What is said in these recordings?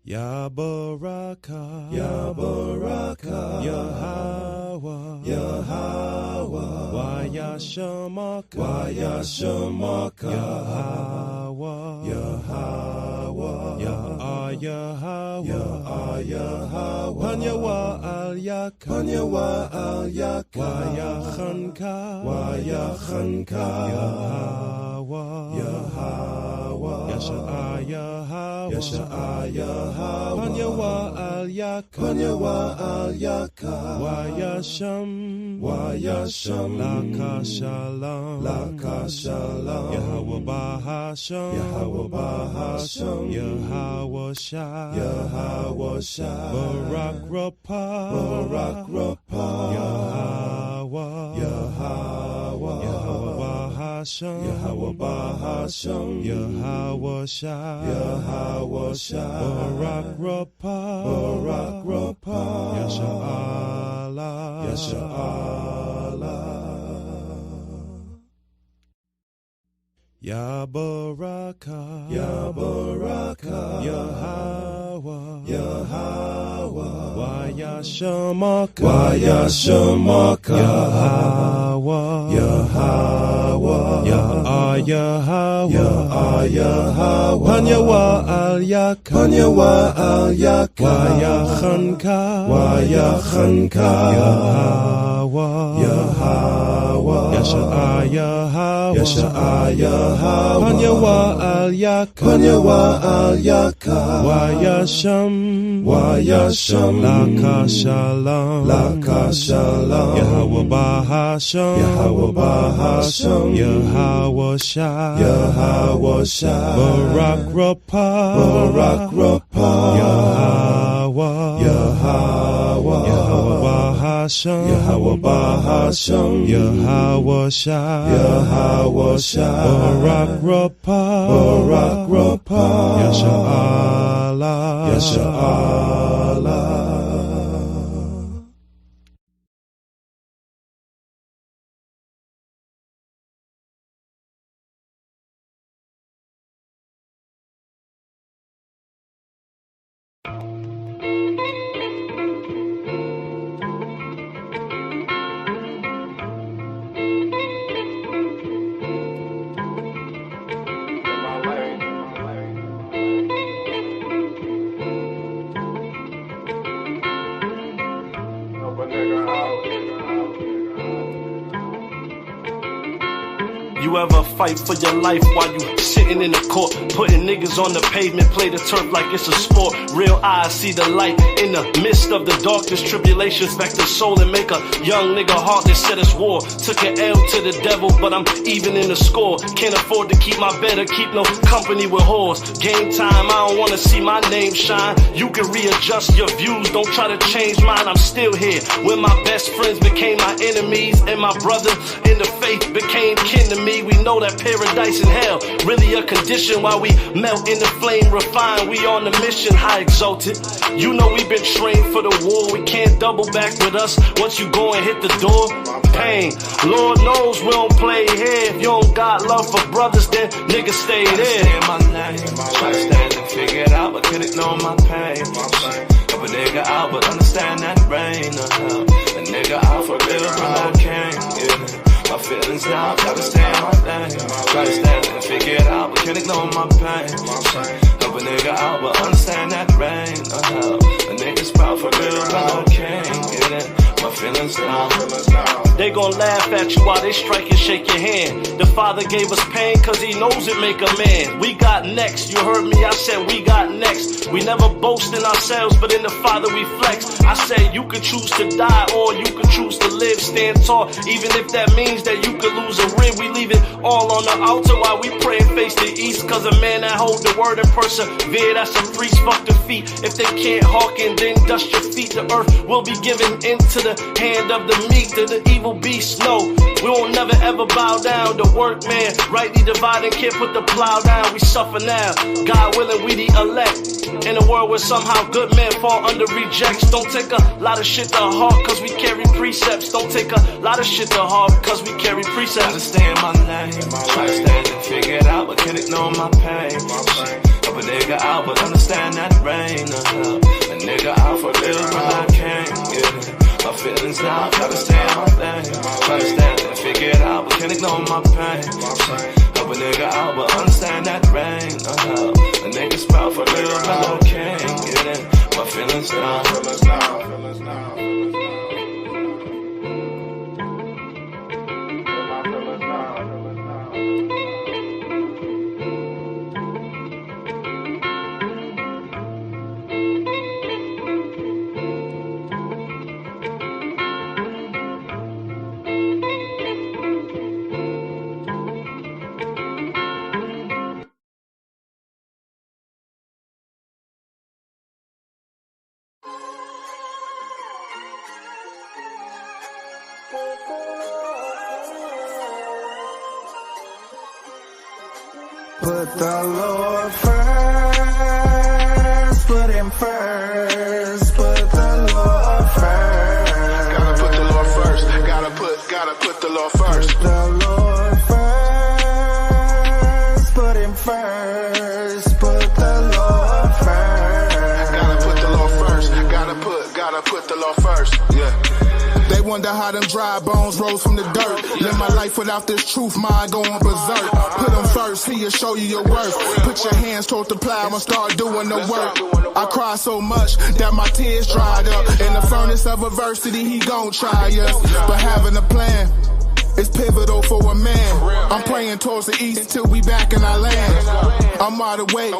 Yabaraka, Yabaraka, Yahweh, Yahweh, YHWH, YHWH, Yahweh, Yahweh, Yahweh, Panyawa al Yak, Panyawa al Yak, Yachanka, Yachanka, Yahweh, Yahweh, Yasha'ayahawah, Yasha'ayahawah, Panyawa al Yak, Panyawa al Yak, Wayasham, Wayasham, Laka Shalom, Laka Shalom, Yahweh Bahasham, Yahweh Bahasham, Yahweh Shah, Yahweh Shah, Barak Rapah, Barak Rapah, Yahweh, Yahweh, Yahweh Bahasham, Yahweh Bahasham, Yahweh Shah, Yahweh Shah, Barak Rapah, Barak Rapah, YASHARAHLA, YASHARAHLA. Yabaraka, Yabaraka, Yahweh, Yahweh, YHWH, YHWH, Yahweh, Yahweh, Yahweh, Panyawa al Yak, Panyawa al Yak, Yachanka, Yachanka, Yahweh, Yahweh, Yasha'ayahawah, Yasha'ayahawah, Panyawa al Yak, Panyawa al Yak, Wayasham, Wayasham, Laka Shalom, Laka Shalom, Yahweh Bahasham, Yahweh Bahasham, Yahweh Shah, Yahweh Shah, Barak Rapah, Barak Rapah, Yahweh, Yahweh, Yahweh Bahasham, Yahweh Bahasham, Yahweh Shah, Yahweh Shah, Barak Rapah, Barak Rapah, YASHARAHLA, YASHARAHLA. You ever fight for your life while you sitting in the court, putting niggas on the pavement, play the turf like it's a sport? Real eyes see the light in the midst of the darkest tribulations, back the soul and make a young nigga heartless, set us war. Took an L to the devil, but I'm even in the score. Can't afford to keep my bed or keep no company with whores. Game time, I don't wanna see my name shine. You can readjust your views, don't try to change mine. I'm still here when my best friends became my enemies, and my brother in the faith became kin to me. We know that paradise and hell really a condition while we melt in the flame refined. We on the mission, high exalted. You know we been trained for the war. We can't double back with us once you go and hit the door. Pain, Lord knows we don't play here. If you don't got love for brothers, then niggas stay there. My name, try to stand and figure it out, but can't ignore my pain. Help a nigga out, but understand that rain of hell. A nigga out for real, but I can't. Yeah. My feelings now, gotta stay in my lane. Try to stand and figure it out, but can't ignore my pain. Help a nigga out, but understand that rain of hell. A nigga's proud for real, but I can't get it. My feelings now. They gon' laugh at you while they strike and shake your hand. The Father gave us pain cause he knows it make a man. We got next, you heard me, I said we got next. We never boast in ourselves, but in the Father we flex. I said you could choose to die or you could choose to live. Stand tall, even if that means that you could lose a rib. We leave it all on the altar while we pray and face the east. Cause a man that hold the word and persevere, that's a priest. Fuck the feet. If they can't hearken, then dust your feet. The earth will be given into the hand of the meek, to the evil beast. No, we won't never ever bow down. The workman rightly dividing, can't put the plow down. We suffer now, God willing we the elect. In a world where somehow good men fall under rejects. Don't take a lot of shit to heart cause we carry precepts. Don't take a lot of shit to heart cause we carry precepts. Understand my name, try to stand and figure it out, but can't ignore my pain. Help a nigga out, but understand that rain or hell. A nigga out for real, but I can't get it. My feelings now, gotta stay on thing. Try to stand and figure it out, but can't ignore my pain. Help a nigga out, but understand that rain or hell. A nigga sprout for real, but I can't get it. My feelings now. Put the Lord first, put him first, put the Lord first. Gotta put the Lord first, gotta put the Lord first. Put the Lord first, put him first, put the Lord first. Gotta put the Lord first, gotta put the Lord first, yeah. They wonder how them dry bones rose from the dirt. Live my life without this truth, mind going berserk. Put them first, he'll show you your worth. Put your hands toward the plow and start doing the work. I cry so much that my tears dried up. In the furnace of adversity, he gon' try us. But having a plan is pivotal for a man. I'm praying towards the east till we back in our land. I'm wide awake,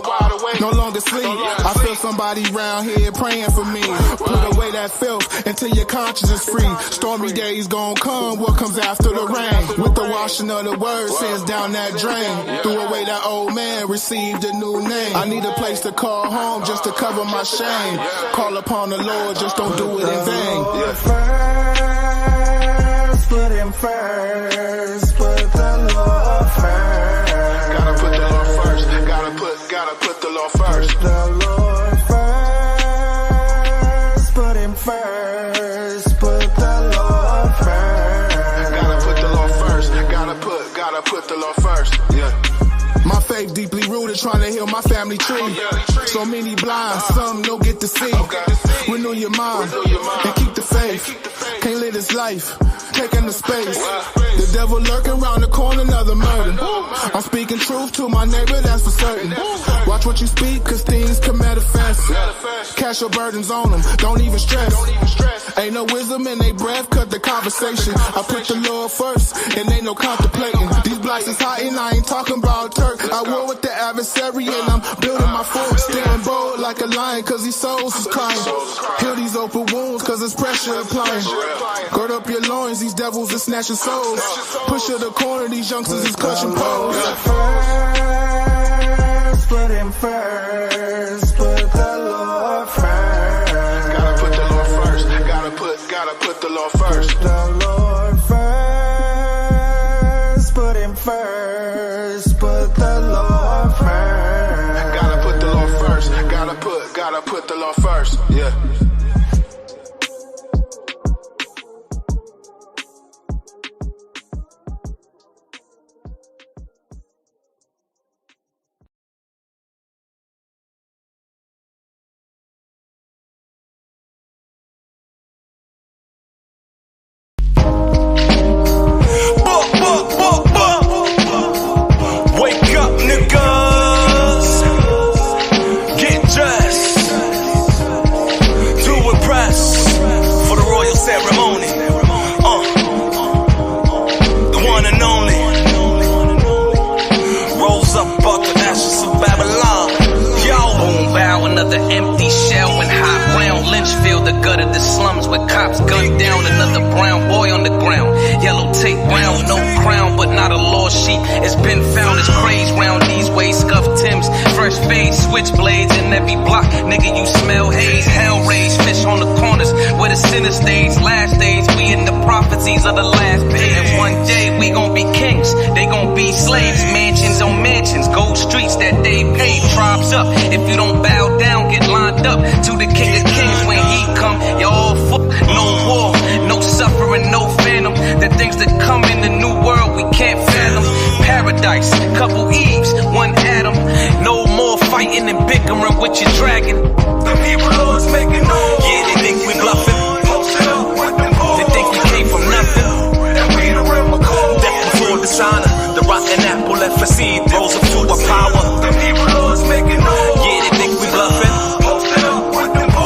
no longer sleep. I feel somebody round here praying for me. Put away that filth until your conscience is free. Stormy days gon' come, what comes after the rain? With the washing of the word sends down that drain. Threw away that old man, received a new name. I need a place to call home just to cover my shame. Call upon the Lord, just don't do it in vain. Put him first, put the Lord first. Gotta put the Lord first, gotta put the Lord first. Put the Lord first, put him first, put the Lord first. Gotta put the Lord first, gotta put the Lord first, yeah. My faith deeply rooted, trying to heal my family tree. So many blind, some don't get to see. Renew your mind and keep the faith. Can't live this life taking the space. The devil lurking around the corner, another murder. I'm speaking truth to my neighbor, that's for certain. Watch what you speak, cause things can manifest. Cast your burdens on them, don't even stress. Ain't no wisdom in they breath, cut the conversation. I put the Lord first, and ain't no contemplating. These blocks is hot and I ain't talking about Turk. I war with the adversary and I'm building my fort. Standing bold like a lion, cause these souls is crying. Heal these open wounds, cause it's pressure applying. Gird up your loins, these devils are snatching souls. Push to the corner, these youngsters is clutching poles. Put him first, put the Lord first. Gotta put the Lord first, gotta put the Lord first. Put the Lord first, put him first, put the Lord first. Gotta put the Lord first, gotta put the Lord first, yeah. Wake up, niggas. Get dressed. Do impress for the royal ceremony. The one and only. Rose up out the ashes of Babylon. Yo, boom, bow, another empty shell when hot brown lynch fill the gut of the slums with cops gunned down. Another brown boy on the ground. Yellow tape brown, no crown, but not a lost sheep. It's been found as craze round these ways. Scuffed Timbs, fresh fade, switchblades in every block. Nigga, you smell haze, hell rage, fish on the corners where the sinner stays. Last days, we in the prophecies of the last page. And one day we gon' be kings, they gon' be slaves. Mansions on mansions, gold streets that they paid. Tribes up, if you don't bow down, get lined up to the King of Kings. When he come, you all fuck. No war, no suffering, no phantom. The things that come in the new world we can't fathom. Paradise, couple Eves, one Adam. No more fight fighting and bickering with your dragon. The people always making noise. Yeah, they think we bluffing. They think we came from nothing. And we the real McCall. Death before dishonor. The rotten apple left a seed, rose up to a power. The people always making noise. Yeah, they think we bluffing.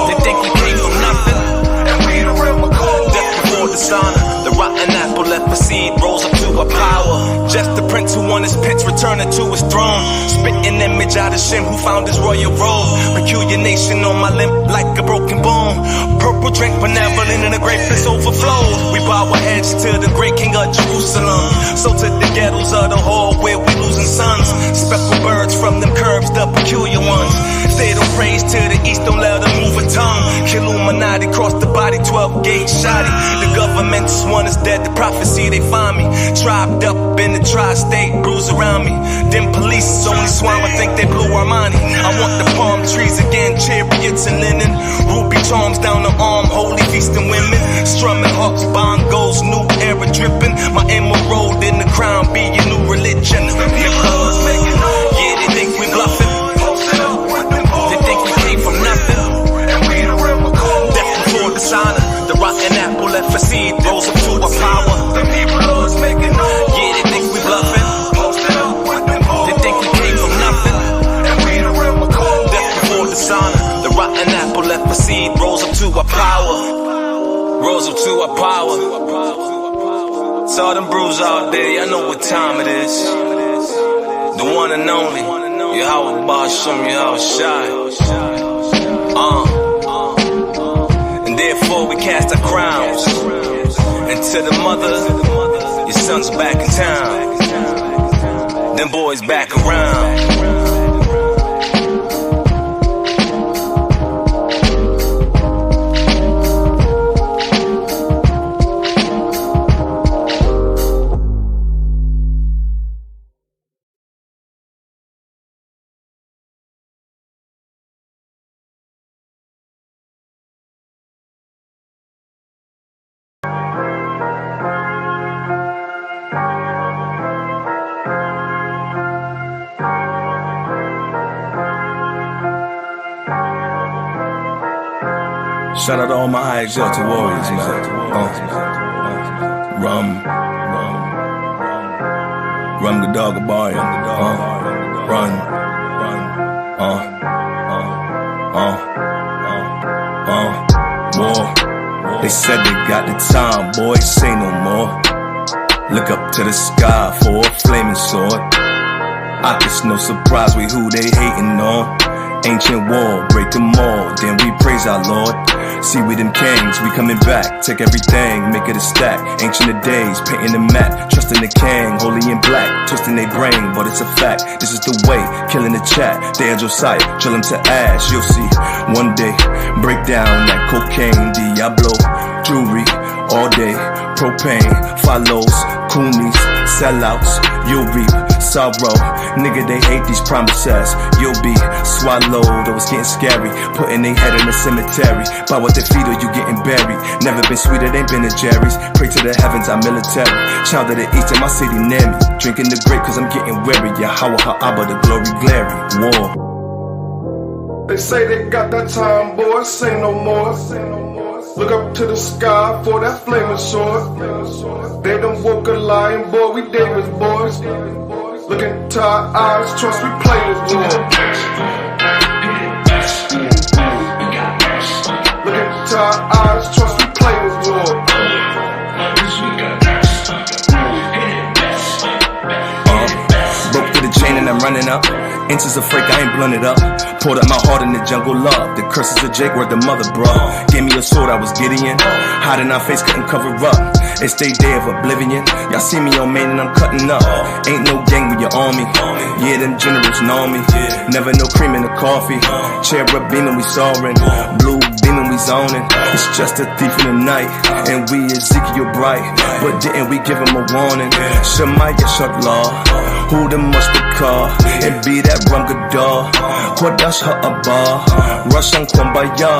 They think we came from nothing. And we the real McCall. Death before dishonor. The rotten apple left a seed, rose up to a power. Just the prince who won his pitch, returning to his throne. Spitting image out of Shem, who found his royal robe. Peculiar nation on my limp like a broken bone. Purple drink benevolent and the grape is overflow. We bow our heads to the great king of Jerusalem. So to the ghettos of the hall where we losing sons. Speckled birds from them curves, the peculiar ones. Say don't praise to the east, don't let them move a tongue. Illuminati cross the body, 12 gauge shotty. The government's one is dead, the prophecy they find me. Trapped up in the tri-state, bruise around me. Them police only swine, I think they blew our money. I want the palm trees again, chariots and linen. Ruby charms down the arm, holy feasting women. Strumming hawks, bongos, new era dripping. My emerald in the crown, be your new religion. Yeah, they think we bluffing. They think we came from nothing. And we the real McCall. Death before dishonor. The rotten apple left a seed, rose up to a power. The people always making noise. Yeah, they think we bluffing. They think we came from nothing. And we the real McCall. Death before dishonor. The rotten apple left a seed, rose up to a power. Rose up to a power. Saw them bruise all day, I know what time it is. The one and only YHWH, YHWH. And therefore we cast our crowns. And to the mother, your son's back in town. Them boys back around. Shout out to all my high exalted warriors, man. Rum Gadal, Gabaryam. War. They said they got the time, boy, say no more. Look up to the sky for a flaming sword. I guess no surprise we who they hating on. Ancient war, break them all, then we praise our Lord. See we them kings, we coming back, take everything, make it a stack. Ancient of days, painting the map, trusting the king, holy in black, twisting their brain, but it's a fact. This is the way, killing the chat, they are Josiah, drill them to ash. You'll see, one day, break down that cocaine, Diablo, jewelry, all day, propane, follows, coonies, sellouts, you'll reap sorrow. Nigga, they hate these promises. You'll be swallowed. Oh, it's getting scary. Putting their head in the cemetery. By what they feed or you getting buried. Never been sweeter than Ben and Jerry's. Pray to the heavens, I'm military. Child of the east in my city near me. Drinking the grape cause I'm getting weary. YHWH, the glory glary. War. They say they got that time, boy, say no more. Look up to the sky for that flaming sword. They done woke a lion, boy, we David's boys. Look into our eyes, trust we play this war. Look into our eyes, trust we play this war. Broke through the chain and I'm running up. Inches of freak, I ain't blunt it up. Poured up my heart in the jungle love. The curses of Jake were the mother, bro. Gave me a sword, I was Gideon. Hiding our face, couldn't cover up. It stayed day of oblivion. Y'all see me on main and I'm cutting up. Ain't no gang with your army. Yeah, them generals know me. Never no cream in the coffee. Cherub beaming, we soaring. Blue beaming, we zoning. It's just a thief in the night. And we Ezekiel bright. But didn't we give him a warning? SHAMI, YASHARAHLA. Who the mustard car? And be that Rum Gadal. Kodash Ha'aba, Russian Kumbaya,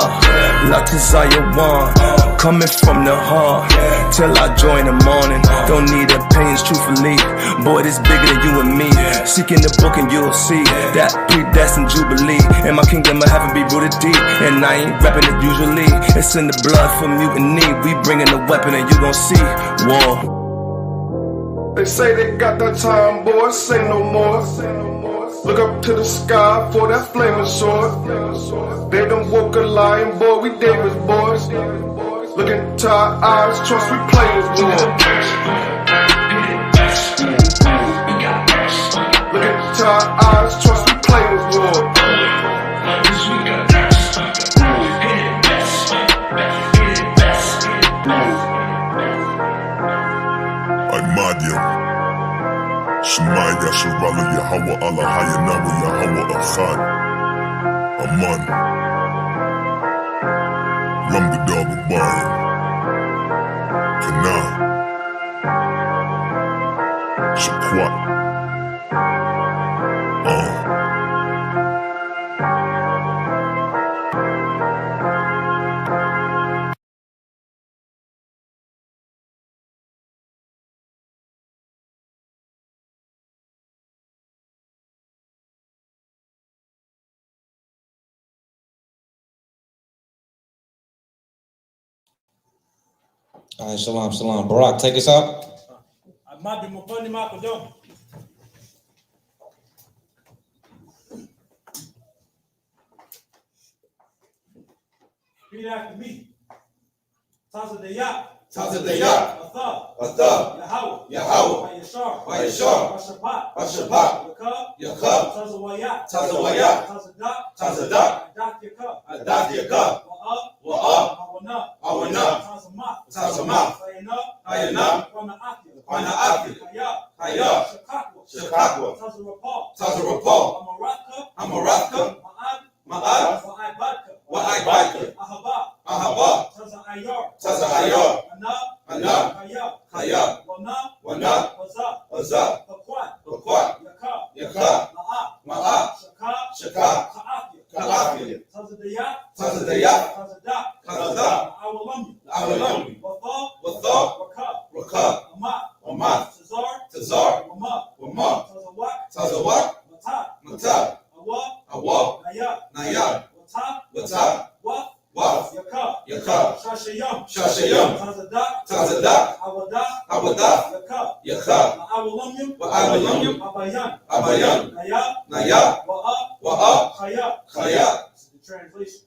Latizayawan, coming from the heart, till I join the morning. Don't need opinions, truthfully. Boy, this bigger than you and me. Seek in the book and you'll see that predestined jubilee. And my kingdom of heaven be rooted deep. And I ain't rapping it usually. It's in the blood for mutiny. We bringing the weapon and you gon' see war. They say they got that time, boy, say no more. Look up to the sky for that flaming sword. They done woke a lion, boy, we Davis boys. Look into our eyes, trust we players, boy. Look into our eyes, trust we players, boy. SHAMI YASHARAHLA AHLAHAYANAWA ACHAAD Aman Ram Gadal Gabaryam Panah Shaquat All right, shalom, shalom. Barak, take us out. Repeat after me. Tazadayak. Tazadayak. Athah. Yahweh. Yashar. Washapat. Yakub. Tazawayat. Tazadak. Adak Yakub. Wa'ab. Awana. Tazamath. Hayana. Panah. Hayah. Shakakwa. Tazarapal. Amaratka. Ma'ad. Wa'ibadka. Ahaba. Tazayar. Anab. Chaya. Wana. Azab. Pakwat. Yaka. Ma'at. Shaka. Ka'afia. Tazadayak. Tazadak. Awalam. Wathal. Rakab. Amat. Tazar. Wama. Tazawak. Matab. Awa. Nayab. Wata. Waf. Yaka. Shashayam. Tazadak. Awada. Yaka. Awalam. Abayan. Nayab. Wa'ab. Chaya. This is the translation.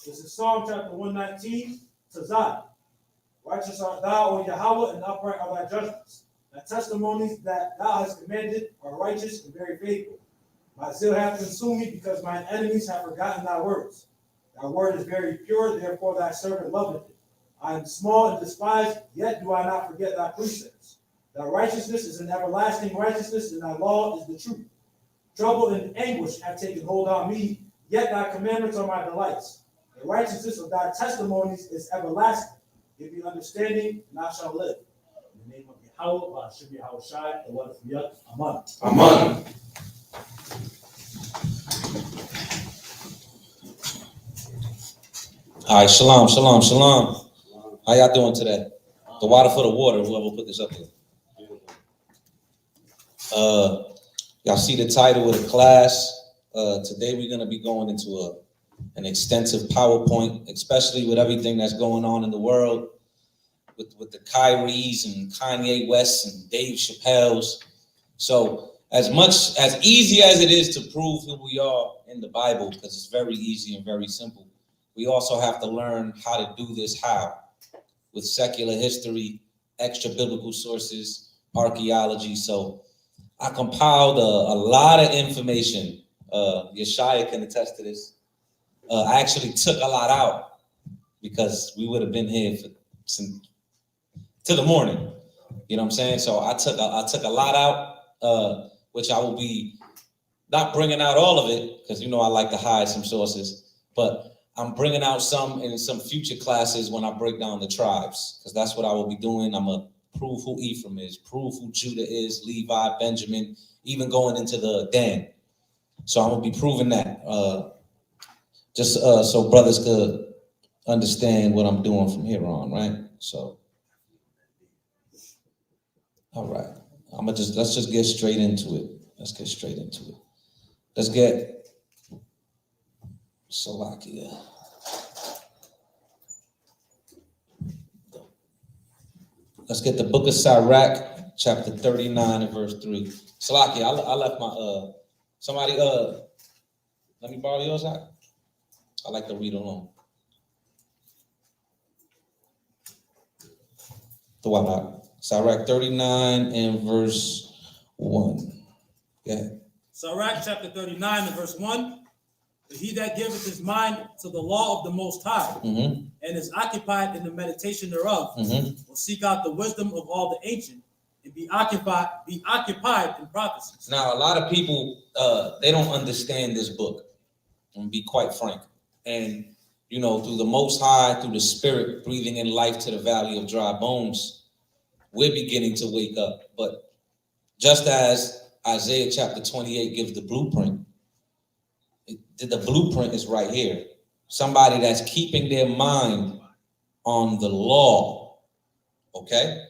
This is Psalm chapter 119. Tazad. Righteous art thou, O Yahweh, and upright are thy judgments. Thy testimonies that thou hast commanded are righteous and very faithful. My zeal hath consumed me, because mine enemies have forgotten thy words. Thy word is very pure, therefore thy servant loveth it. I am small and despised, yet do I not forget thy precepts. Thy righteousness is an everlasting righteousness, and thy law is the truth. Trouble and anguish have taken hold on me, yet thy commandments are my delights. The righteousness of thy testimonies is everlasting. Give me understanding, and I shall live. In the name of Yahweh, Shemi Yahushai, the one from Yud, Aman. Aman. All right, shalom, shalom, shalom. How y'all doing today? The water for the water, whoever put this up here. Y'all see the title of the class. Today we're gonna be going into an extensive PowerPoint, especially with everything that's going on in the world, with the Kyries and Kanye West and Dave Chappelle's. So as easy as it is to prove who we are in the Bible, because it's very easy and very simple, we also have to learn how to do this with secular history, extra biblical sources, archaeology. So I compiled a lot of information. Yeshaya can attest to this. I actually took a lot out because we would have been here till the morning. You know what I'm saying? So I took a lot out, which I will be not bringing out all of it, because I like to hide some sources, but I'm bringing out some in some future classes when I break down the tribes, because that's what I will be doing. I'm going to prove who Ephraim is, prove who Judah is, Levi, Benjamin, even going into the Dan. So I'm gonna be proving that. Just so brothers could understand what I'm doing from here on, right? So, all right. Let's just get straight into it. Let's get straight into it. Let's get Salakia. Let's get the book of Sirach, chapter 39 and verse 3. Salakia, I left my somebody let me borrow yours out. I like to read along. The what? Sirach 39 and verse 1. Yeah. Sirach chapter 39 and verse 1. But he that giveth his mind to the law of the Most High, and is occupied in the meditation thereof, will seek out the wisdom of all the ancient, and be occupied in prophecies. Now, a lot of people they don't understand this book. I'm gonna be quite frank. And you know, through the Most High, through the Spirit breathing in life to the valley of dry bones, we're beginning to wake up. But just as Isaiah chapter 28 gives the blueprint, the blueprint is right here. Somebody that's keeping their mind on the law, okay?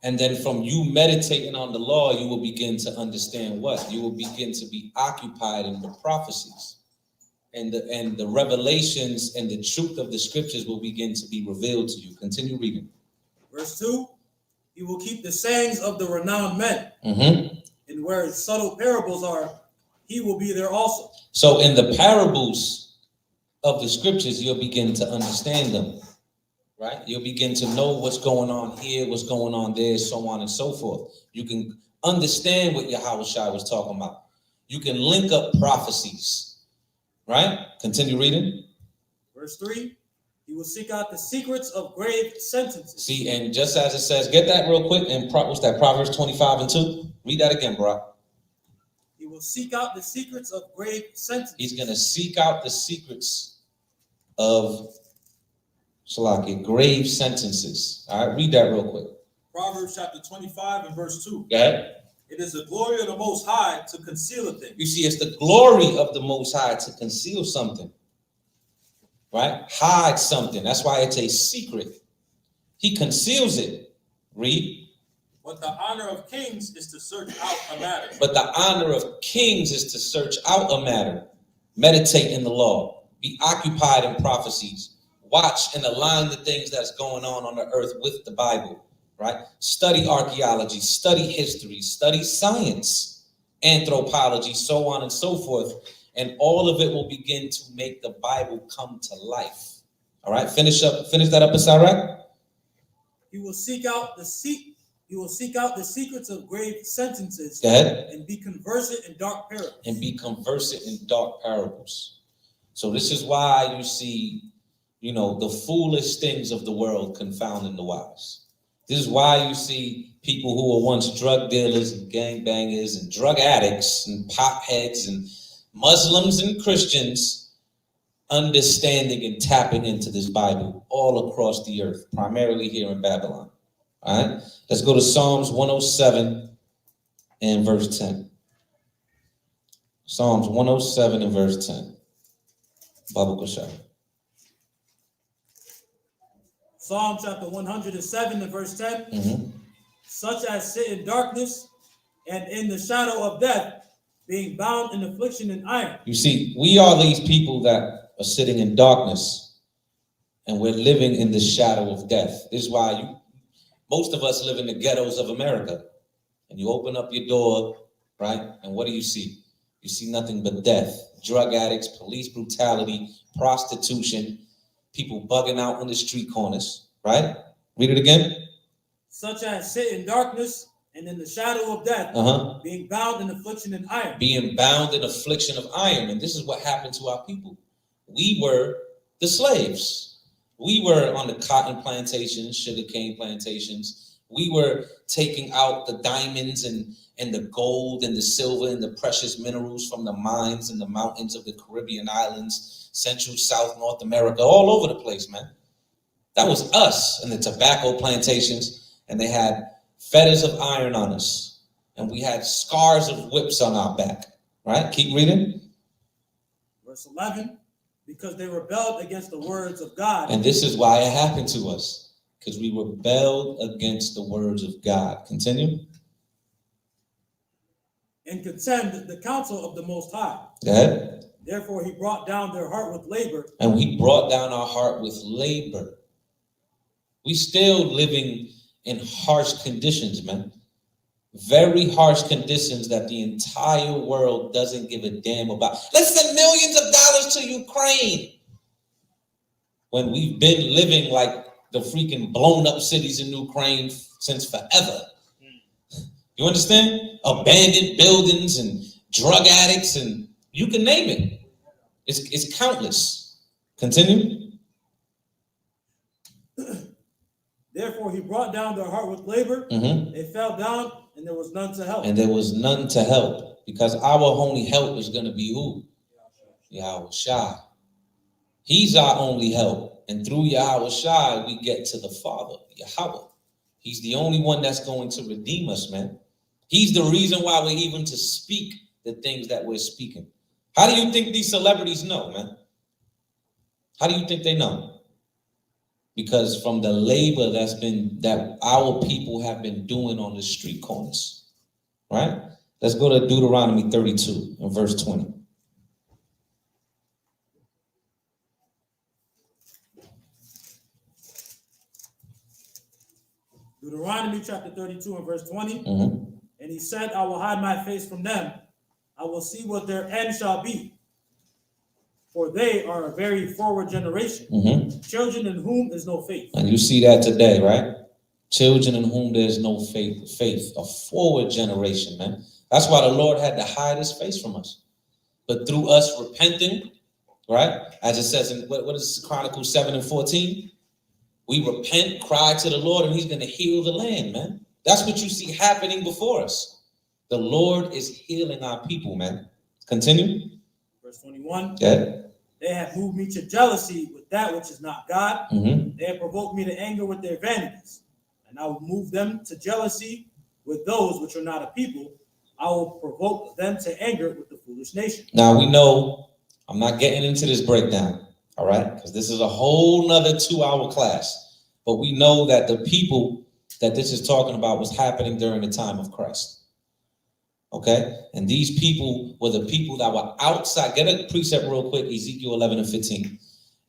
And then from you meditating on the law, you will begin to understand what? You will begin to be occupied in the prophecies. And the revelations and the truth of the scriptures will begin to be revealed to you. Continue reading. Verse 2, he will keep the sayings of the renowned men. And where subtle parables are, he will be there also. So in the parables of the scriptures, you'll begin to understand them, right? You'll begin to know what's going on here, what's going on there, so on and so forth. You can understand what Yahawashi was talking about. You can link up prophecies, right? Continue reading. Verse 3, he will seek out the secrets of grave sentences. See, and just as it says, get that real quick, and what's that, Proverbs 25 and 2? Read that again, bro. He will seek out the secrets of grave sentences. He's going to seek out the secrets of Shalaki, grave sentences. All right, read that real quick. Proverbs chapter 25 and verse 2. Go ahead. It is the glory of the Most High to conceal a thing. You see, it's the glory of the Most High to conceal something, right? Hide something. That's why it's a secret. He conceals it. Read. But the honor of kings is to search out a matter. But the honor of kings is to search out a matter. Meditate in the law. Be occupied in prophecies. Watch and align the things that's going on the earth with the Bible, right? Study archaeology, study history, study science, anthropology, so on and so forth. And all of it will begin to make the Bible come to life. All right, finish that up in Sirach. He will seek out the secrets of grave sentences. Go ahead. And be conversant in dark parables. So this is why you see, you know, the foolish things of the world confounding the wise. This is why you see people who were once drug dealers and gangbangers and drug addicts and potheads and Muslims and Christians understanding and tapping into this Bible all across the earth, primarily here in Babylon. All right, let's go to Psalms 107 and verse 10. Psalms 107 and verse 10. Babu Kushar. Psalm chapter 107 and verse 10. Such as sit in darkness and in the shadow of death, being bound in affliction and iron. You see, we are these people that are sitting in darkness and we're living in the shadow of death. This is why most of us live in the ghettos of America. And you open up your door, right? And what do you see? You see nothing but death, drug addicts, police brutality, prostitution, people bugging out on the street corners, right? Read it again. Such as sit in darkness and in the shadow of death, being bound in affliction and iron. Being bound in affliction of iron. And this is what happened to our people. We were the slaves. We were on the cotton plantations, sugarcane plantations. We were taking out the diamonds and the gold and the silver and the precious minerals from the mines and the mountains of the Caribbean islands, Central, South, North America, all over the place, man. That was us and the tobacco plantations, and they had fetters of iron on us, and we had scars of whips on our back, Right? Keep reading. Verse 11, because they rebelled against the words of God. And this is why it happened to us, because we rebelled against the words of God. Continue. And contemned the counsel of the Most High. Go ahead. Therefore he brought down their heart with labor. And we brought down our heart with labor. We still living in harsh conditions, man. Very harsh conditions that the entire world doesn't give a damn about. Let's send millions of dollars to Ukraine. When we've been living like the freaking blown up cities in Ukraine since forever. You understand? Abandoned buildings and drug addicts and you can name it. It's countless. Continue. Therefore he brought down their heart with labor. They fell down and there was none to help. And there was none to help. Because our only help is going to be who? YHWH. He's our only help. And through YHWH, we get to the Father, Yahweh. He's the only one that's going to redeem us, man. He's the reason why we're even to speak the things that we're speaking. How do you think these celebrities know, man? How do you think they know? Because from the labor that our people have been doing on the street corners, right? Let's go to Deuteronomy 32 and verse 20. Deuteronomy chapter 32 and verse 20. And he said, I will hide my face from them. I will see what their end shall be. For they are a very forward generation. Children in whom is no faith. And you see that today, right? Children in whom there is no faith. Faith, a forward generation, man. That's why the Lord had to hide his face from us. But through us repenting, right? As it says in, what is Chronicles 7 and 14? We repent, cry to the Lord, and he's going to heal the land, man. That's what you see happening before us. The Lord is healing our people, man. Continue. Verse 21. Yeah. They have moved me to jealousy with that which is not God. They have provoked me to anger with their vanities. And I will move them to jealousy with those which are not a people. I will provoke them to anger with the foolish nation. Now we know, I'm not getting into this breakdown, all right? Because this is a whole nother 2-hour class. But we know that the people that this is talking about was happening during the time of Christ. Okay? And these people were the people that were outside. Get a precept real quick, Ezekiel 11 and 15.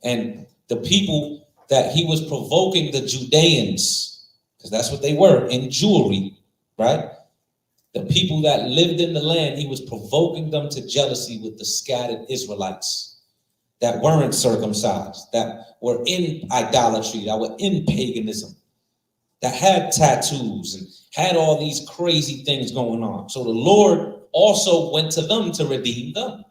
And the people that he was provoking, the Judeans, because that's what they were, in Jewry, right? The people that lived in the land, he was provoking them to jealousy with the scattered Israelites that weren't circumcised, that were in idolatry, that were in paganism, that had tattoos and had all these crazy things going on. So the Lord also went to them to redeem them.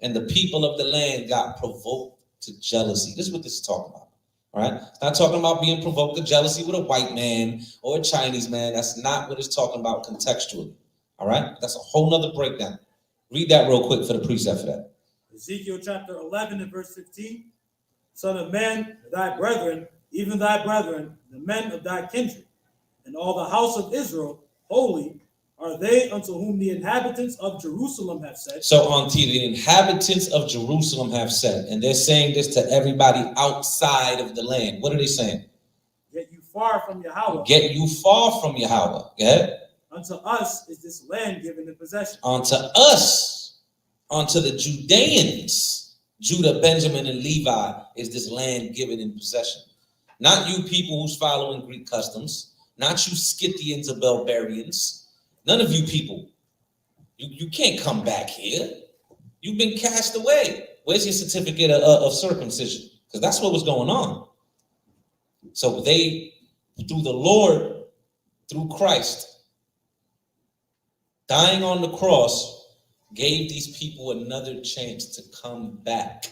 And the people of the land got provoked to jealousy. This is what this is talking about, all right? It's not talking about being provoked to jealousy with a white man or a Chinese man. That's not what it's talking about contextually, all right? That's a whole nother breakdown. Read that real quick for the precept for that. Ezekiel chapter 11 and verse 15. Son of man, thy brethren, even thy brethren, the men of thy kindred, and all the house of Israel, holy are they unto whom the inhabitants of Jerusalem have said. So unto the inhabitants of Jerusalem have said, and they're saying this to everybody outside of the land. What are they saying? Get you far from Yahweh. Get you far from Yahweh. Yeah? Unto us is this land given in possession. Unto us, unto the Judeans, Judah, Benjamin, and Levi is this land given in possession. Not you people who's following Greek customs, not you Scythians or barbarians. None of you people, you can't come back here. You've been cast away. Where's your certificate of circumcision? Because that's what was going on. So they, through the Lord, through Christ, dying on the cross, gave these people another chance to come back.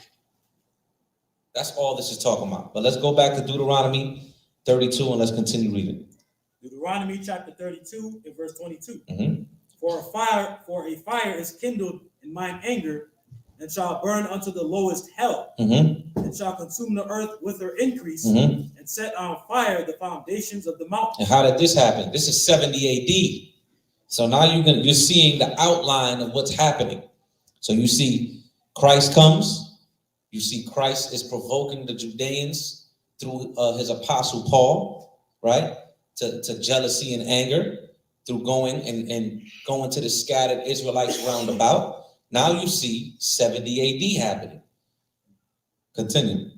That's all this is talking about. But let's go back to Deuteronomy 32 and let's continue reading. Deuteronomy chapter 32 and verse 22. For a fire is kindled in mine anger, and shall burn unto the lowest hell, and shall consume the earth with her increase, and set on fire the foundations of the mountain. And how did this happen? This is 70 AD. So now you're seeing the outline of what's happening. So you see Christ comes, you see Christ is provoking the Judeans through his apostle Paul, right? To jealousy and anger through going to the scattered Israelites round about. Now you see 70 AD happening. Continue.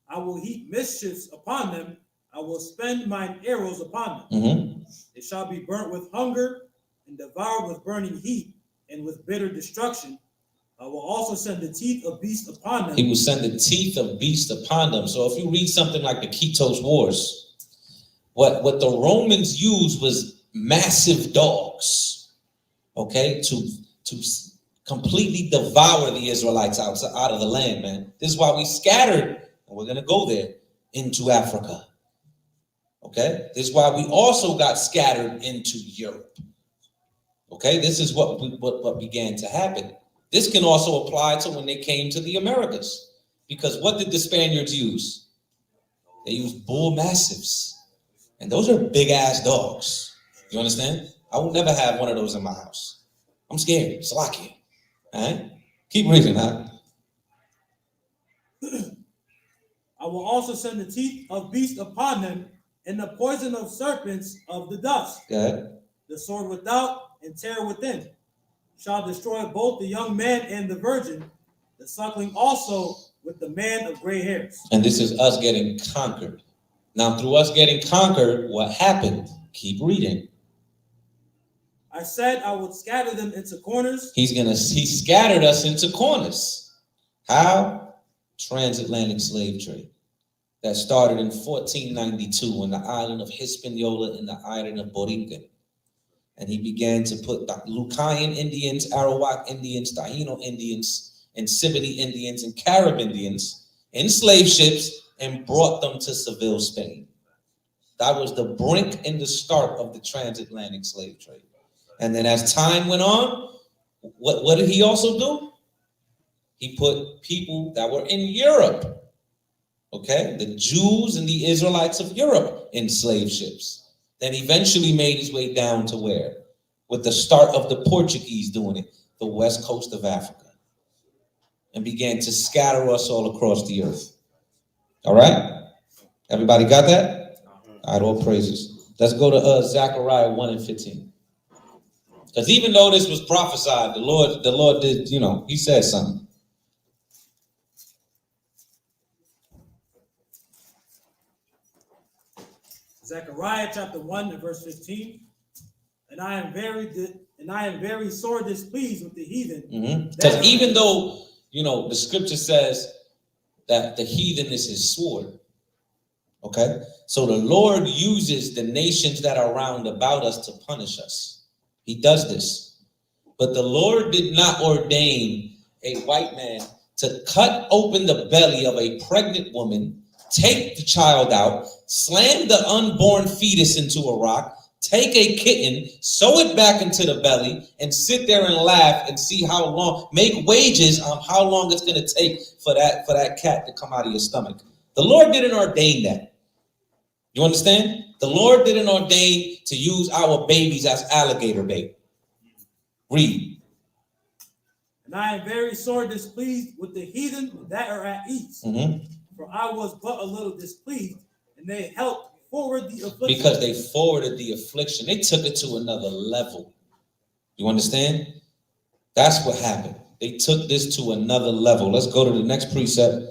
I will heap mischiefs upon them. I will spend mine arrows upon them. Mm-hmm. They shall be burnt with hunger and devoured with burning heat and with bitter destruction. I will also send the teeth of beasts upon them. He will send the teeth of beasts upon them. So if you read something like the Ketos Wars, what the Romans used was massive dogs, okay, to completely devour the Israelites out of the land, man. This is why we scattered, and we're going to go there, into Africa. Okay? This is why we also got scattered into Europe. Okay? This is what began to happen. This can also apply to when they came to the Americas. Because what did the Spaniards use? They used bull mastiffs. And those are big-ass dogs. You understand? I will never have one of those in my house. I'm scared. Salakia. All right? Keep reading, huh? I will also send the teeth of beasts upon them, and the poison of serpents of the dust. Good. The sword without and terror within shall destroy both the young man and the virgin, the suckling also with the man of gray hairs. And this is us getting conquered. Now, through us getting conquered, what happened? Keep reading. I said I would scatter them into corners. He scattered us into corners. How? Transatlantic slave trade. That started in 1492 on the island of Hispaniola and the island of Borinquen. And he began to put the Lucayan Indians, Arawak Indians, Taino Indians, and Siboney Indians, and Carib Indians in slave ships and brought them to Seville, Spain. That was the brink and the start of the transatlantic slave trade. And then as time went on, what did he also do? He put people that were in Europe, okay, the Jews and the Israelites of Europe in slave ships. Then eventually made his way down to where? With the start of the Portuguese doing it, the west coast of Africa, and began to scatter us all across the earth. All right? Everybody got that? All right, all praises. Let's go to Zechariah 1:15. Because even though this was prophesied, the Lord did, he said something. Zechariah chapter 1 and verse 15. And I am very sore displeased with the heathen. Because even though, the scripture says that the heathen is his sword. Okay? So the Lord uses the nations that are round about us to punish us. He does this. But the Lord did not ordain a white man to cut open the belly of a pregnant woman, take the child out, slam the unborn fetus into a rock, take a kitten, sew it back into the belly, and sit there and laugh and see how long, make wages on how long it's going to take for that cat to come out of your stomach. The Lord didn't ordain that. You understand? The Lord didn't ordain to use our babies as alligator bait. Read. And I am very sore displeased with the heathen that are at ease. For I was but a little displeased, and they helped forward the affliction. Because they forwarded the affliction. They took it to another level. You understand? That's what happened. They took this to another level. Let's go to the next precept.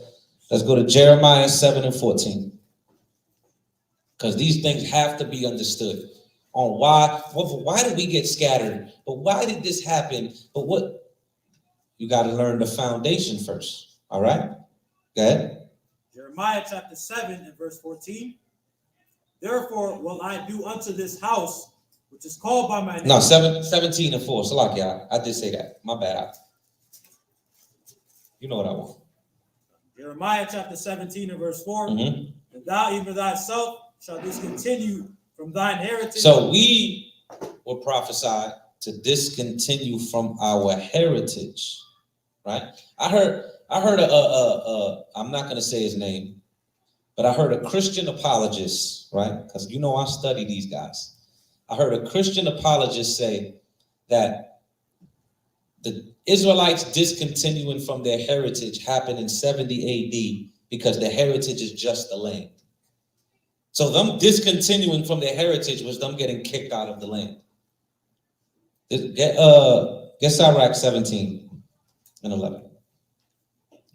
Let's go to Jeremiah 7:14. Because these things have to be understood on why did we get scattered? But why did this happen? But what? You got to learn the foundation first. All right? Go ahead. Jeremiah chapter 7 and verse 14. Therefore will I do unto this house, which is called by my name. No, 17 and 4. Salakia, I did say that. My bad. You know what I want. Jeremiah chapter 17 and verse 4. And thou even thyself shall discontinue from thine heritage. So we were prophesied to discontinue from our heritage, right? I heard I'm not going to say his name, but I heard a Christian apologist, right? Because I study these guys. I heard a Christian apologist say that the Israelites discontinuing from their heritage happened in 70 AD because their heritage is just the land. So them discontinuing from their heritage was them getting kicked out of the land. Get Sirach 17 and 11.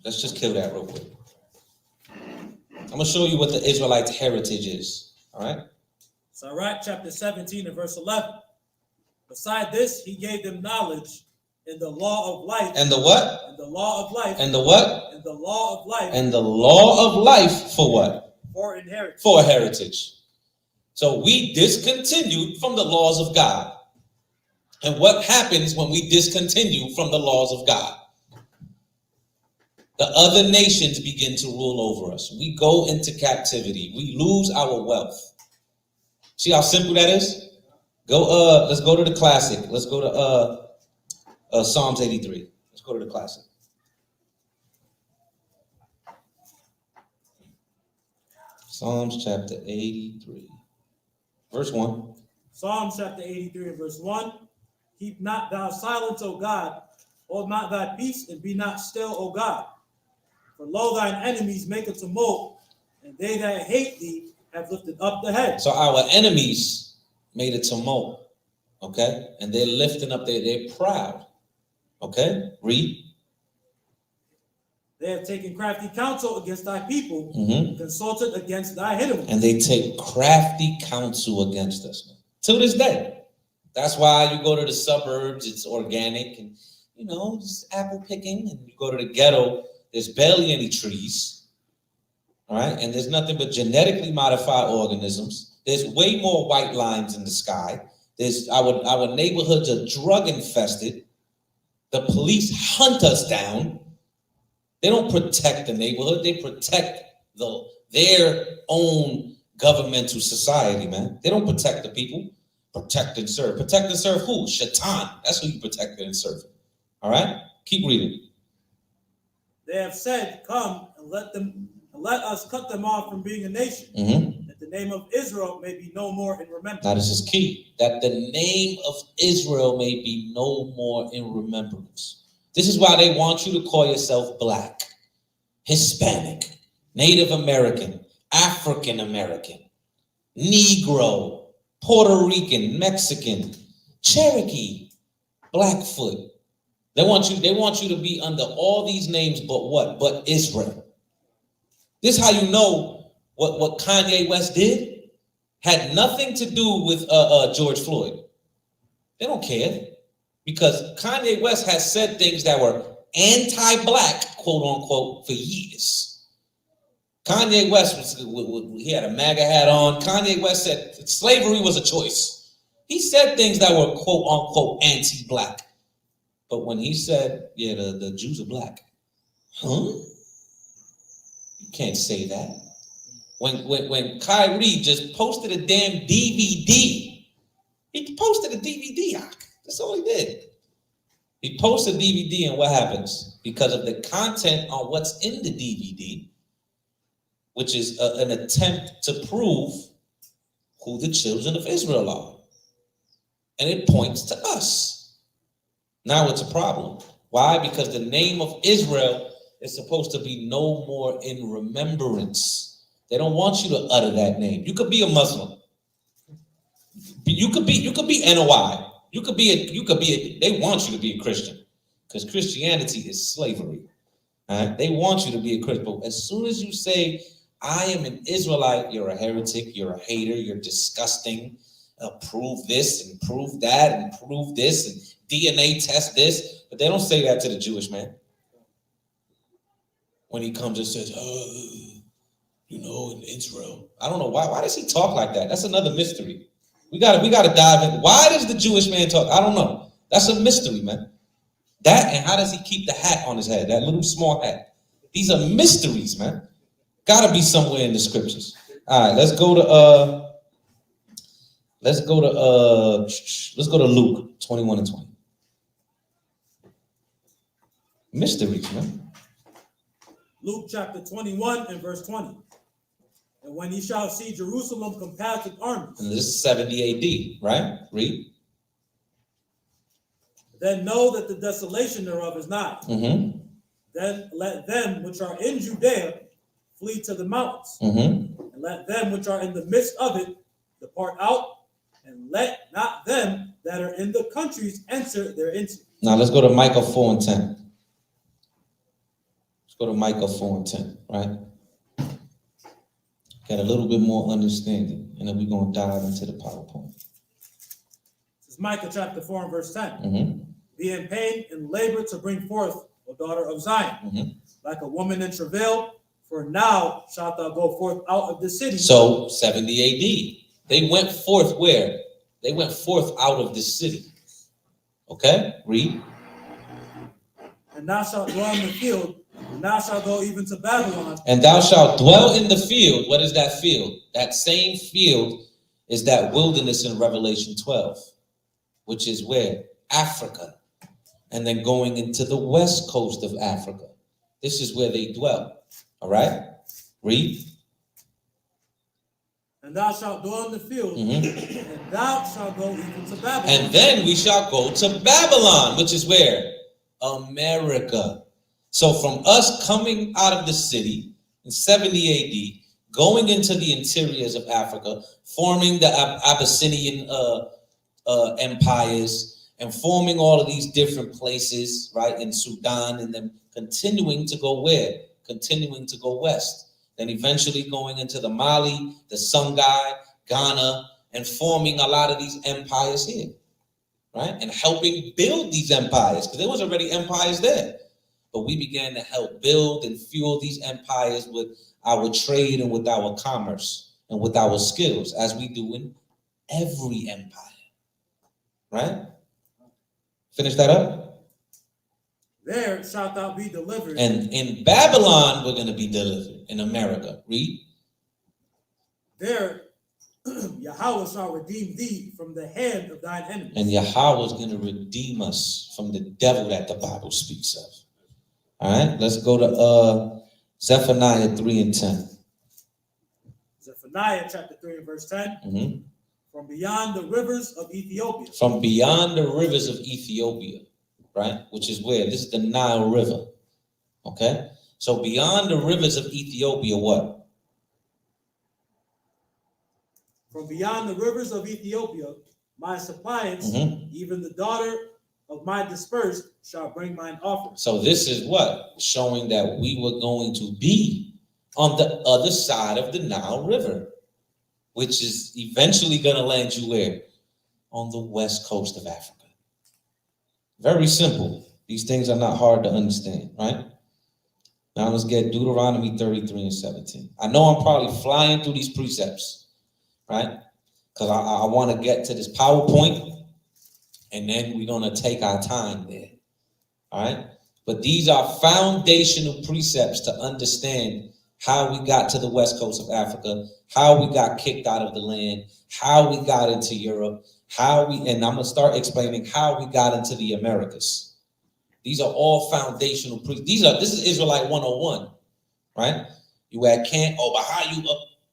Let's just kill that real quick. I'm going to show you what the Israelites' heritage is. All right? Sirach chapter 17 and verse 11. Beside this, he gave them knowledge in the law of life. And the what? And the law of life. And the what? And the law of life. And the law of life for what? For inheritance. For heritage. So we discontinued from the laws of God. And what happens when we discontinue from the laws of God? The other nations begin to rule over us. We go into captivity. We lose our wealth. See how simple that is? Let's go to the classic. Let's go to Psalms 83. Let's go to the classic. Psalms chapter 83. Verse 1. Psalms chapter 83 and verse 1. Keep not thou silence, O God. Hold not thy peace, and be not still, O God. For lo, thine enemies make a tumult, and they that hate thee have lifted up the head. So our enemies made a tumult, okay? And they're lifting up, they're proud, okay? Read. They have taken crafty counsel against thy people, consulted against thy hidden ones. And they take crafty counsel against us. To this day. That's why you go to the suburbs, it's organic, and, you know, just apple picking. And you go to the ghetto, there's barely any trees, all right? And there's nothing but genetically modified organisms. There's way more white lines in the sky. There's our neighborhoods are drug infested. The police hunt us down. They don't protect the neighborhood. They protect their own governmental society, man. They don't protect the people. Protect and serve. Protect and serve who? Shaitan. That's who you protect and serve. All right? Keep reading. They have said, come and let us cut them off from being a nation, that the name of Israel may be no more in remembrance. Now this is key. That the name of Israel may be no more in remembrance. This is why they want you to call yourself Black, Hispanic, Native American, African American, Negro, Puerto Rican, Mexican, Cherokee, Blackfoot. They want you to be under all these names, but what? But Israel. This is how you know what Kanye West did had nothing to do with George Floyd. They don't care because Kanye West has said things that were anti-Black, quote unquote, for years. Kanye West, he had a MAGA hat on. Kanye West said slavery was a choice. He said things that were, quote unquote, anti-Black. But when he said, yeah, the Jews are Black, you can't say that. When Kyrie just posted a damn DVD, he posted a DVD. That's all he did. He posted a DVD, and what happens? Because of the content on what's in the DVD, which is an attempt to prove who the children of Israel are. And it points to us. Now it's a problem. Why? Because the name of Israel is supposed to be no more in remembrance. They don't want you to utter that name. You could be a Muslim. You could be NOI. They want you to be a Christian. Because Christianity is slavery. They want you to be a Christian. But as soon as you say, I am an Israelite, you're a heretic, you're a hater, you're disgusting. Prove this and prove that and prove this and DNA test this. But they don't say that to the Jewish man. When he comes and says, in Israel. I don't know why. Why does he talk like that? That's another mystery. We gotta dive in. Why does the Jewish man talk? I don't know. That's a mystery, man. That and how does he keep the hat on his head? That little small hat. These are mysteries, man. Gotta be somewhere in the scriptures. All right, let's go to Luke 21 and 20. Mysteries, man. Luke chapter 21 and verse 20. And when ye shall see Jerusalem compassed with armies. And this is 70 AD, right? Read. Then know that the desolation thereof is nigh. Mm-hmm. Then let them which are in Judea flee to the mountains. Mm-hmm. And let them which are in the midst of it depart out, and let not them that are in the countries enter thereinto. Now let's go to Micah 4 and 10. Let's go to Micah 4 and 10, right? Get a little bit more understanding, and then we're going to dive into the PowerPoint. This is Micah chapter 4 and verse 10. Mm-hmm. Be in pain and labor to bring forth, O daughter of Zion, Mm-hmm. like a woman in travail, for now shalt thou go forth out of the city. So 70 AD. They went forth where? They went forth out of the city. Okay, read. And thou shalt dwell in the field, and thou shalt go even to Babylon. And thou shalt dwell in the field. What is that field? That same field is that wilderness in Revelation 12, which is where? Africa. And then going into the west coast of Africa. This is where they dwell. All right? Read. And thou shalt dwell in the field, Mm-hmm. and thou shalt go even to Babylon. And then we shall go to Babylon, which is where? America. So from us coming out of the city in 70 AD, going into the interiors of Africa, forming the Abyssinian empires, and forming all of these different places, right, in Sudan, and then continuing to go where? Continuing to go west. Then eventually going into the Mali, the Songhai, Ghana, and forming a lot of these empires here, right? And helping build these empires, because there was already empires there. But we began to help build and fuel these empires with our trade and with our commerce and with our skills, as we do in every empire, right? Finish that up. There shalt thou be delivered. And in Babylon, we're going to be delivered. In America. Read. There Yahweh shall redeem thee from the hand of thine enemies. And Yahweh is going to redeem us from the devil that the Bible speaks of. All right, let's go to Zephaniah 3 and 10. Zephaniah chapter 3 and verse 10. Mm-hmm. From beyond the rivers of Ethiopia. From beyond the rivers of Ethiopia, right? Which is where? This is the Nile River. Okay? So beyond the rivers of Ethiopia, what? From beyond the rivers of Ethiopia, my suppliants, even the daughter of my dispersed, shall bring mine offering. So this is what? Showing that we were going to be on the other side of the Nile River, which is eventually going to land you where? On the west coast of Africa. Very simple. These things are not hard to understand, right? Now let's get Deuteronomy 33 and 17. I know I'm probably flying through these precepts, right? Because I want to get to this PowerPoint, and then we're going to take our time there, all right? But these are foundational precepts to understand how we got to the west coast of Africa, how we got kicked out of the land, how we got into Europe, and I'm going to start explaining how we got into the Americas. These are all foundational precepts. This is Israelite 101, right? You at camp, but how you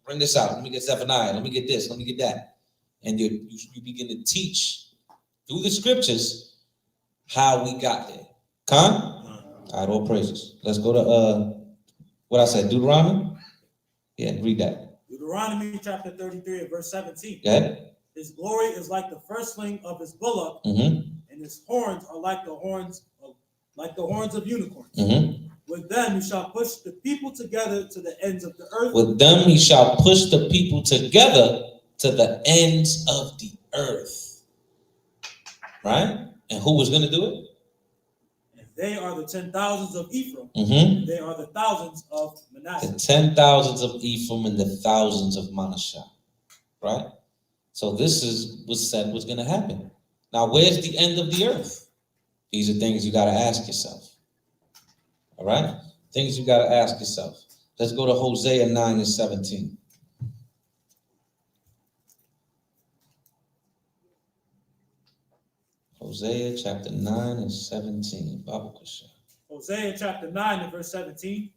bring this out? Let me get Zephaniah, let me get this, let me get that. And you begin to teach through the scriptures how we got there. All right, all praises. Let's go to what I said, Deuteronomy? Yeah, read that. Deuteronomy chapter 33 and verse 17. Go ahead. His glory is like the firstling of his bullock, and his horns are like the horns of unicorns. With them he shall push the people together to the ends of the earth. With them he shall push the people together to the ends of the earth. Right? And who was going to do it? They are the 10,000s of Ephraim. And they are the thousands of Manasseh. The 10,000s of Ephraim and the thousands of Manasseh. Right? So this is what's said was going to happen. Now, where's the end of the earth? These are things you got to ask yourself. All right? Things you got to ask yourself. Let's go to Hosea 9 and 17. Hosea chapter 9 and 17. Hosea chapter 9 and verse 17.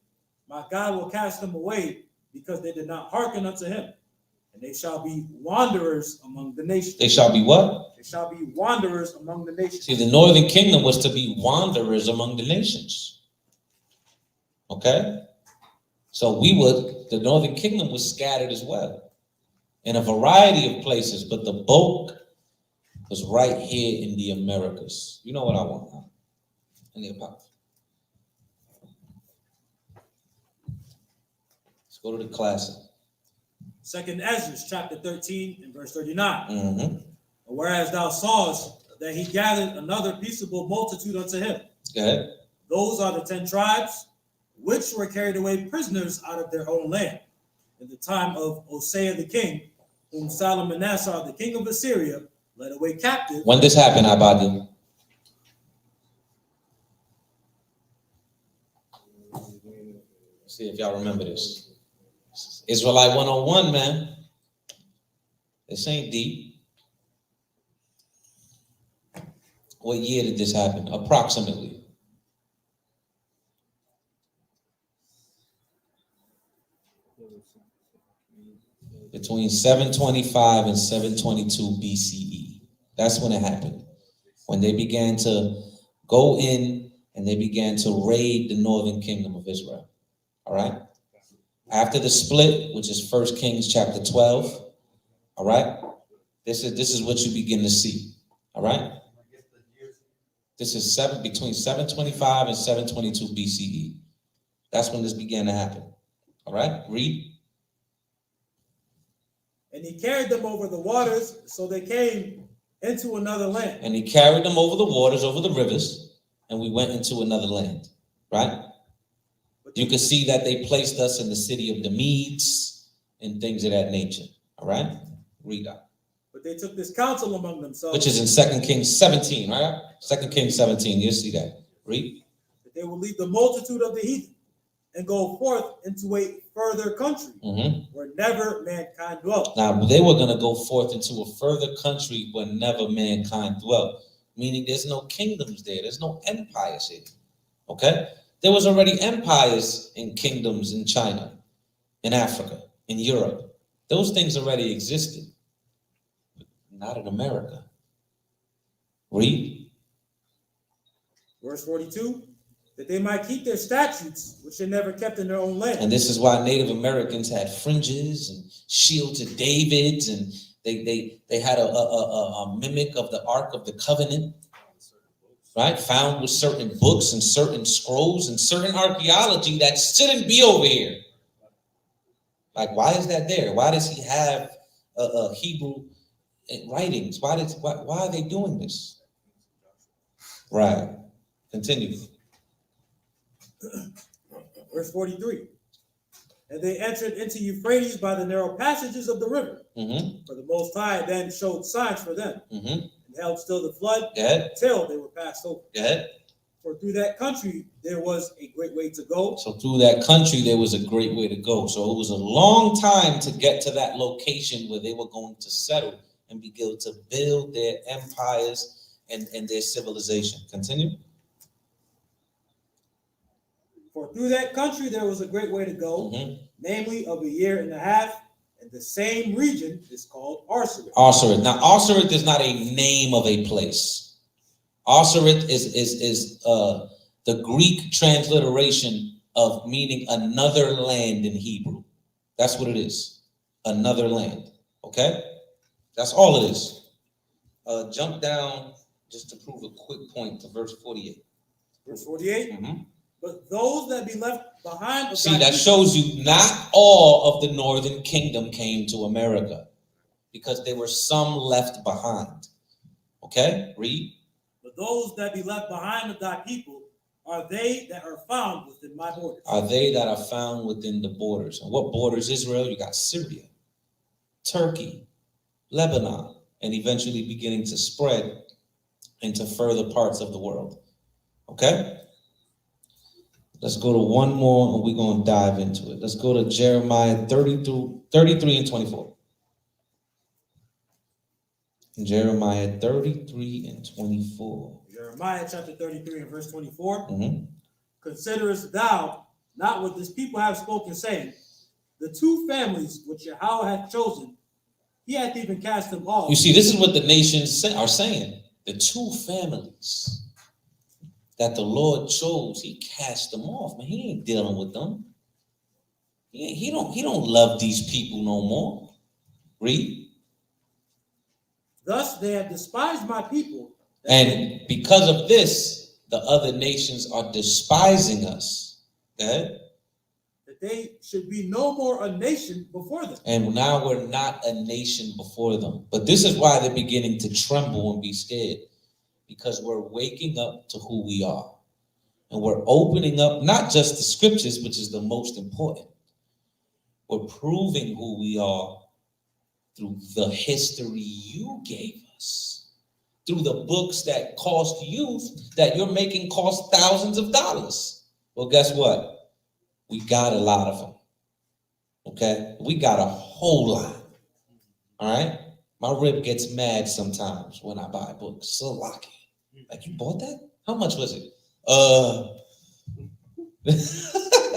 My God will cast them away because they did not hearken unto him. And they shall be wanderers among the nations. They shall be what? They shall be wanderers among the nations. See, the northern kingdom was to be wanderers among the nations. Okay? So the northern kingdom was scattered as well in a variety of places, but the bulk was right here in the Americas. You know what I want, huh? In the Apocrypha. Let's go to the classic. 2nd Ezra, chapter 13 and verse 39. Mm-hmm. Whereas thou sawest that he gathered another peaceable multitude unto him. Go ahead. Those are the 10 tribes which were carried away prisoners out of their own land in the time of Hosea the king, whom Salmanassar the king of Assyria led away captive. When this happened, Abadi? See if y'all remember this. Israelite 101, man. This ain't deep. What year did this happen? Approximately. Between 725 and 722 BCE. That's when it happened. When they began to go in and they began to raid the northern kingdom of Israel. All right? After the split, which is 1 Kings chapter 12, all right? This is what you begin to see, all right? This is between 725 and 722 BCE. That's when this began to happen, all right? Read. And he carried them over the waters, so they came into another land. And he carried them over the waters, over the rivers, and we went into another land, right? You can see that they placed us in the city of the Medes and things of that nature. All right? Read out. But they took this counsel among themselves. Which is in 2 Kings 17, right? 2 Kings 17, you'll see that. Read. That they will leave the multitude of the heathen and go forth into a further country where never mankind dwelt. Now, they were going to go forth into a further country where never mankind dwelt. Meaning there's no kingdoms there. There's no empires here. Okay? There was already empires and kingdoms in China, in Africa, in Europe. Those things already existed. But not in America. Read. Verse 42, that they might keep their statutes, which they never kept in their own land. And this is why Native Americans had fringes and shields of Davids, and they had a mimic of the Ark of the Covenant. Right, found with certain books and certain scrolls and certain archaeology that shouldn't be over here. Like, why is that there? Why does he have Hebrew writings? Why are they doing this? Right. Continue. Verse 43. And they entered into Euphrates by the narrow passages of the river. For the Most High then showed signs for them. Held still the flood till they were passed over. For through that country there was a great way to go. So through that country there was a great way to go. So it was a long time to get to that location where they were going to settle and begin to build their empires and their civilization. Continue. For through that country there was a great way to go, namely of a year and a half. And the same region is called Arsarit. Arsarit. Now, Arsarit is not a name of a place. Arsarit is the Greek transliteration of meaning another land in Hebrew. That's what it is. Another land. Okay? That's all it is. Jump down just to prove a quick point to verse 48. Verse 48? But those that be left behind. See, that shows you not all of the northern kingdom came to America because there were some left behind. Okay, read. But those that be left behind of thy people are they that are found within my borders. Are they that are found within the borders. And what borders, Israel? You got Syria, Turkey, Lebanon, and eventually beginning to spread into further parts of the world. Okay? Let's go to one more and we're going to dive into it. Let's go to Jeremiah 33 and 24. Jeremiah 33 and 24. Jeremiah chapter 33 and verse 24. Considerest thou not what this people have spoken, saying, the two families which Yahweh hath chosen He had to even cast them off. You see, this is what the nations are saying. The 2 families that the Lord chose, he cast them off. Man, he ain't dealing with them. He don't love these people no more. Read. Thus they have despised my people. And because of this, the other nations are despising us. Okay? That they should be no more a nation before them. And now we're not a nation before them. But this is why they're beginning to tremble and be scared. Because we're waking up to who we are. And we're opening up not just the scriptures, which is the most important. We're proving who we are through the history you gave us. Through the books that cost you, that you're making cost thousands of dollars. Well, guess what? We got a lot of them. Okay? We got a whole lot. All right? My rib gets mad sometimes when I buy books. So lucky. Like, you bought that? How much was it?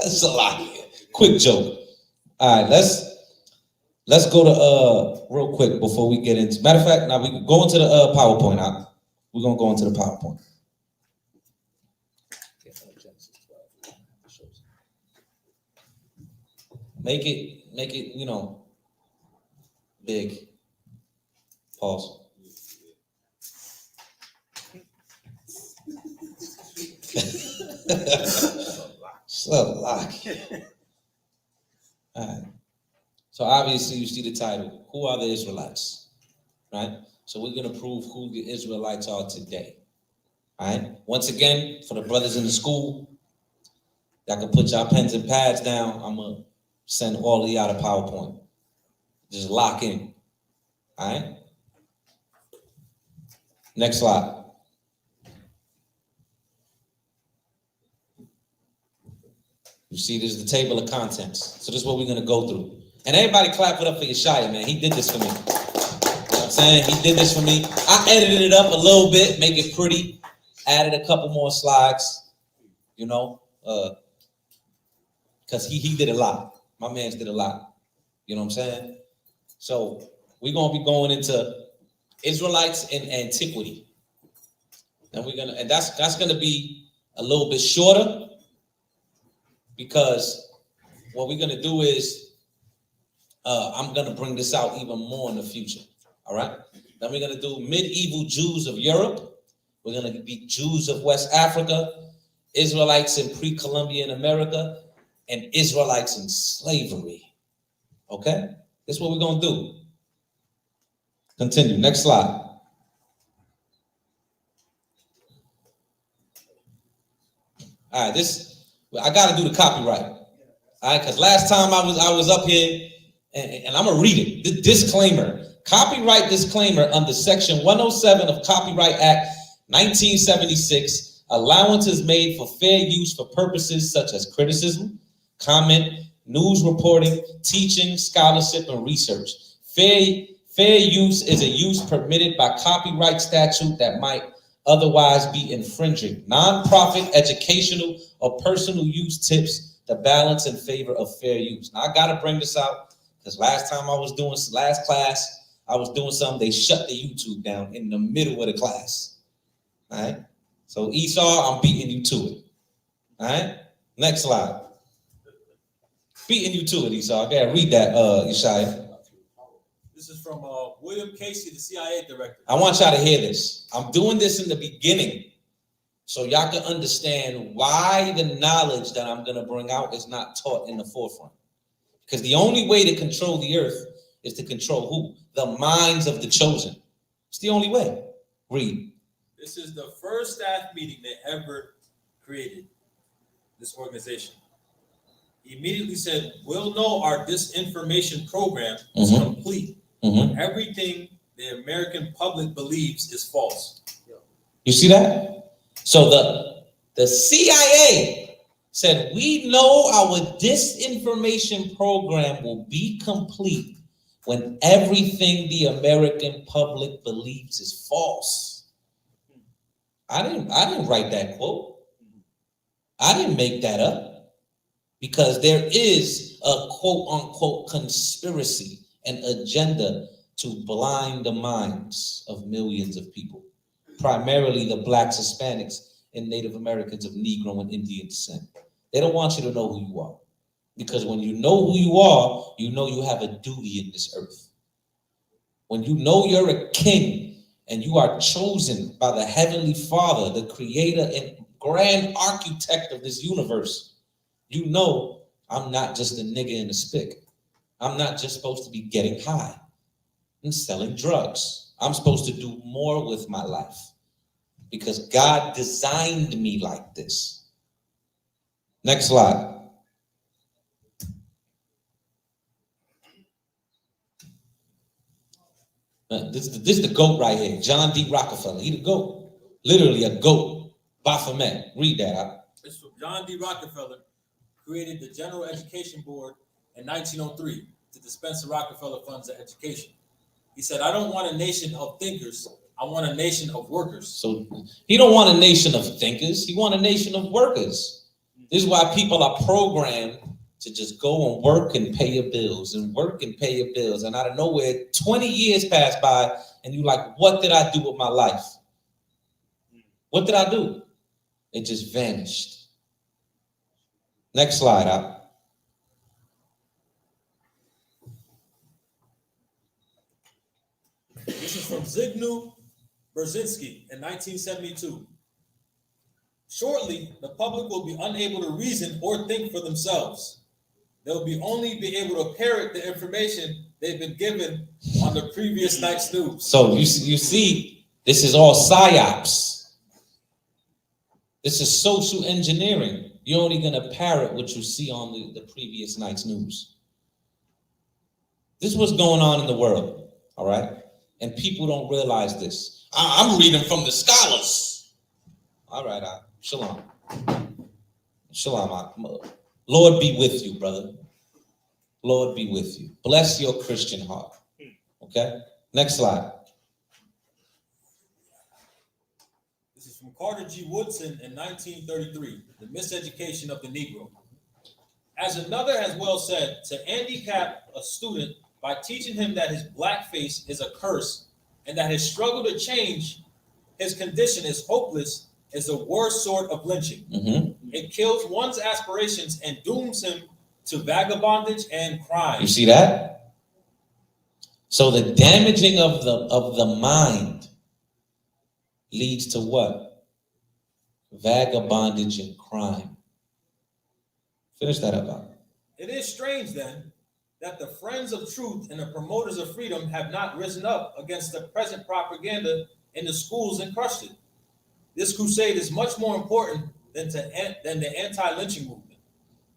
Salaki. Quick joke. All right, let's go to real quick before we get into. Matter of fact, now we can go into the PowerPoint. We're gonna go into the PowerPoint. Make it, you know, big. Pause. So lucky. All right. So obviously you see the title. Who are the Israelites? Right? So we're going to prove who the Israelites are today. All right? Once again, for the brothers in the school, y'all can put y'all pens and pads down. I'm going to send all of y'all to PowerPoint. Just lock in. All right? Next slide. You see, this is the table of contents. So this is what we're going to go through. And everybody clap it up for Yeshaya, man. He did this for me. You know what I'm saying? He did this for me. I edited it up a little bit, make it pretty. Added a couple more slides, you know, because he did a lot. My man's did a lot. You know what I'm saying? So we're going to be going into Israelites in Antiquity. And that's going to be a little bit shorter. Because what we're going to do is, I'm going to bring this out even more in the future. All right? Then we're going to do medieval Jews of Europe. We're going to be Jews of West Africa, Israelites in Precolumbian America, and Israelites in Slavery. Okay? That's what we're going to do. Continue. Next slide. All right, I got to do the copyright, all right? Because last time I was up here, and I'm gonna read it. The disclaimer: copyright disclaimer under Section 107 of Copyright Act 1976. Allowances made for fair use for purposes such as criticism, comment, news reporting, teaching, scholarship, and research. Fair use is a use permitted by copyright statute that might otherwise be infringing. Non-profit, educational, or personal use tips the balance in favor of fair use. Now, I got to bring this out because last class, I was doing something. They shut the YouTube down in the middle of the class. All right? So, Esau, I'm beating you to it. All right? Next slide. Beating you to it, Esau. I got to read that, Yeshaya. This is from William Casey, the CIA director. I want y'all to hear this. I'm doing this in the beginning so y'all can understand why the knowledge that I'm going to bring out is not taught in the forefront. Because the only way to control the earth is to control who? The minds of the chosen. It's the only way. Read. This is the first staff meeting they ever created, this organization. He immediately said, we'll know our disinformation program is complete. Everything the American public believes is false. You see that? So the CIA said, we know our disinformation program will be complete when everything the American public believes is false. I didn't write that quote. I didn't make that up, because there is a quote unquote conspiracy, an agenda to blind the minds of millions of people, primarily the blacks, Hispanics, and Native Americans of Negro and Indian descent. They don't want you to know who you are. Because when you know who you are, you know you have a duty in this earth. When you know you're a king and you are chosen by the Heavenly Father, the creator and grand architect of this universe, you know I'm not just a nigga in a spick. I'm not just supposed to be getting high and selling drugs. I'm supposed to do more with my life because God designed me like this. Next slide. This is the GOAT right here, John D. Rockefeller. He the GOAT, literally a GOAT. Baphomet, read that. This from John D. Rockefeller, created the General Education Board in 1903 to dispense the Rockefeller funds of education. He said, I don't want a nation of thinkers, I want a nation of workers. So he don't want a nation of thinkers, he want a nation of workers. This is why people are programmed to just go and work and pay your bills and work and pay your bills. And out of nowhere, 20 years pass by and you're like, what did I do with my life? What did I do? It just vanished. Next slide, Al. This is from Zygmunt Brzezinski in 1972. Shortly, the public will be unable to reason or think for themselves. They'll only be able to parrot the information they've been given on the previous night's news. So you see, this is all psyops. This is social engineering. You're only gonna parrot what you see on the previous night's news. This is what's going on in the world, all right? And people don't realize this. I'm reading from the scholars. All right, shalom. Shalom. Lord be with you, brother. Lord be with you. Bless your Christian heart. Okay? Next slide. This is from Carter G. Woodson in 1933, The Miseducation of the Negro. As another has well said, to handicap a student by teaching him that his blackface is a curse and that his struggle to change his condition is hopeless is the worst sort of lynching. It kills one's aspirations and dooms him to vagabondage and crime. You see that? So the damaging of the mind leads to what? Vagabondage and crime. Finish that up. It is strange then that the friends of truth and the promoters of freedom have not risen up against the present propaganda in the schools and crushed it. This crusade is much more important than the anti-lynching movement,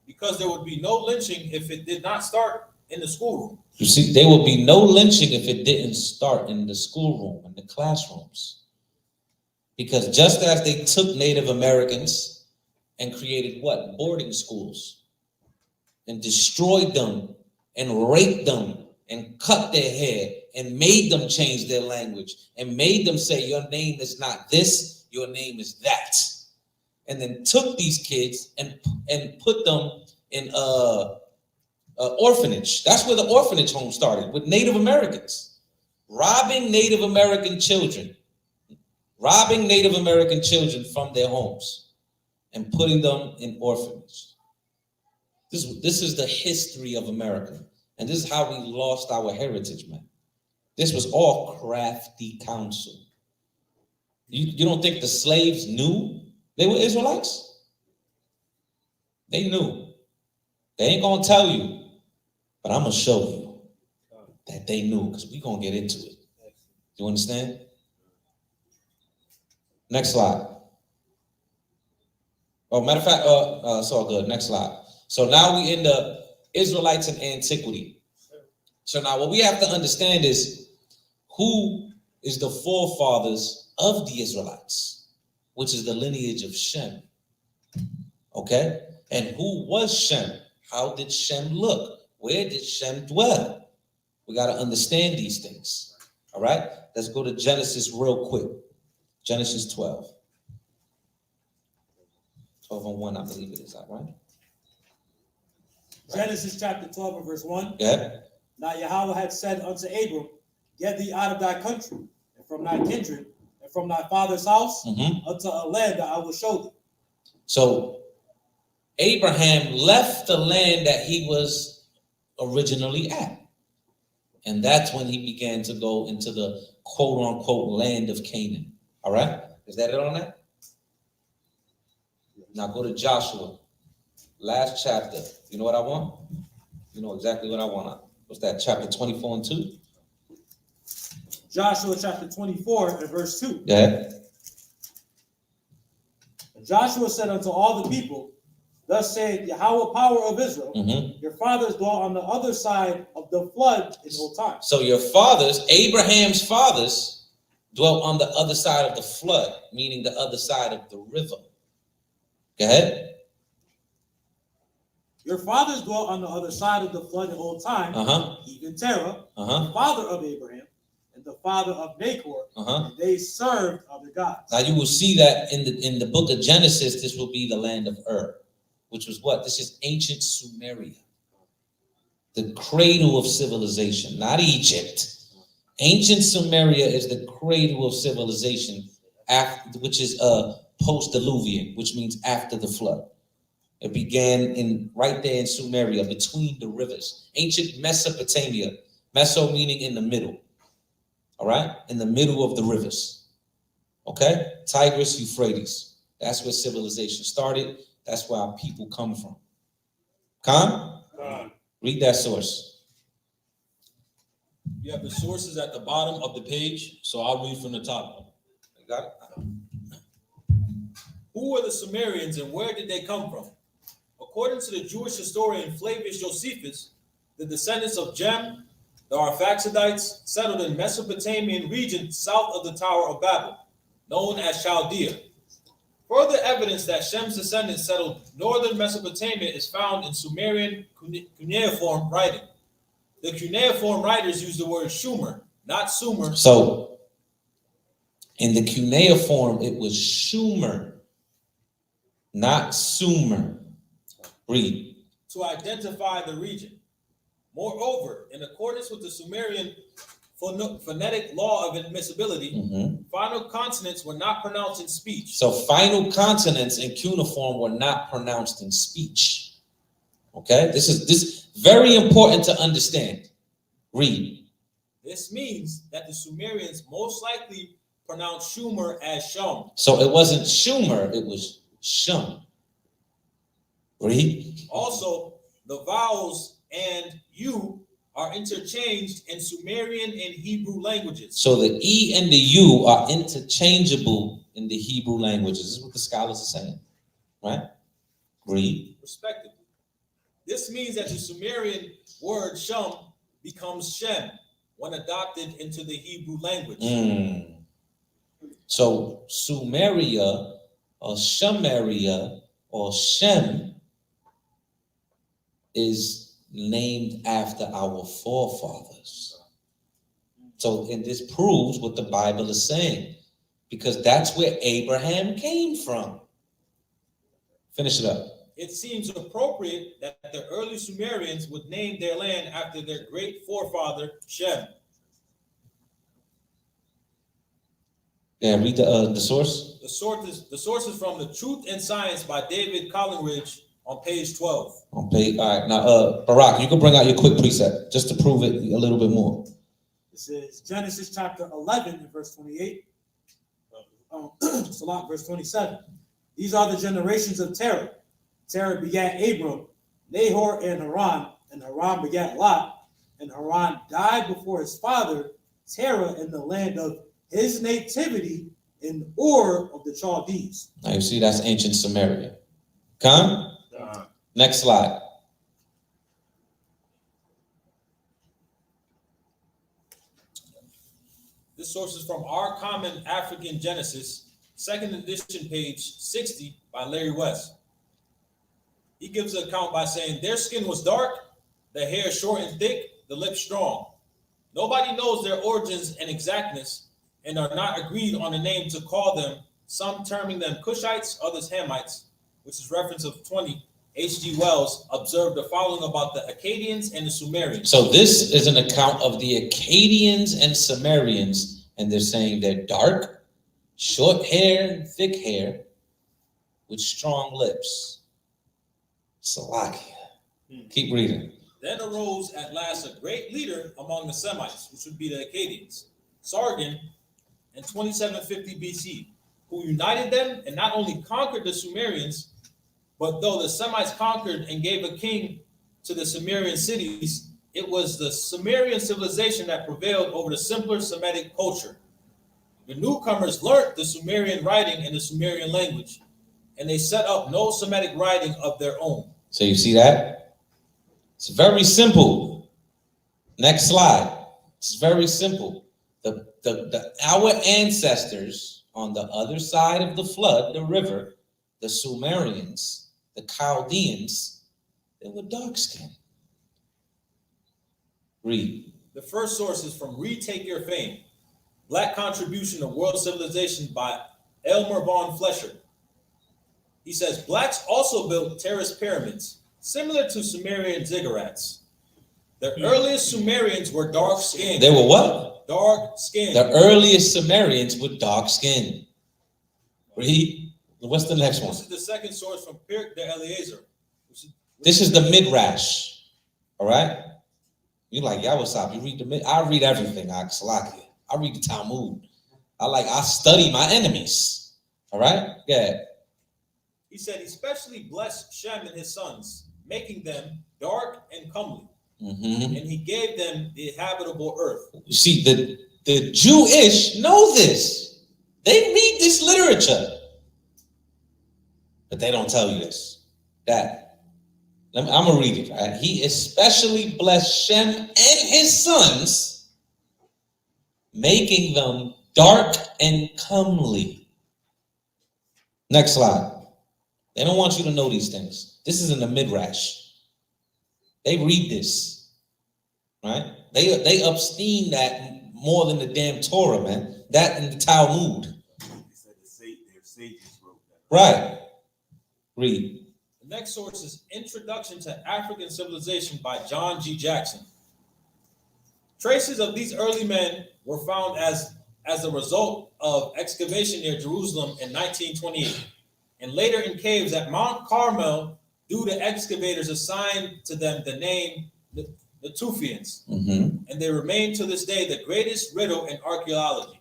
because there would be no lynching if it did not start in the schoolroom. You see, there will be no lynching if it didn't start in the schoolroom, in the classrooms. Because just as they took Native Americans and created what? Boarding schools, and destroyed them and raped them and cut their hair and made them change their language and made them say, your name is not this, your name is that. And then took these kids and put them in orphanage. That's where the orphanage home started, with Native Americans. Robbing Native American children from their homes and putting them in orphanage. This is the history of America. And this is how we lost our heritage, man. This was all crafty counsel. You don't think the slaves knew they were Israelites? They knew. They ain't gonna tell you, but I'm gonna show you that they knew, because we're gonna get into it. You understand? Next slide. Oh, matter of fact, it's all good. Next slide. So now we in the Israelites in Antiquity. So now what we have to understand is who is the forefathers of the Israelites, which is the lineage of Shem. Okay? And who was Shem? How did Shem look? Where did Shem dwell? We got to understand these things. All right? Let's go to Genesis real quick. Genesis 12. 12:1, I believe it is, that right? Genesis chapter 12 and verse 1. Yeah. Now Yahweh had said unto Abram, get thee out of thy country, and from thy kindred, and from thy father's house, unto a land that I will show thee. So Abraham left the land that he was originally at. And that's when he began to go into the quote-unquote land of Canaan. All right? Is that it on that? Now go to Joshua. Last chapter. You know what I want? You know exactly what I want. What's that? Chapter 24 and 2? Joshua chapter 24 and verse 2. Yeah. And Joshua said unto all the people, thus saith Yahweh, power of Israel, your fathers dwelt on the other side of the flood in old times. So your fathers, Abraham's fathers, dwelt on the other side of the flood, meaning the other side of the river. Go ahead. Your fathers dwelt on the other side of the flood in old time, even Terah, the father of Abraham, and the father of Nahor, and they served other gods. Now you will see that in the book of Genesis, this will be the land of Ur, which was what? This is ancient Sumeria, the cradle of civilization, not Egypt. Ancient Sumeria is the cradle of civilization, which is post-diluvian, which means after the flood. It began right there in Sumeria, between the rivers. Ancient Mesopotamia, Meso meaning in the middle, all right? In the middle of the rivers, okay? Tigris, Euphrates. That's where civilization started. That's where our people come from. Khan? Read that source. You have the sources at the bottom of the page, so I'll read from the top. You got it? Who were the Sumerians and where did they come from? According to the Jewish historian Flavius Josephus, the descendants of Shem, the Arphaxidites, settled in Mesopotamian region south of the Tower of Babel, known as Chaldea. Further evidence that Shem's descendants settled northern Mesopotamia is found in Sumerian cuneiform writing. The cuneiform writers use the word Shumer, not Sumer. So, in the cuneiform, it was Shumer, not Sumer. Read. To identify the region. Moreover, in accordance with the Sumerian phonetic law of admissibility, final consonants were not pronounced in speech. So final consonants in cuneiform were not pronounced in speech. Okay, this is very important to understand. Read. This means that the Sumerians most likely pronounced Shumer as Shum. So it wasn't Shumer, it was Shum. Read. Also, the vowels and U are interchanged in Sumerian and Hebrew languages. So the E and the U are interchangeable in the Hebrew languages. This is what the scholars are saying, right? Read. Respectively. This means that the Sumerian word Shum becomes Shem when adopted into the Hebrew language. So Sumeria or Shemeria or Shem is named after our forefathers. So, and this proves what the Bible is saying, because that's where Abraham came from. Finish it up. It seems appropriate that the early Sumerians would name their land after their great forefather, Shem. Yeah, read the source. The source is from The Truth and Science by David Collingridge on page 12. On page, all right. Now, Barak, you can bring out your quick precept just to prove it a little bit more. This is Genesis chapter 11 and verse 28. Salat, verse 27. These are the generations of Terah. Terah begat Abram, Nahor, and Haran begat Lot, and Haran died before his father, Terah, in the land of his nativity in Ur of the Chaldees. Now you see that's ancient Samaria. Come. Next slide. This source is from Our Common African Genesis, 2nd edition, page 60 by Larry West. He gives an account by saying their skin was dark, the hair short and thick, the lips strong. Nobody knows their origins and exactness and are not agreed on a name to call them, some terming them Cushites, others Hamites, which is reference of 20 H.G. Wells observed the following about the Akkadians and the Sumerians. So this is an account of the Akkadians and Sumerians, and they're saying they're dark, short hair, thick hair, with strong lips. Salakia. Keep reading. Then arose at last a great leader among the Semites, which would be the Akkadians, Sargon, in 2750 BC, who united them and not only conquered the Sumerians, but though the Semites conquered and gave a king to the Sumerian cities, it was the Sumerian civilization that prevailed over the simpler Semitic culture. The newcomers learned the Sumerian writing and the Sumerian language, and they set up no Semitic writing of their own. So you see that? It's very simple. Next slide. It's very simple. Our ancestors on the other side of the flood, the river, the Sumerians, the Chaldeans, they were dark-skinned. Read. The first source is from Retake Your Fame, Black Contribution to World Civilization by Elmer von Flescher. He says, blacks also built terrace pyramids, similar to Sumerian ziggurats. The earliest Sumerians were dark-skinned. They were what? Dark-skinned. The earliest Sumerians were dark-skinned. Read. What's the next one? This is the second source from Pirk de Eliezer. This is the Midrash. All right? You like Yawasap. You read the I read everything, Salakia. I read the Talmud. I study my enemies. All right? Yeah. He said he specially blessed Shem and his sons, making them dark and comely. And he gave them the habitable earth. You see, the Jewish know this. They read this literature. But they don't tell you this. I'm going to read it, right? He especially blessed Shem and his sons, making them dark and comely. Next slide. They don't want you to know these things. This is in the Midrash. They read this, right? They abstain that more than the damn Torah, man. That and the Talmud. They said their sages wrote that. Right. Read. The next source is Introduction to African Civilization by John G. Jackson. Traces of these early men were found as a result of excavation near Jerusalem in 1928, and later in caves at Mount Carmel, due to excavators assigned to them the name the Tufians. And they remain to this day the greatest riddle in archaeology.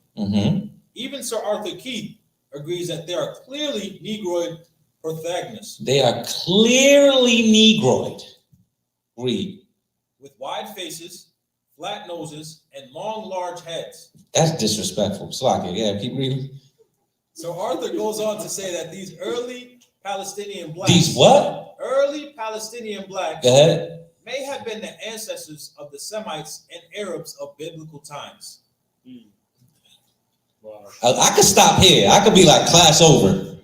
Even Sir Arthur Keith agrees that they are clearly Negroid protagonists. They are clearly Negroid. Read. With wide faces, flat noses, and long, large heads. That's disrespectful. Slakia, yeah, keep reading. So Arthur goes on to say that these early Palestinian blacks. These what? Early Palestinian blacks. Go ahead. May have been the ancestors of the Semites and Arabs of biblical times. Wow. I could stop here. I could be like, class over.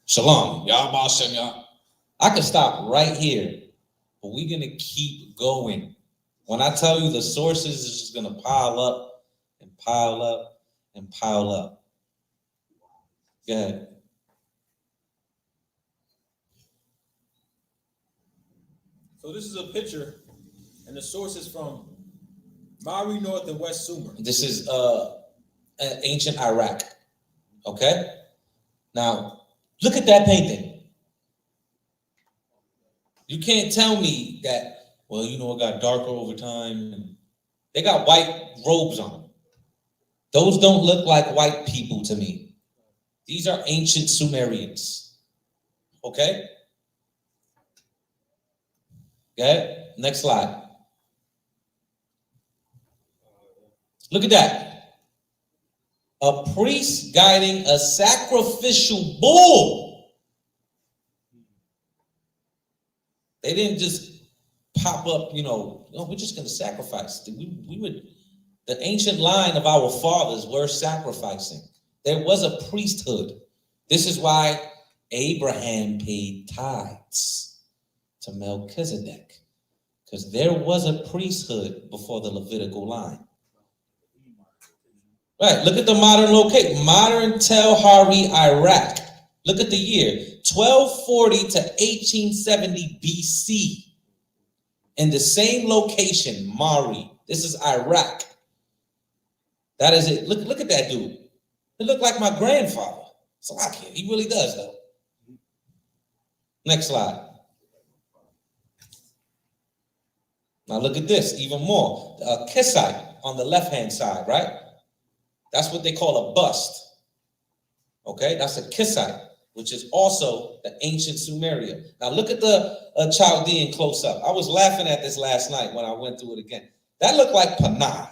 Shalom. Y'all boss y'all. I could stop right here. But we're going to keep going. When I tell you the sources is just going to pile up and pile up and pile up. Go ahead. So this is a picture, and the source is from Mari North and West Sumer. This is ancient Iraq. Okay? Now, look at that painting. You can't tell me that, well, you know, it got darker over time. And they got white robes on. Those don't look like white people to me. These are ancient Sumerians. Okay? Okay? Next slide. Look at that. A priest guiding a sacrificial bull. They didn't just pop up, we're just going to sacrifice. The ancient line of our fathers were sacrificing. There was a priesthood. This is why Abraham paid tithes to Melchizedek, because there was a priesthood before the Levitical line. Right, look at the modern location. Modern Tel Hari, Iraq. Look at the year, 1240 to 1870 BC. In the same location, Mari. This is Iraq. That is it. Look at that dude. He looked like my grandfather. Salakia. He really does, though. Next slide. Now look at this, even more. Kissite on the left-hand side, right? That's what they call a bust. Okay, that's a Kissite, which is also the ancient Sumeria. Now look at the Chaldean close-up. I was laughing at this last night when I went through it again. That looked like Panah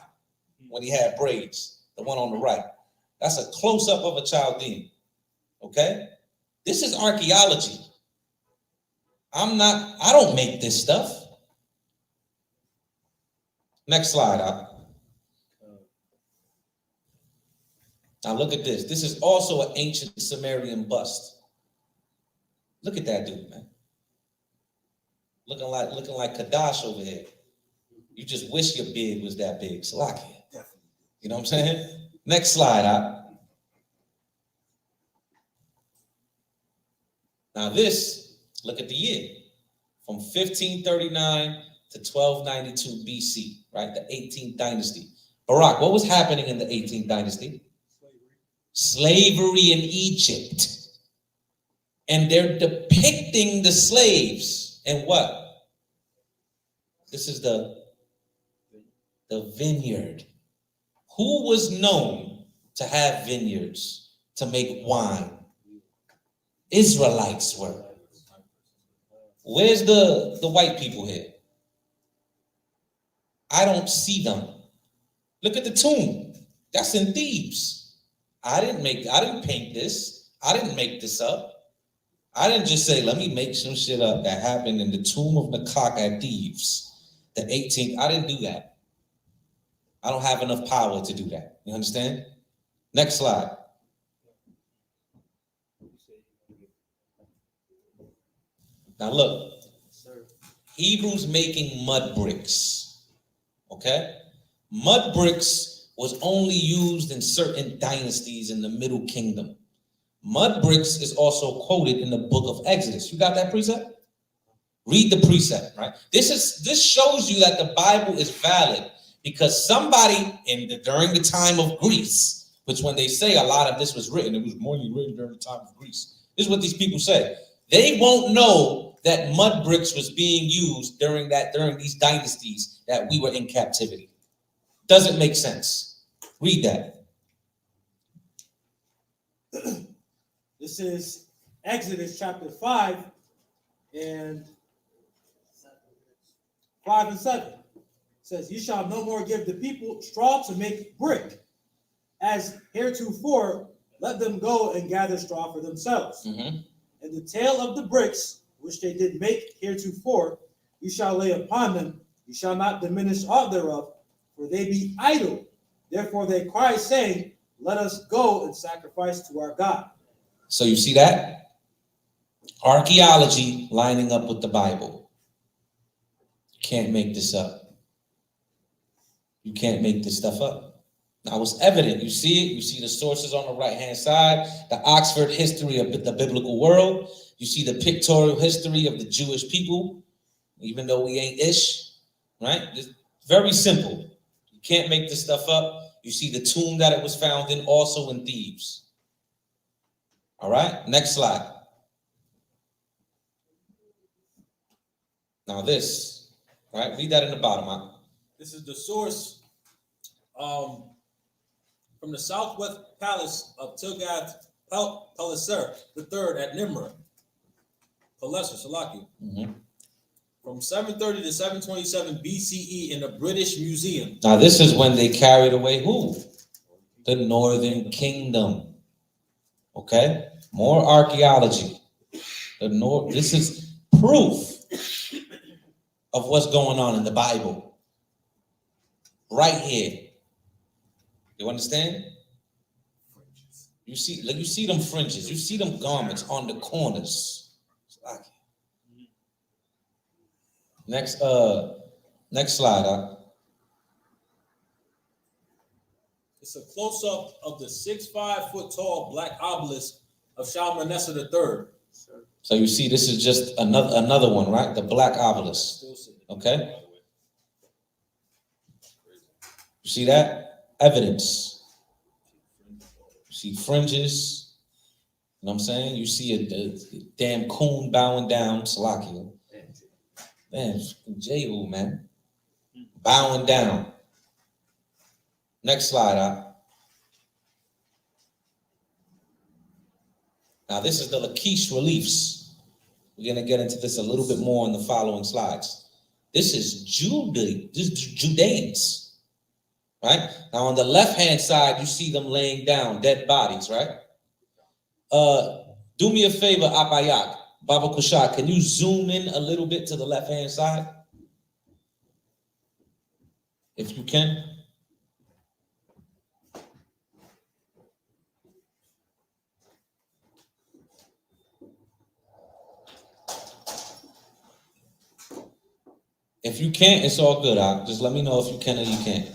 when he had braids, the one on the right. That's a close-up of a Chaldean, okay? This is archaeology. I don't make this stuff. Next slide, Now look at this. This is also an ancient Sumerian bust. Look at that dude, man. Looking like Kadash over here. You just wish your beard was that big. Salakia. You know what I'm saying? Next slide, Now this, look at the year. From 1539 to 1292 BC, right? The 18th dynasty. Barak, what was happening in the 18th dynasty? Slavery in Egypt. And they're depicting the slaves. And what? This is the vineyard. Who was known to have vineyards, to make wine? Israelites were. Where's the white people here? I don't see them. Look at the tomb. That's in Thebes. I didn't paint this. I didn't make this up. I didn't just say, let me make some shit up that happened in the tomb of MALAK at Thebes, the 18th. I didn't do that. I don't have enough power to do that. You understand? Next slide. Now look, Hebrews making mud bricks, okay? Mud bricks was only used in certain dynasties in the Middle Kingdom. Mud bricks is also quoted in the book of Exodus. You got that precept? Read the precept, right? This shows you that the Bible is valid because somebody during the time of Greece, which when they say a lot of this was written, it was more written during the time of Greece. This is what these people say. They won't know that mud bricks was being used during these dynasties that we were in captivity. Doesn't make sense. Read that. This is Exodus chapter 5 and 5 and 7. It says, "You shall no more give the people straw to make brick. As heretofore, let them go and gather straw for themselves. Mm-hmm. And the tail of the bricks, which they did make heretofore, you shall lay upon them. You shall not diminish aught thereof, for they be idle. Therefore they cry, saying, let us go and sacrifice to our God." So you see that? Archaeology lining up with the Bible. You can't make this up. You can't make this stuff up. Now it's evident. You see it. You see the sources on the right-hand side, the Oxford history of the biblical world. You see the pictorial history of the Jewish people, even though we ain't ish, right? It's very simple. You can't make this stuff up. You see the tomb that it was found in, also in Thebes. All right, next slide. Now this, right? Read that in the bottom, huh? This is the source from the southwest palace of Tilgath-Pileser III at Nimrud. Pileser, Salaki. Mm-hmm. From 730 to 727 BCE in the British Museum. Now this is when they carried away who? The Northern Kingdom. Okay? More archaeology. This is proof of what's going on in the Bible. Right here. You understand? You see them fringes. You see them garments on the corners. Next slide. It's a close-up of the 6'5" foot tall black obelisk of Shalmaneser III. So you see, this is just another one, right? The black obelisk. Okay? You see that? Evidence. You see fringes. You know what I'm saying? You see a damn coon bowing down, Salakia. Man, Jehu, man. Bowing down. Next slide, Now, this is the Lachish reliefs. We're going to get into this a little bit more in the following slides. This is Judeans, right? Now, on the left-hand side, you see them laying down, dead bodies, right? Do me a favor, Abayak, Baba Kushak, can you zoom in a little bit to the left-hand side? If you can. If you can't, it's all good. Just let me know if you can or you can't.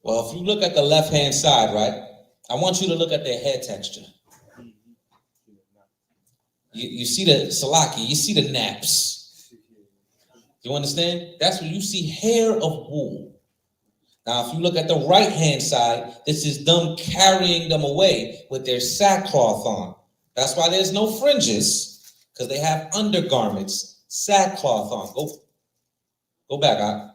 Well, if you look at the left-hand side, right, I want you to look at their hair texture. You see the salaki, you see the naps. You understand? That's when you see hair of wool. Now, if you look at the right-hand side, this is them carrying them away with their sackcloth on. That's why there's no fringes, because they have undergarments, sackcloth on. Go back,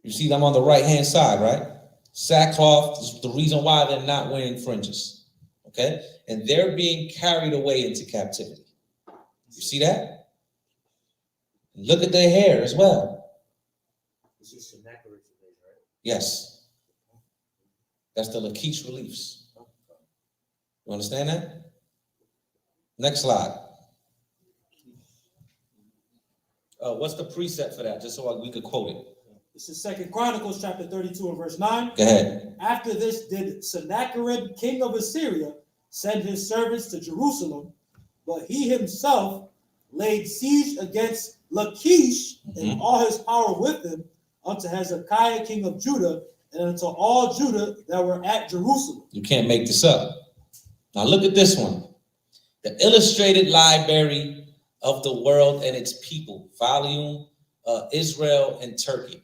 You see them on the right-hand side, right? Sackcloth is the reason why they're not wearing fringes, okay? And they're being carried away into captivity. You see that? Look at their hair as well. This is Sennacherib, right? Yes. That's the Lachish reliefs. You understand that? Next slide. What's the precept for that? Just so we could quote it. This is 2 Chronicles chapter 32 and verse 9. Go ahead. After this did Sennacherib, king of Assyria, send his servants to Jerusalem, but he himself laid siege against Lachish and all his power with him unto Hezekiah, king of Judah, and unto all Judah that were at Jerusalem. You can't make this up. Now look at this one. The Illustrated Library of the World and Its People, volume Israel and Turkey,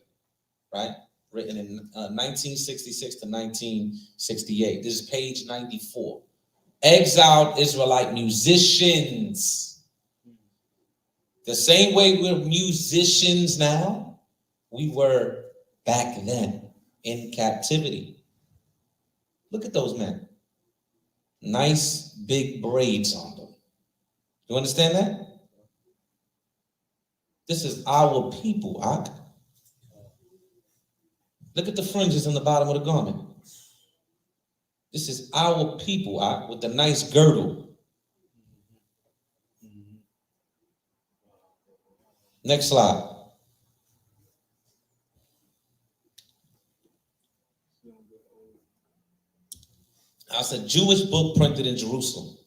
right? Written in 1966 to 1968. This is page 94. Exiled Israelite musicians. The same way we're musicians now, we were back then in captivity. Look at those men. Nice big braids on them. You understand that? This is our people, Ak. Look at the fringes on the bottom of the garment. This is our people, Ak, with the nice girdle. Next slide. That's a Jewish book printed in Jerusalem.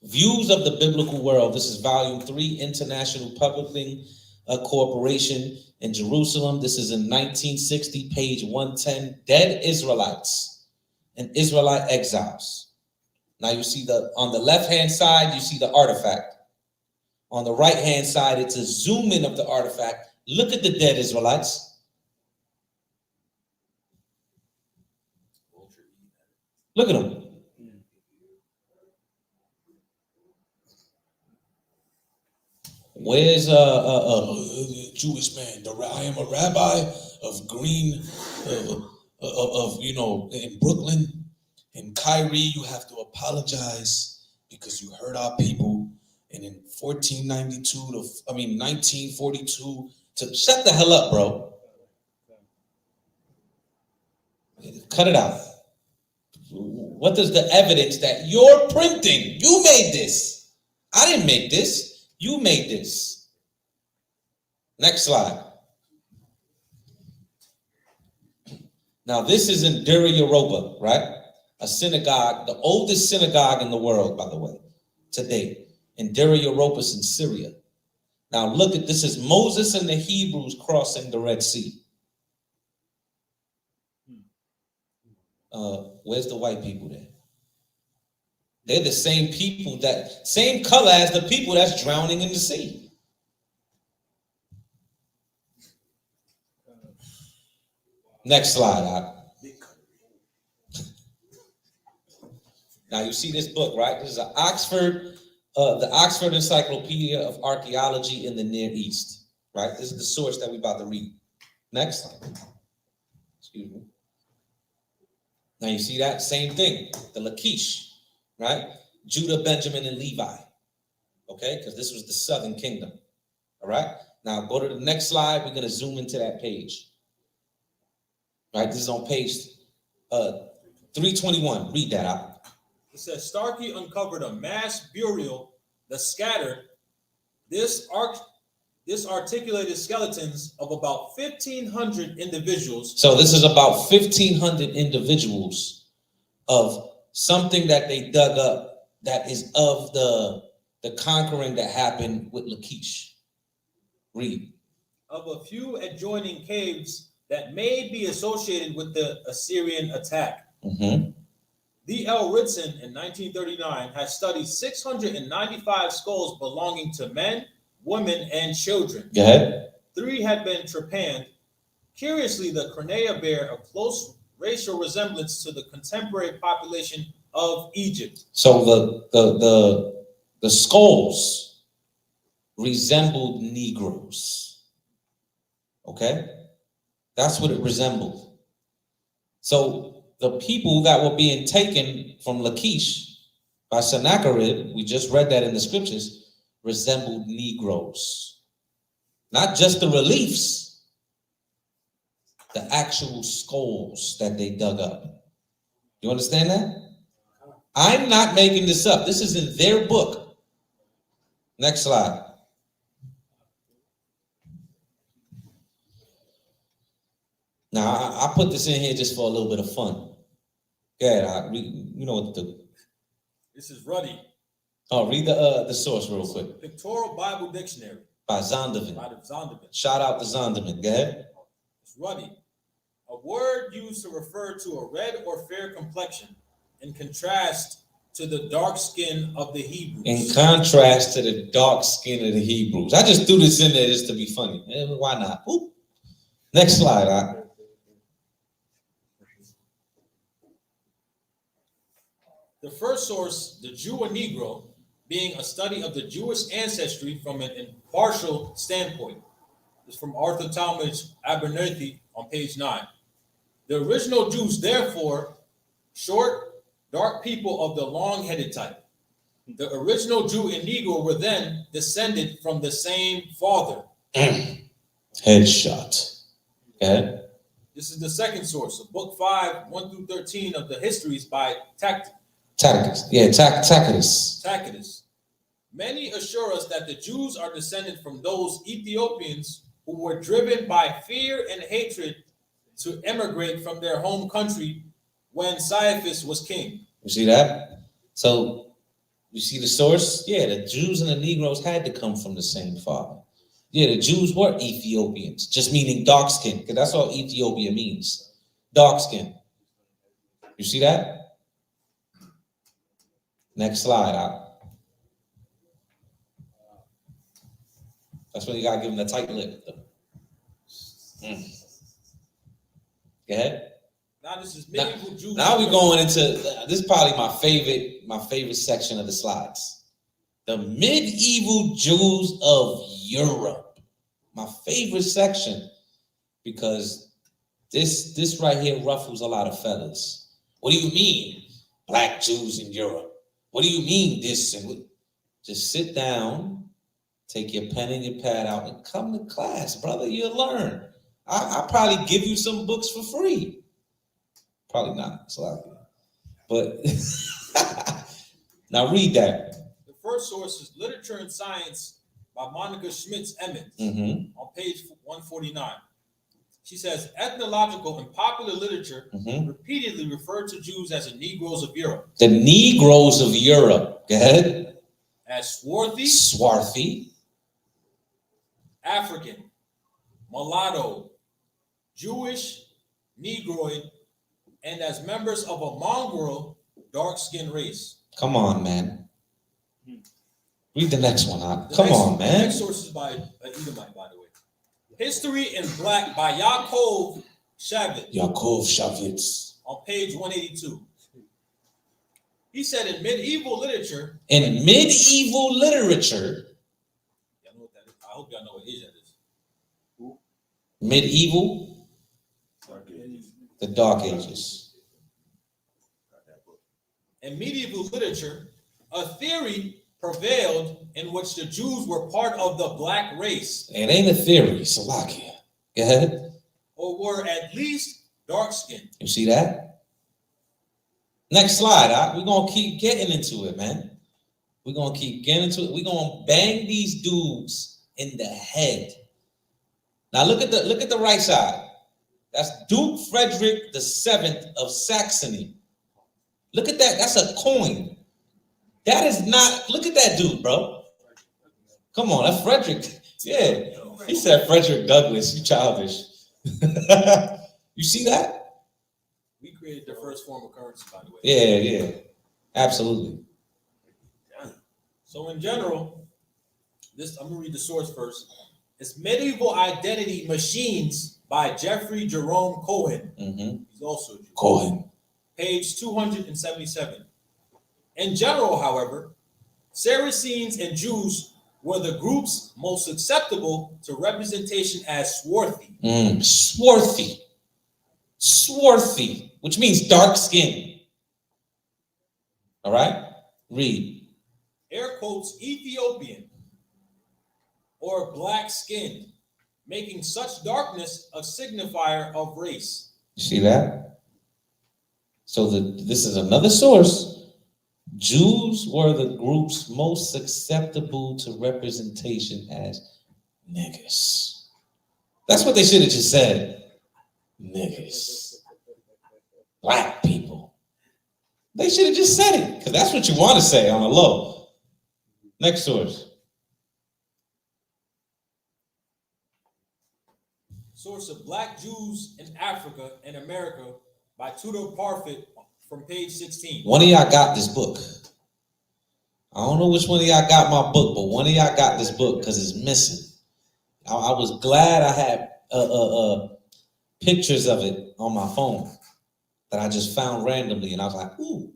Views of the Biblical World. This is volume 3, International Publishing Corporation in Jerusalem. This is in 1960, page 110. Dead Israelites and Israelite exiles. Now you see on the left-hand side, you see the artifact. On the right-hand side, it's a zoom in of the artifact. Look at the dead Israelites. Look at them. Where's a Jewish man? I am a rabbi of Green, in Brooklyn. In Kyrie, you have to apologize because you hurt our people. And in 1942 to shut the hell up, bro. Cut it out. What is the evidence that you're printing? You made this. I didn't make this. You made this. Next slide. Now, this is in Dera Yoruba, right? A synagogue, the oldest synagogue in the world, by the way, today. In Dera Yoruba in Syria. Now look at this is Moses and the Hebrews crossing the Red Sea. Where's the white people there? They're the same people that, same color as the people that's drowning in the sea. Next slide. Now you see this book, right? This is an the Oxford Encyclopedia of Archaeology in the Near East, right? This is the source that we're about to read. Next slide. Excuse me. Now you see that same thing, the Lachish, right? Judah, Benjamin, and Levi. Okay, because this was the southern kingdom. All right. Now go to the next slide. We're gonna zoom into that page. Right, this is on page 321. Read that out. It says Starkey uncovered a mass burial that scattered this articulated skeletons of about 1,500 individuals. So this is about 1,500 individuals of something that they dug up that is of the conquering that happened with Lachish. Read. Of a few adjoining caves that may be associated with the Assyrian attack. Mm-hmm. D.L. Ritson in 1939 has studied 695 skulls belonging to men, women, and children. Go ahead. 3 had been trepanned. Curiously, the Cranea bear a close racial resemblance to the contemporary population of Egypt. So the skulls resembled Negroes. Okay? That's what it resembled. So the people that were being taken from Lachish by Sennacherib, we just read that in the scriptures, resembled Negroes. Not just the reliefs, the actual skulls that they dug up. You understand that? I'm not making this up. This is in their book. Next slide. Now, I put this in here just for a little bit of fun. Yeah, you know what to do. This is Ruddy. Oh, read the source real quick. Pictorial Bible Dictionary. By Zondervan. Shout out to Zondervan. Go ahead. It's Ruddy. A word used to refer to a red or fair complexion in contrast to the dark skin of the Hebrews. In contrast to the dark skin of the Hebrews. I just threw this in there just to be funny. Why not? Ooh. Next slide. The first source, the Jew or Negro, being a study of the Jewish ancestry from an impartial standpoint. This is from Arthur Talmadge Abernethy on page 9. The original Jews, therefore, short, dark people of the long-headed type. The original Jew and Negro were then descended from the same father. Headshot. Okay. This is the second source, of book 5, 1 through 13 of the histories by Tacitus. Many assure us that the Jews are descended from those Ethiopians who were driven by fear and hatred to emigrate from their home country when Caiaphas was king. You see that? So you see the source? Yeah, the Jews and the Negroes had to come from the same father. Yeah, the Jews were Ethiopians, just meaning dark skin, because that's all Ethiopia means. Dark skin. You see that? Next slide. That's when you gotta give them the tight lip. Go ahead. Now this is medieval Jews. Now we're going into this is probably my favorite section of the slides. The medieval Jews of Europe. My favorite section, because this right here ruffles a lot of feathers. What do you mean, black Jews in Europe? What do you mean this? And just sit down, take your pen and your pad out, and come to class, brother. You'll learn. I'll probably give you some books for free. Probably not. It's a lot of people. But now read that. The first source is Literature and Science by Monica Schmitz-Emmons on page 149. She says, ethnological and popular literature repeatedly refer to Jews as the Negroes of Europe. The Negroes of Europe. Go ahead. As swarthy. Swarthy. African, mulatto, Jewish, Negroid, and as members of a mongrel dark-skinned race. Come on, man. Read the next one, huh? Come on, man. The next source is by an Edomite, by the way. History in Black by Yaakov Shavitz. Yaakov Shavitz. On page 182. He said in medieval literature. In medieval literature. Y'all know what that is? I hope y'all know what age that is. Who? Medieval. The Dark Ages. In medieval literature, a theory prevailed in which the Jews were part of the black race. It ain't a theory, Salakia. Go ahead. Or were at least dark-skinned. You see that? Next slide. We're going to keep getting into it, man. We're going to keep getting into it. We're going to bang these dudes in the head. Now look at the right side. That's Duke Frederick VII of Saxony. Look at that. That's a coin. That is not, look at that dude, bro. Come on, that's Frederick. Yeah. He said Frederick Douglass. You childish. You see that? We created the first form of currency, by the way. Yeah. Absolutely. So in general, I'm gonna read the source first. It's Medieval Identity Machines by Jeffrey Jerome Cohen. He's also a Jew. Cohen. Page 277. In general, however, Saracens and Jews were the groups most susceptible to representation as swarthy. Swarthy, which means dark skin. All right? Read. Air quotes, Ethiopian or black skinned, making such darkness a signifier of race. You see that? So this is another source. Jews were the groups most susceptible to representation as niggas. That's what they should have just said. Niggas. Black people. They should have just said it, because that's what you want to say on the low. Next source. Source of Black Jews in Africa and America by Tudor Parfit from page 16. One of y'all got this book. I don't know which one of y'all got my book, but one of y'all got this book because it's missing. I was glad I had pictures of it on my phone that I just found randomly, and I was like, ooh,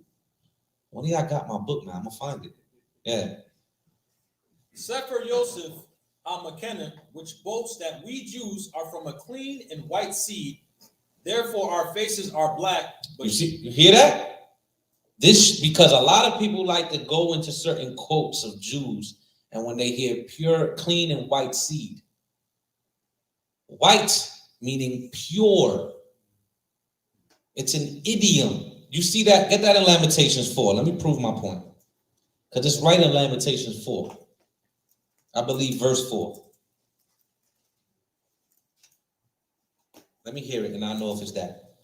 one of y'all got my book, man. I'm going to find it. Yeah. Sefer Yosef McKenna, which boasts that we Jews are from a clean and white seed, therefore our faces are black. But you hear that? This, because a lot of people like to go into certain quotes of Jews, and when they hear pure, clean, and white seed, white meaning pure. It's an idiom. You see that? Get that in Lamentations 4. Let me prove my point. Because it's right in Lamentations 4. I believe verse 4. Let me hear it, and I know if it's that.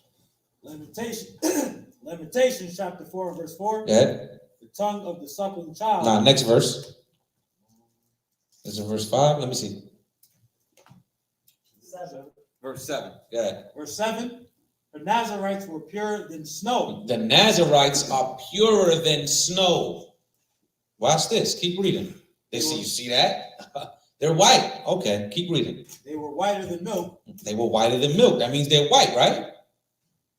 Lamentations chapter 4, verse 4. Yeah. The tongue of the suckling child. Now, next verse. Is it verse 5? Let me see. 7. Verse 7. Yeah. Verse 7. The Nazarites were purer than snow. The Nazarites are purer than snow. Watch this. Keep reading. You see that? They're white. Okay, keep reading. They were whiter than milk. They were whiter than milk. That means they're white, right?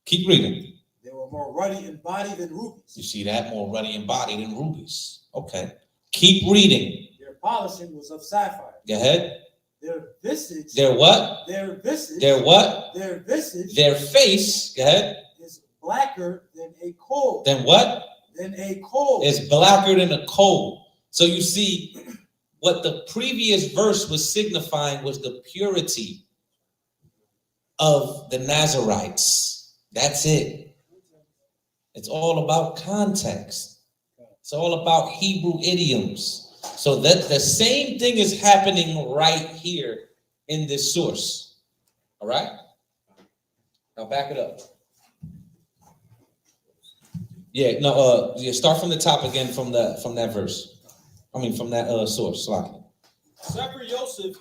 Keep reading. They were more ruddy in body than rubies. You see that? More ruddy in body than rubies. Okay. Keep reading. Their polishing was of sapphire. Go ahead. Their visage. Their what? Their visage. Their what? Their visage. Their face. Go ahead. Is blacker than a coal. Than what? Than a coal. Is blacker than a coal. So you see, what the previous verse was signifying was the purity of the Nazarites. That's it. It's all about context. It's all about Hebrew idioms. So that the same thing is happening right here in this source. All right? Now back it up. Yeah, no, start from the top again from that verse. I mean, from that source. Sefer Yosef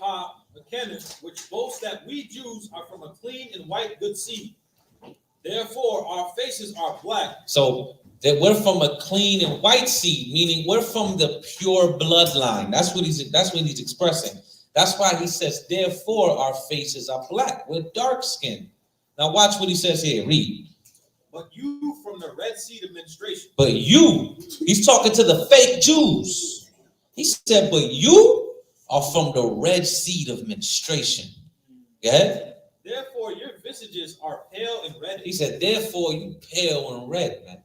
McKenna, which boasts that we Jews are from a clean and white good seed. Therefore, our faces are black. So that we're from a clean and white seed, meaning we're from the pure bloodline. That's what he's expressing. That's why he says, therefore our faces are black. We're dark skinned. Now watch what he says here. Read. But you from the red seed of menstruation. But you, he's talking to the fake Jews. He said, but you are from the red seed of menstruation. Go ahead. Therefore your visages are pale and red. He said, therefore you pale and red, man.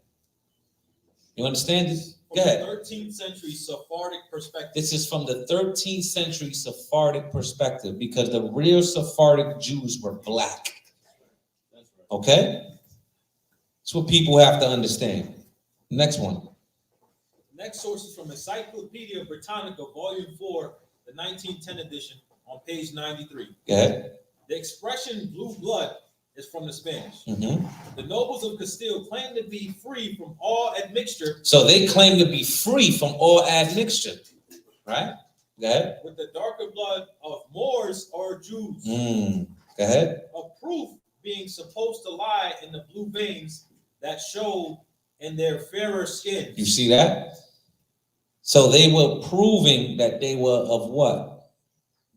You understand this? From the 13th century Sephardic perspective. This is from the 13th century Sephardic perspective, because the real Sephardic Jews were black. Okay? That's what people have to understand. Next one. Next source is from Encyclopedia Britannica, Volume 4, the 1910 edition, on page 93. Go ahead. The expression blue blood is from the Spanish. Mm-hmm. The nobles of Castile claim to be free from all admixture. So they claim to be free from all admixture, right? Go ahead. With the darker blood of Moors or Jews. Go ahead. A proof being supposed to lie in the blue veins that showed in their fairer skin. You see that? So they were proving that they were of what?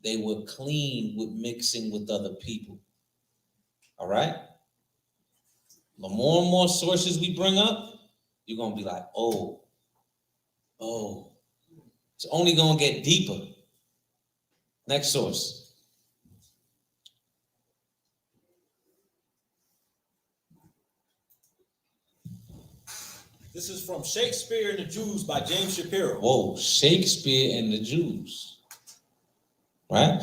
They were clean with mixing with other people. All right? The more and more sources we bring up, you're going to be like, oh, it's only going to get deeper. Next source. This is from Shakespeare and the Jews by James Shapiro. Whoa, Shakespeare and the Jews. Right?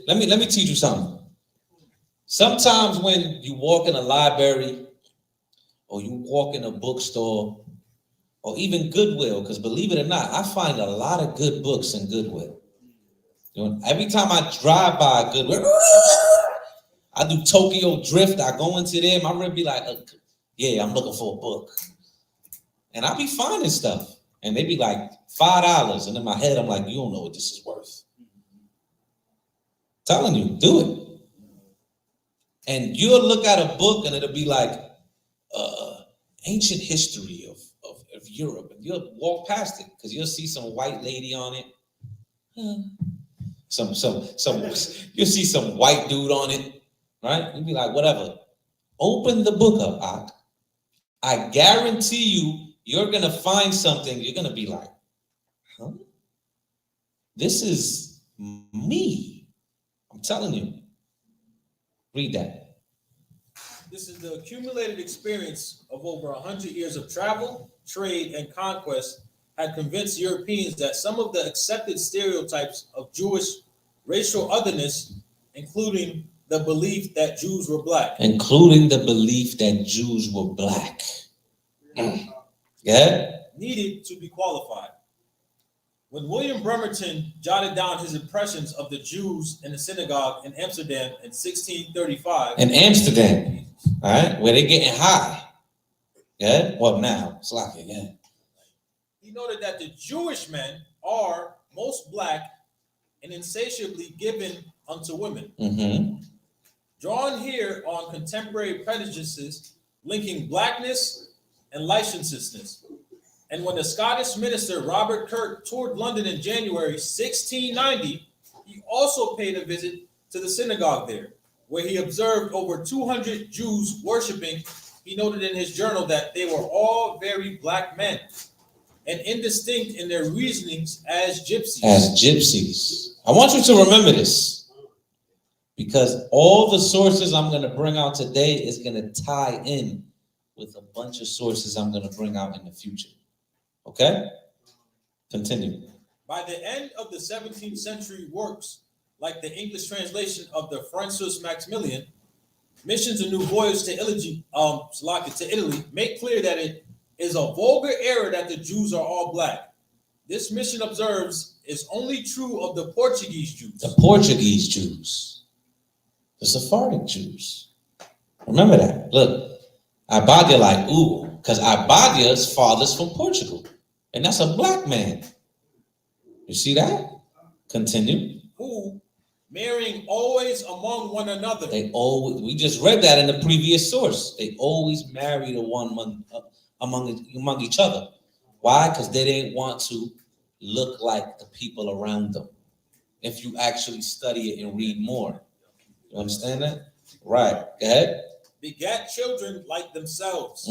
Let me teach you something. Sometimes when you walk in a library or you walk in a bookstore or even Goodwill, because believe it or not, I find a lot of good books in Goodwill. You know, every time I drive by Goodwill, I do Tokyo Drift. I go into there, my rib be like, yeah, I'm looking for a book. And I be finding stuff. And they be like $5. And in my head, I'm like, you don't know what this is worth. Telling you, do it. And you'll look at a book and it'll be like ancient history of Europe. And you'll walk past it because you'll see some white lady on it. You'll see some white dude on it, right? You'll be like, whatever. Open the book up, I guarantee you're going to find something. You're going to be like, huh? This is me. I'm telling you. Read that. This is the accumulated experience of over 100 years of travel, trade, and conquest had convinced Europeans that some of the accepted stereotypes of Jewish racial otherness, including the belief that Jews were black. Yeah? Needed to be qualified. When William Bremerton jotted down his impressions of the Jews in the synagogue in Amsterdam in 1635. In Amsterdam, all right, where they're getting high. Yeah? Well, now, it's like it, yeah. He noted that the Jewish men are most black and insatiably given unto women. Mm-hmm. Drawn here on contemporary prejudices linking blackness and licentiousness. And when the Scottish minister Robert Kirk toured London in January 1690, he also paid a visit to the synagogue there, where he observed over 200 Jews worshiping. He noted in his journal that they were all very black men and indistinct in their reasonings as gypsies. I want you to remember this, because all the sources I'm going to bring out today is going to tie in with a bunch of sources I'm going to bring out in the future. Okay? Continue. By the end of the 17th century, works like the English translation of the Francis Maximilian, Missions a New Voyage to Italy, make clear that it is a vulgar error that the Jews are all black. This mission observes is only true of the Portuguese Jews. The Portuguese Jews. The Sephardic Jews. Remember that. Look, Abadia like, ooh, because Abadia's father's from Portugal. And that's a black man. You see that? Continue. Who, marrying always among one another. They always, we just read that in the previous source. They always marry the one among each other. Why? Because they didn't want to look like the people around them. If you actually study it and read more. You understand that? Right. Go ahead. Begat children like themselves.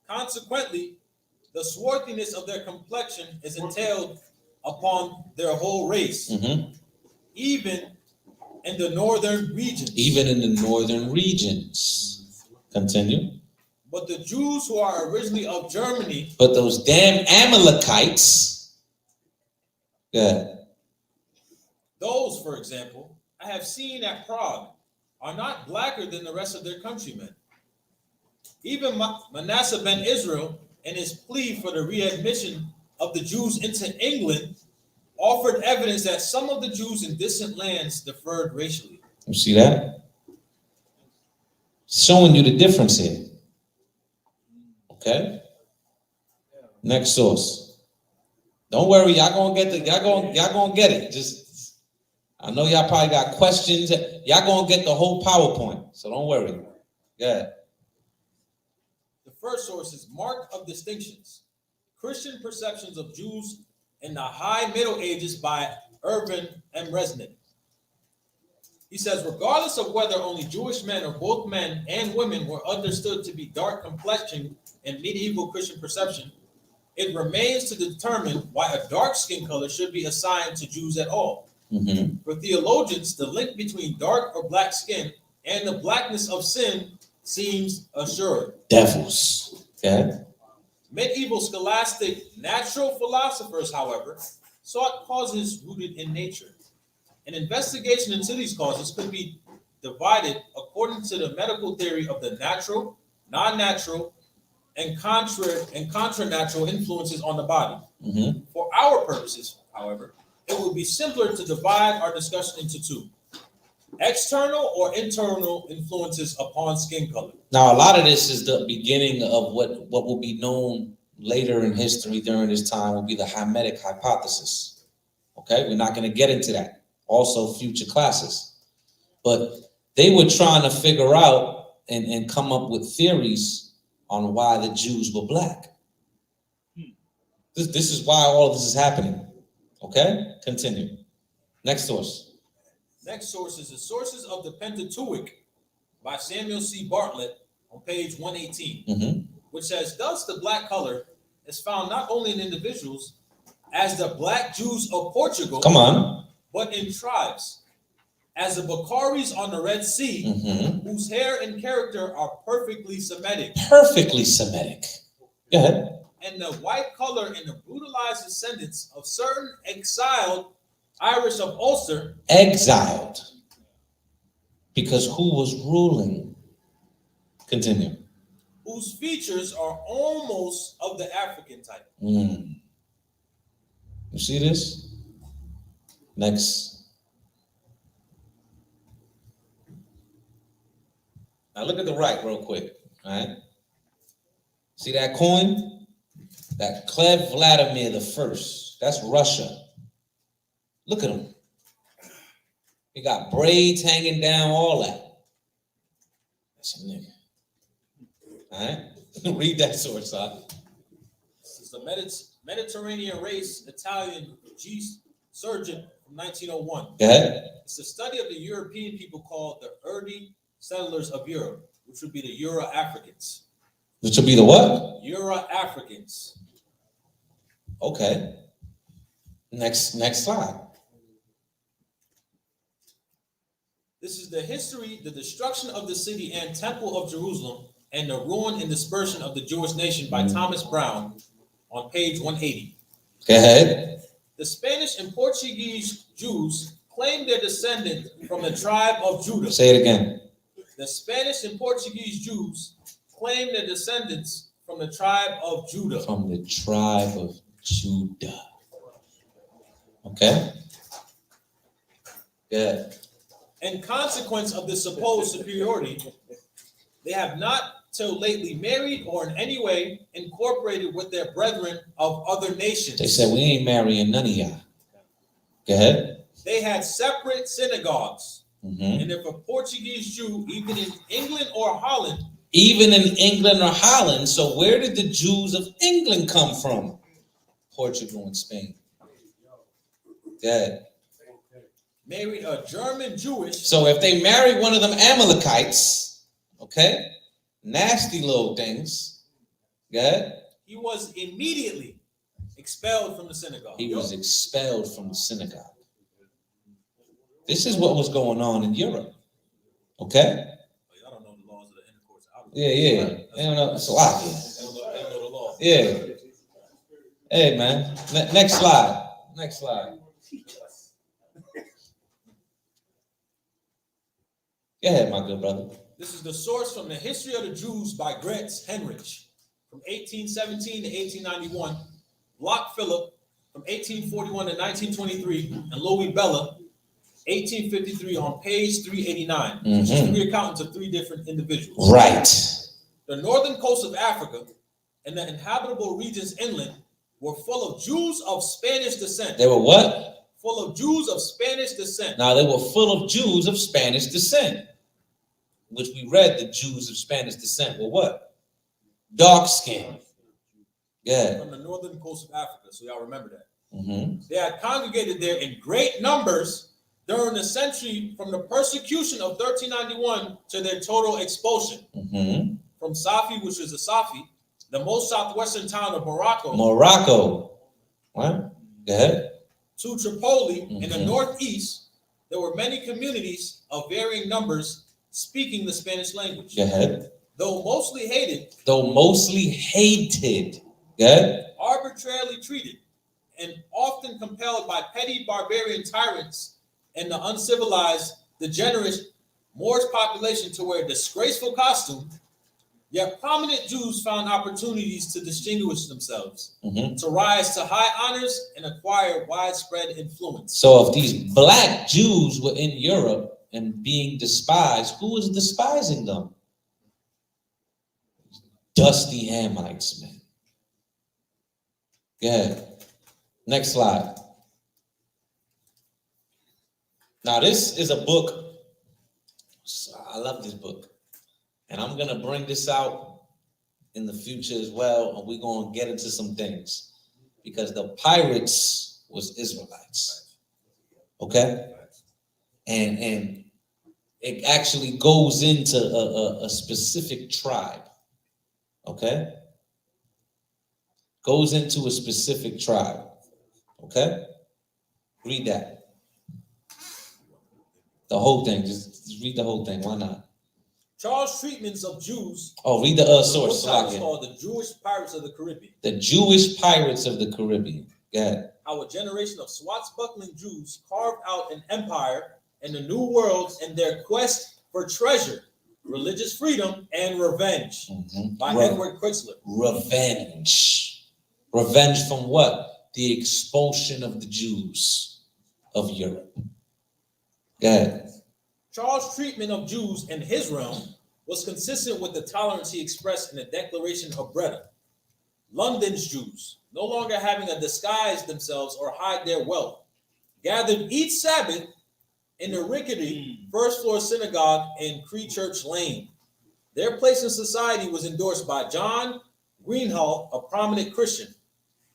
Consequently, the swarthiness of their complexion is entailed upon their whole race, even in the northern regions. Even in the northern regions. Continue. But the Jews who are originally of Germany. But those damn Amalekites. Yeah. Those, for example, I have seen at Prague, are not blacker than the rest of their countrymen. Even Manasseh ben Israel, in his plea for the readmission of the Jews into England, offered evidence that some of the Jews in distant lands differed racially. You see that? Showing you the difference here. Okay? Next source. Don't worry, y'all gonna get it. Just, I know y'all probably got questions. Y'all gonna get the whole PowerPoint, so don't worry. Yeah. The first source is Mark of Distinctions, Christian Perceptions of Jews in the High Middle Ages by Irvin M. Resnick. He says, regardless of whether only Jewish men or both men and women were understood to be dark complexioned in medieval Christian perception, it remains to determine why a dark skin color should be assigned to Jews at all. For theologians, the link between dark or black skin and the blackness of sin seems assured. Devils. Okay. Medieval scholastic natural philosophers, however, sought causes rooted in nature. An investigation into these causes could be divided according to the medical theory of the natural, non-natural, and contranatural influences on the body. For our purposes, however, it would be simpler to divide our discussion into two: external or internal influences upon skin color. Now, a lot of this is the beginning of what will be known later in history during this time will be the Hamitic hypothesis. Okay, we're not going to get into that. Also, future classes. But they were trying to figure out and come up with theories on why the Jews were black. This is why all of this is happening. Okay, continue. Next source. Next source is the Sources of the Pentateuch by Samuel C. Bartlett on page 118, which says, thus the black color is found not only in individuals as the black Jews of Portugal, but in tribes, as the Bakaris on the Red Sea, whose hair and character are perfectly Semitic. Perfectly Semitic. Go ahead. And the white color in the brutalized descendants of certain exiled Irish of Ulster. Exiled. Because who was ruling? Continue. Whose features are almost of the African type. You see this? Next. Now look at the right real quick. All right. See that coin? That Klev Vladimir the First. That's Russia. Look at him. He got braids hanging down, all that. That's a nigga. All right? Read that source, huh? This is the Mediterranean race Italian G. Surgeon from 1901. Go ahead. It's a study of the European people called the early settlers of Europe, which would be the Euro-Africans. Which would be the what? Euro-Africans. Okay. Next slide. This is the history, the destruction of the city and temple of Jerusalem, and the ruin and dispersion of the Jewish nation by Thomas Brown on page 180. Go ahead. The Spanish and Portuguese Jews claim their descendant from the tribe of Judah. Say it again. The Spanish and Portuguese Jews claim their descendants from the tribe of Judah. From the tribe of Judah. Okay. Good. In consequence of this supposed superiority, they have not till lately married or in any way incorporated with their brethren of other nations. They said, we ain't marrying none of y'all. Go ahead. they had separate synagogues. Mhm. And if a Portuguese Jew, even in England or Holland, Even in England or Holland, so where did the Jews of England come from? Portugal and Spain. Yeah. married a German Jewish. So if they married one of them Amalekites, okay, nasty little things, yeah, he was immediately expelled from the synagogue. He was expelled from the synagogue. This is what was going on in Europe, okay? I don't know the laws of the intercourse. Yeah. They don't know. It's a lot here. They don't know the law. Yeah. Hey, man. Next slide. Next slide. Go ahead, my good brother. This is the source from the History of the Jews by Gretz Henrich from 1817 to 1891, Locke Philip from 1841 to 1923, and Louis Bella, 1853, on page 389, which is three accountants of three different individuals. Right. The northern coast of Africa and the inhabitable regions inland were full of Jews of Spanish descent. They were what? Full of Jews of Spanish descent. Now, they were full of Jews of Spanish descent, which we read the Jews of Spanish descent were what? Dark skin. Yeah. From the northern coast of Africa, so y'all remember that. Mm-hmm. They had congregated there in great numbers during the century from the persecution of 1391 to their total expulsion. Mm-hmm. From Safi, which is the Safi, the most southwestern town of Morocco. Morocco. What? Go ahead. To Tripoli in the northeast, there were many communities of varying numbers speaking the Spanish language. Go ahead. Though mostly hated. Though mostly hated. Go ahead. Arbitrarily treated and often compelled by petty barbarian tyrants and the uncivilized, degenerate Moorish population to wear disgraceful costume, yet prominent Jews found opportunities to distinguish themselves, to rise to high honors and acquire widespread influence. So if these black Jews were in Europe and being despised, who was despising them? Dusty Hamites, man. Go ahead. Next slide. Now, this is a book. I love this book. And I'm going to bring this out in the future as well. And we're going to get into some things. Because the pirates was Israelites. Okay? And it actually goes into a specific tribe. Okay? Goes into a specific tribe. Okay? Read that. The whole thing. Just read the whole thing. Why not? Charles' treatments of Jews. Oh, read the source. It's called the Jewish Pirates of the Caribbean. The Jewish Pirates of the Caribbean. Go ahead. How a generation of swashbuckling Jews carved out an empire in the New World in their quest for treasure, religious freedom, and revenge. By Edward Chrysler. Revenge. Revenge from what? The expulsion of the Jews of Europe. Go ahead. Charles' treatment of Jews in his realm was consistent with the tolerance he expressed in the Declaration of Breda. London's Jews, no longer having to disguise themselves or hide their wealth, gathered each Sabbath in the rickety first-floor synagogue in Church Lane. Their place in society was endorsed by John Greenhalgh, a prominent Christian,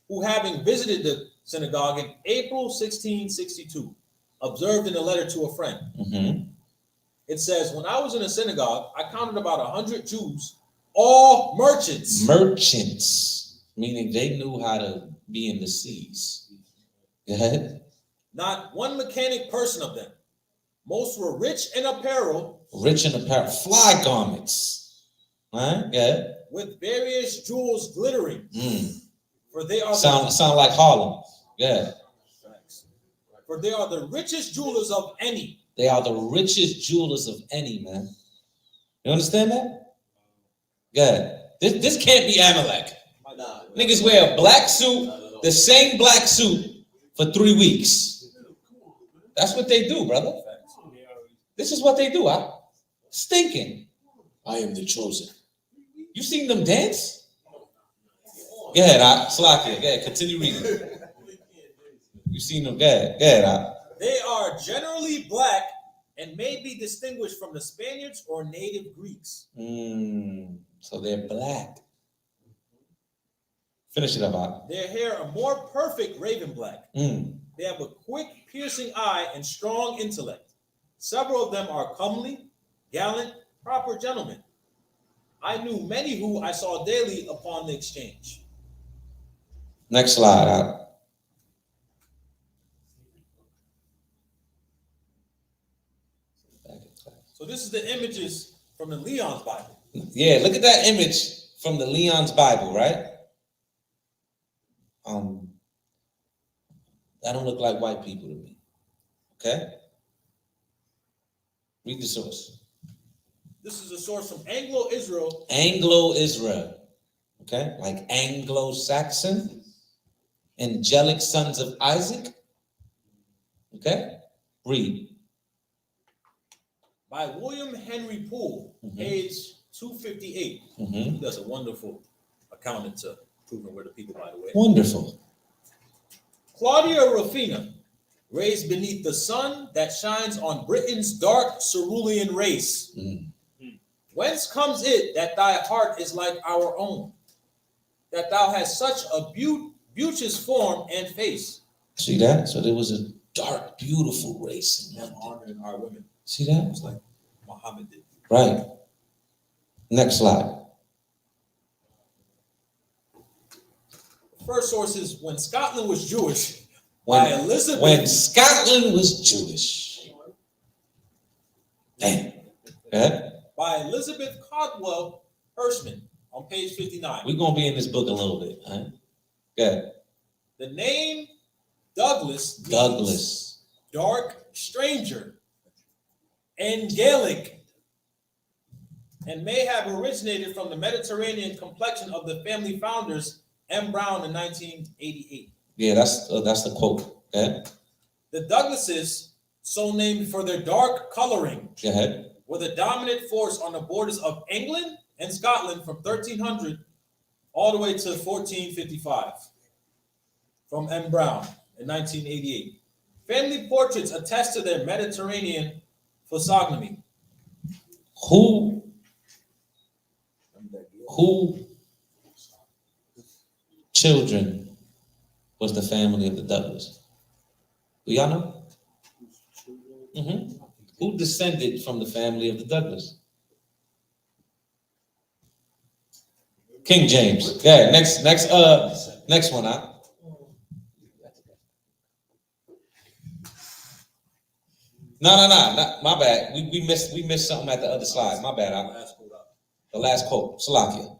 who, having visited the synagogue in April 1662, observed in a letter to a friend. It says, when I was in a synagogue, I counted about 100 Jews, all merchants. Merchants, meaning they knew how to be in the seas. Go ahead. Not one mechanic person of them. Most were rich in apparel. Rich in apparel. Fly garments. Right? Yeah. With various jewels glittering. For they are sound like Harlem. Yeah. For they are the richest jewelers of any. They are the richest jewelers of any, man. You understand that? Yeah. This can't be Amalek. Niggas wear a black suit, the same black suit for 3 weeks. That's what they do, brother. This is what they do. Stinking. I am the chosen. You seen them dance? Go ahead, Slakia. Go ahead, continue reading. You seen them? Go ahead, They are generally black and may be distinguished from the Spaniards or native Greeks. So they're black. Finish it up, Bob. Their hair are more perfect raven black. They have a quick, piercing eye and strong intellect. Several of them are comely, gallant, proper gentlemen. I knew many who I saw daily upon the exchange. Next slide. So this is the images from the Leon's Bible. Yeah, look at that image from the Leon's Bible, right? That don't look like white people to me. Okay? Read the source. This is a source from Anglo-Israel. Anglo-Israel. Okay? Like Anglo-Saxon. Angelic sons of Isaac. Okay? Read. By William Henry Poole, page 258. He does a wonderful account into proving we're the people, by the way. Wonderful. Claudia Rufina, raised beneath the sun that shines on Britain's dark cerulean race. Whence comes it that thy heart is like our own, that thou hast such a beauteous form and face? See that? So there was a dark, beautiful race in London. Honoring our women. See that? It's like Muhammad did. Right. Next slide. First source is When Scotland Was Jewish by Elizabeth. When Scotland was Jewish. Damn. Okay. By Elizabeth Caldwell Hirschman on page 59. We're going to be in this book a little bit. Huh? Good. The name Douglas. Dark stranger. And Gaelic. And may have originated from the Mediterranean complexion of the family founders M. Brown in 1988. Yeah, that's the quote. Okay. The Douglases, so named for their dark coloring, Go ahead. were the dominant force on the borders of England and Scotland from 1300 all the way to 1455. From M. Brown in 1988. Family portraits attest to their Mediterranean physiognomy. Who children was the family of the Douglas? Do y'all know? Who descended from the family of the Douglas? King James. Yeah, next one, huh? No, my bad. We missed something at the other slide. My bad. The last quote. Salakia.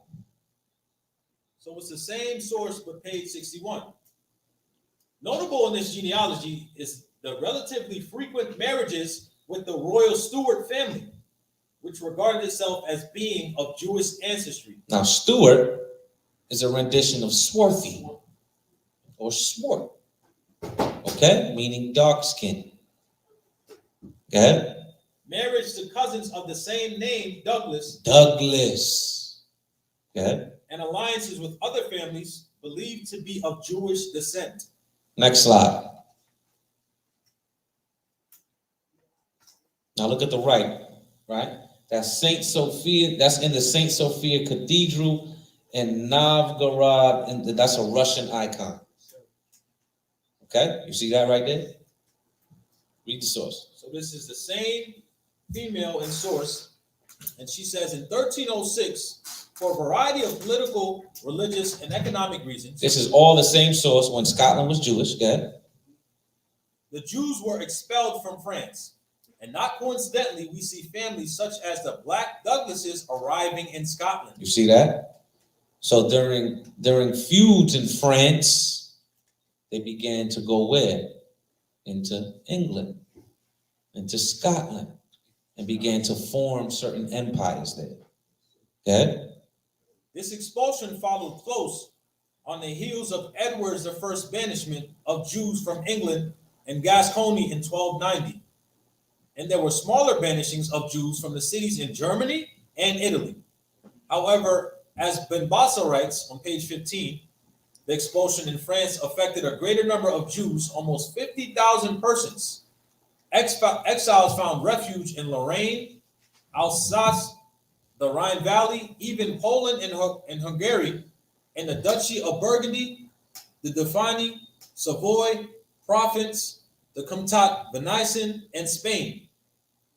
So it's the same source but page 61. Notable in this genealogy is the relatively frequent marriages with the royal Stuart family, which regarded itself as being of Jewish ancestry. Now, Stuart is a rendition of swarthy or swart. Okay? Meaning dark skin. Okay? Marriage to cousins of the same name, Douglas. Okay? And alliances with other families believed to be of Jewish descent. Next slide. Now look at the right? That's Saint Sophia. That's in the Saint Sophia Cathedral in Novgorod, and that's a Russian icon. Okay? You see that right there? Read the source. So this is the same female in source, and she says in 1306, for a variety of political, religious, and economic reasons. This is all the same source. When Scotland was Jewish. Go ahead. The Jews were expelled from France. And not coincidentally, we see families such as the Black Douglases arriving in Scotland. You see that? So during feuds in France, they began to go where? Into England, into Scotland, and began to form certain empires there. Okay? This expulsion followed close on the heels of Edward's I's banishment of Jews from England and Gascony in 1290. And there were smaller banishings of Jews from the cities in Germany and Italy. However, as Ben Bassa writes on page 15, the expulsion in France affected a greater number of Jews, almost 50,000 persons, Exiles found refuge in Lorraine, Alsace, the Rhine Valley, even Poland and Hungary, and the Duchy of Burgundy, the Dauphiny, Savoy, Provence, the Comtat Venetian, and Spain.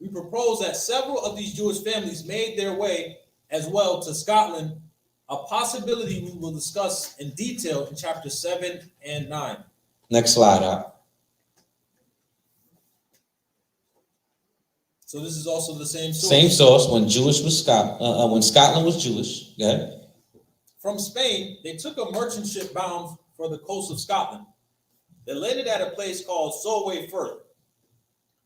We propose that several of these Jewish families made their way as well to Scotland, a possibility we will discuss in detail in chapter 7 and 9. Next slide, huh? So this is also the same source. Same source when Scotland was Jewish. Yeah. From Spain, they took a merchant ship bound for the coast of Scotland. They landed at a place called Solway Firth,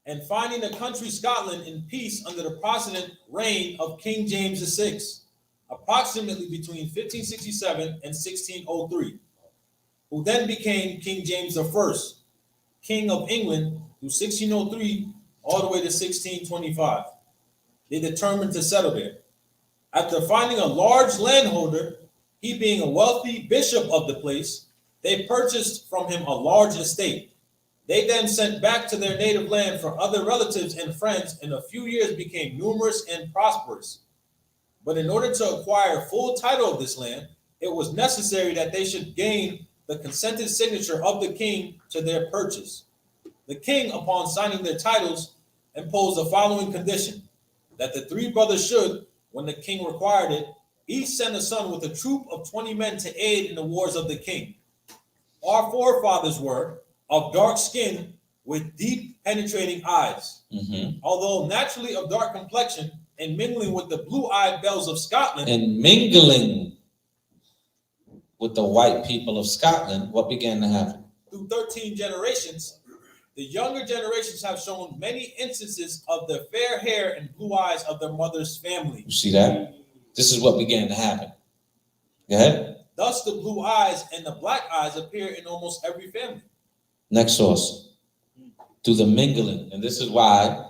and finding the country Scotland in peace under the Protestant reign of King James VI, approximately between 1567 and 1603, who then became King James I, King of England through 1603 all the way to 1625. They determined to settle there. After finding a large landholder, he being a wealthy bishop of the place, they purchased from him a large estate. They then sent back to their native land for other relatives and friends, and a few years became numerous and prosperous. But in order to acquire full title of this land, it was necessary that they should gain the consented signature of the king to their purchase. The king, upon signing their titles, imposed the following condition: that the three brothers should, when the king required it, each send a son with a troop of 20 men to aid in the wars of the king. Our forefathers were of dark skin with deep penetrating eyes. Although naturally of dark complexion, and mingling with the blue-eyed belles of Scotland. And mingling with the white people of Scotland, what began to happen? Through 13 generations, the younger generations have shown many instances of the fair hair and blue eyes of their mother's family. You see that? This is what began to happen. Go ahead. Thus, the blue eyes and the black eyes appear in almost every family. Next source. Through the mingling. And this is why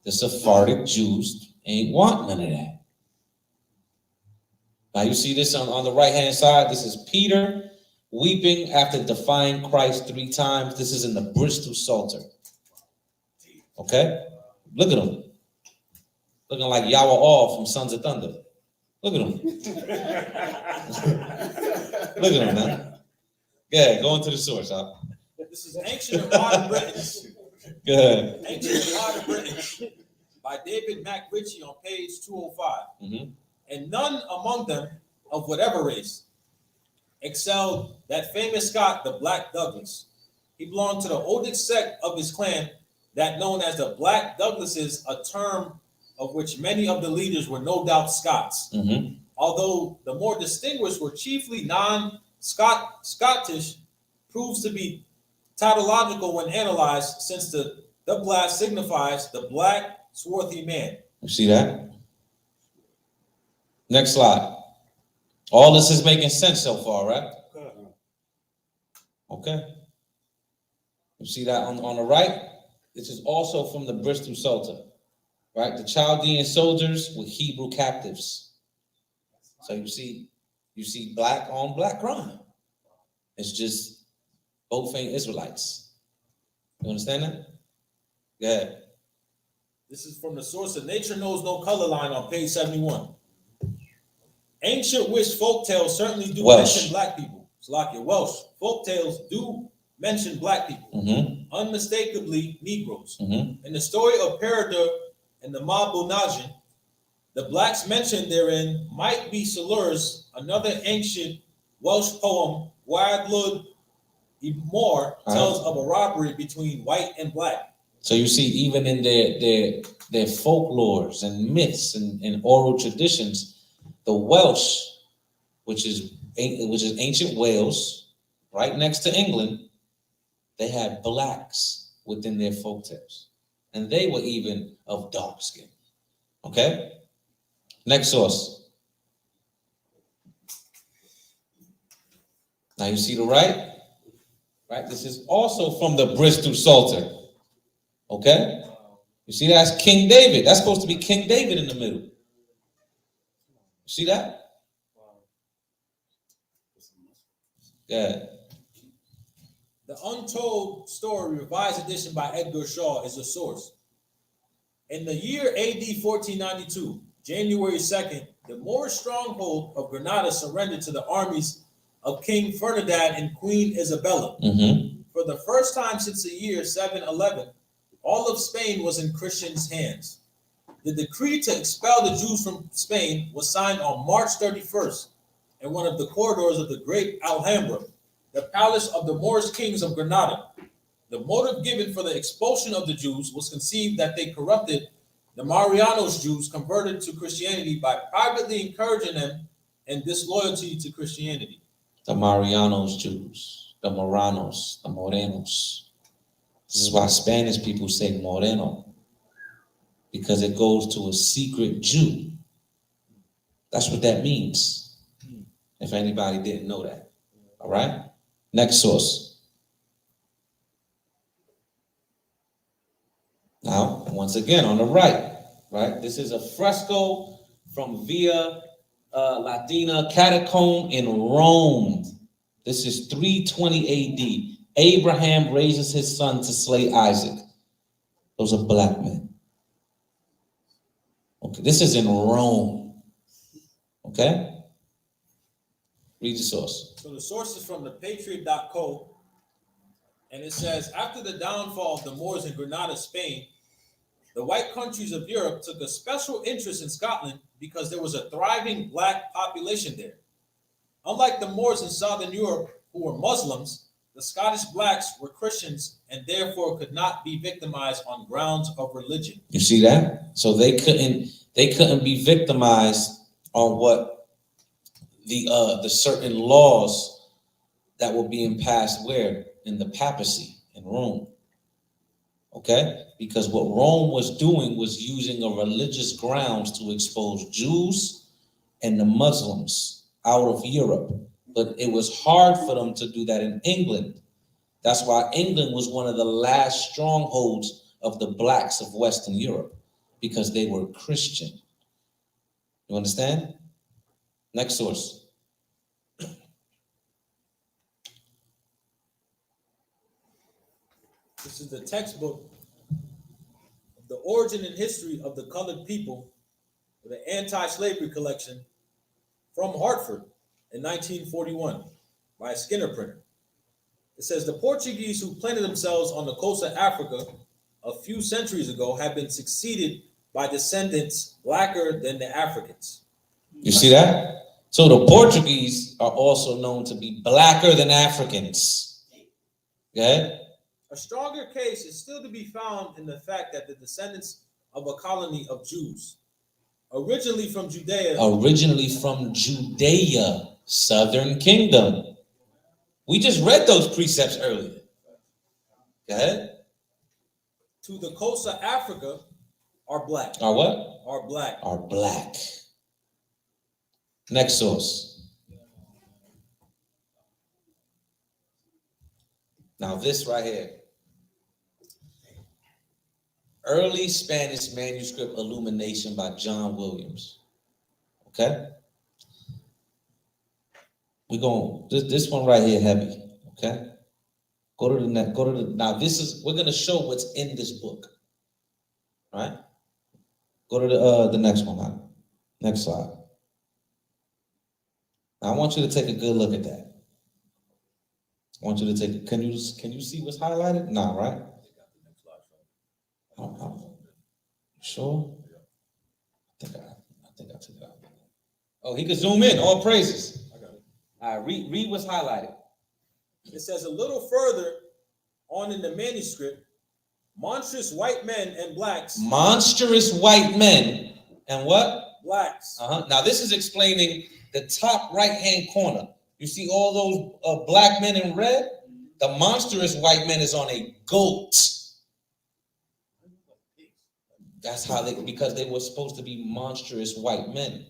the Sephardic Jews ain't want none of that. Now you see this on the right-hand side. This is Peter weeping after defying Christ 3 times. This is in the Bristol Psalter. Okay? Look at him. Looking like Yawasap from Sons of Thunder. Look at him. Look at him, man. Yeah, go into the source, huh? This is Ancient and Modern Britain. Go ahead. Ancient and Modern Britain by David McRitchie on page 205. And none among them of whatever race excelled that famous Scot, the Black Douglas. He belonged to the oldest sect of his clan, that known as the Black Douglases, a term of which many of the leaders were no doubt Scots. Although the more distinguished were chiefly non-Scottish, proves to be tautological when analyzed, since the Douglas signifies the black, swarthy man. You see that? Next slide. All this is making sense so far, right? Okay. You see that on the right? This is also from the Bristol Psalter, right? The Chaldean soldiers with Hebrew captives. So you see black on black crime. It's just both ain't Israelites. You understand that? Go ahead. This is from the source of Nature Knows No Color Line on page 71. Ancient Welsh folktales certainly do mention black people. Slakia, Welsh folktales do mention black people, unmistakably Negroes. In the story of Peredur and the Mabunajin, the blacks mentioned therein might be Salurs, another ancient Welsh poem. Wadlud Imor tells of a robbery between white and black. So you see, even in their folklores and myths and oral traditions, the Welsh, which is ancient Wales, right next to England, they had blacks within their folktales, and they were even of dark skin. Okay. Next source. Now you see the right? Right? This is also from the Bristol Psalter. Okay? You see that's King David. That's supposed to be King David in the middle. You see that? Yeah. The Untold Story, Revised Edition by Edgar Shaw, is a source. In the year AD 1492, January 2nd, the Moorish stronghold of Granada surrendered to the armies of King Ferdinand and Queen Isabella. For the first time since the year 711, all of Spain was in Christians' hands. The decree to expel the Jews from Spain was signed on March 31st in one of the corridors of the Great Alhambra, the palace of the Moorish kings of Granada. The motive given for the expulsion of the Jews was conceived that they corrupted the Marianos Jews converted to Christianity by privately encouraging them in disloyalty to Christianity. The Marianos Jews, the Moranos, the Morenos. This is why Spanish people say Moreno, because it goes to a secret Jew. That's what that means, if anybody didn't know that. All right? Next source. Now, once again, on the right, this is a fresco from Via Latina Catacomb in Rome. This is 320 AD. Abraham raises his son to slay Isaac. Those are black men. Okay, this is in Rome. Okay? Read the source. So the source is from the Patriot.co, and it says, after the downfall of the Moors in Granada, Spain, the white countries of Europe took a special interest in Scotland because there was a thriving black population there. Unlike the Moors in Southern Europe, who were Muslims, the Scottish blacks were Christians and therefore could not be victimized on grounds of religion. You see that? So they couldn't be victimized on what the certain laws that were being passed where? In the papacy in Rome. Okay? Because what Rome was doing was using a religious grounds to expose Jews and the Muslims out of Europe. But it was hard for them to do that in England. That's why England was one of the last strongholds of the blacks of Western Europe, because they were Christian. You understand? Next source. This is the textbook of the origin and history of the colored people, the anti-slavery collection from Hartford in 1941 by a Skinner printer. It says the Portuguese who planted themselves on the coast of Africa a few centuries ago have been succeeded by descendants blacker than the Africans. You see that? So the Portuguese are also known to be blacker than Africans. Okay? A stronger case is still to be found in the fact that the descendants of a colony of Jews, originally from Judea, Southern Kingdom. We just read those precepts earlier. Go ahead. To the coast of Africa are black. Are what? Are black. Are black. Next source. Now this right here. Early Spanish manuscript illumination by John Williams. Okay? We're going, this one right here heavy. Okay? Go to the next, now this is, we're going to show what's in this book. Right? Go to the next one, man. Next slide. Now I want you to take a good look at that. I want you to take, can you see what's highlighted? Nah, right? Sure? I think I took it out. Oh, he could zoom in. All praises. I got it. All right, read what's highlighted. It says a little further on in the manuscript, monstrous white men and blacks. Monstrous white men and what? Blacks. Now this is explaining the top right-hand corner. You see all those black men in red? The monstrous white man is on a goat. That's how because they were supposed to be monstrous white men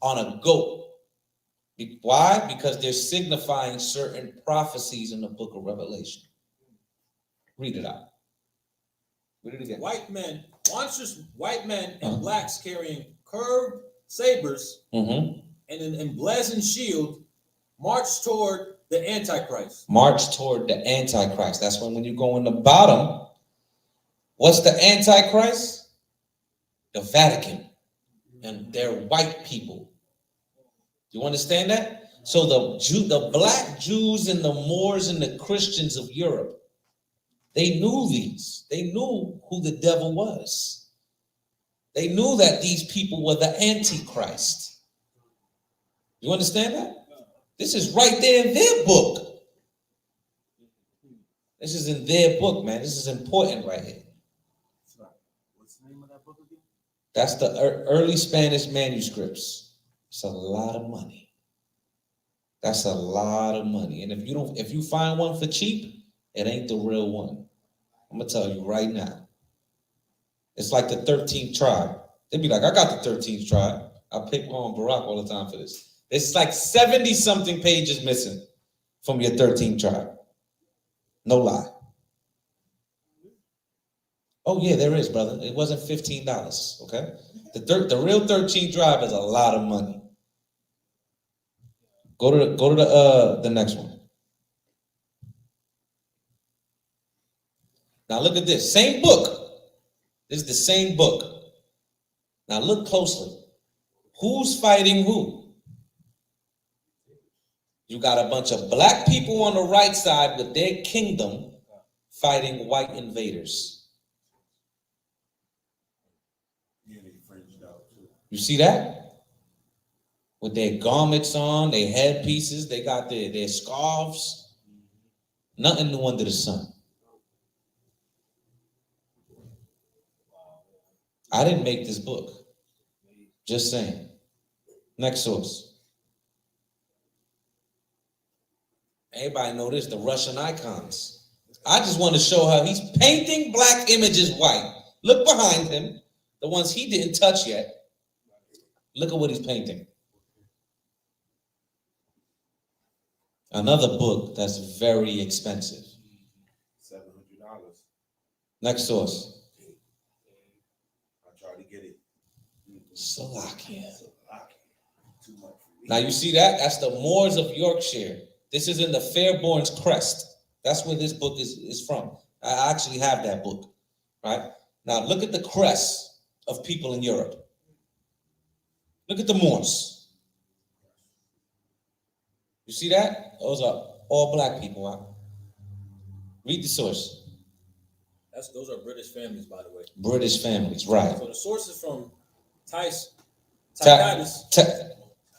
on a goat. Why? Because they're signifying certain prophecies in the book of Revelation. Read it out. Read it again. White men, monstrous white men and blacks carrying curved sabers and an emblazoned shield march toward the Antichrist. March toward the Antichrist. That's when you go in the bottom. What's the Antichrist? The Vatican. And they're white people. You understand that? So the black Jews and the Moors and the Christians of Europe, they knew these. They knew who the devil was. They knew that these people were the Antichrist. You understand that? This is right there in their book. This is in their book, man. This is important right here. What's the name of that book again? That's the early Spanish manuscripts. It's a lot of money. That's a lot of money. And if you find one for cheap, it ain't the real one. I'm gonna tell you right now. It's like the 13th tribe. They'd be like, I got the 13th tribe. I pick on Barack all the time for this. It's like 70-something pages missing from your 13th tribe. No lie. Oh yeah, there is, brother. It wasn't $15, okay? The real 13th tribe is a lot of money. Go to the next one. Now look at this. Same book. This is the same book. Now look closely. Who's fighting who? You got a bunch of black people on the right side with their kingdom fighting white invaders. You see that? With their garments on, their headpieces, they got their scarves. Nothing new under the sun. I didn't make this book. Just saying. Next source. Everybody know this, the Russian icons. I just want to show how he's painting black images white. Look behind him, the ones he didn't touch yet. Look at what he's painting. Another book that's very expensive. $700. Next source. I tried to get it. Salakia. Too much for me. Now you see that? That's the Moors of Yorkshire. This is in the Fairborn's Crest. That's where this book is from. I actually have that book, right? Now look at the crest of people in Europe. Look at the Moors. You see that? Those are all black people, huh? Read the source. Those are British families, by the way. British families, right. So the source is from Tacitus.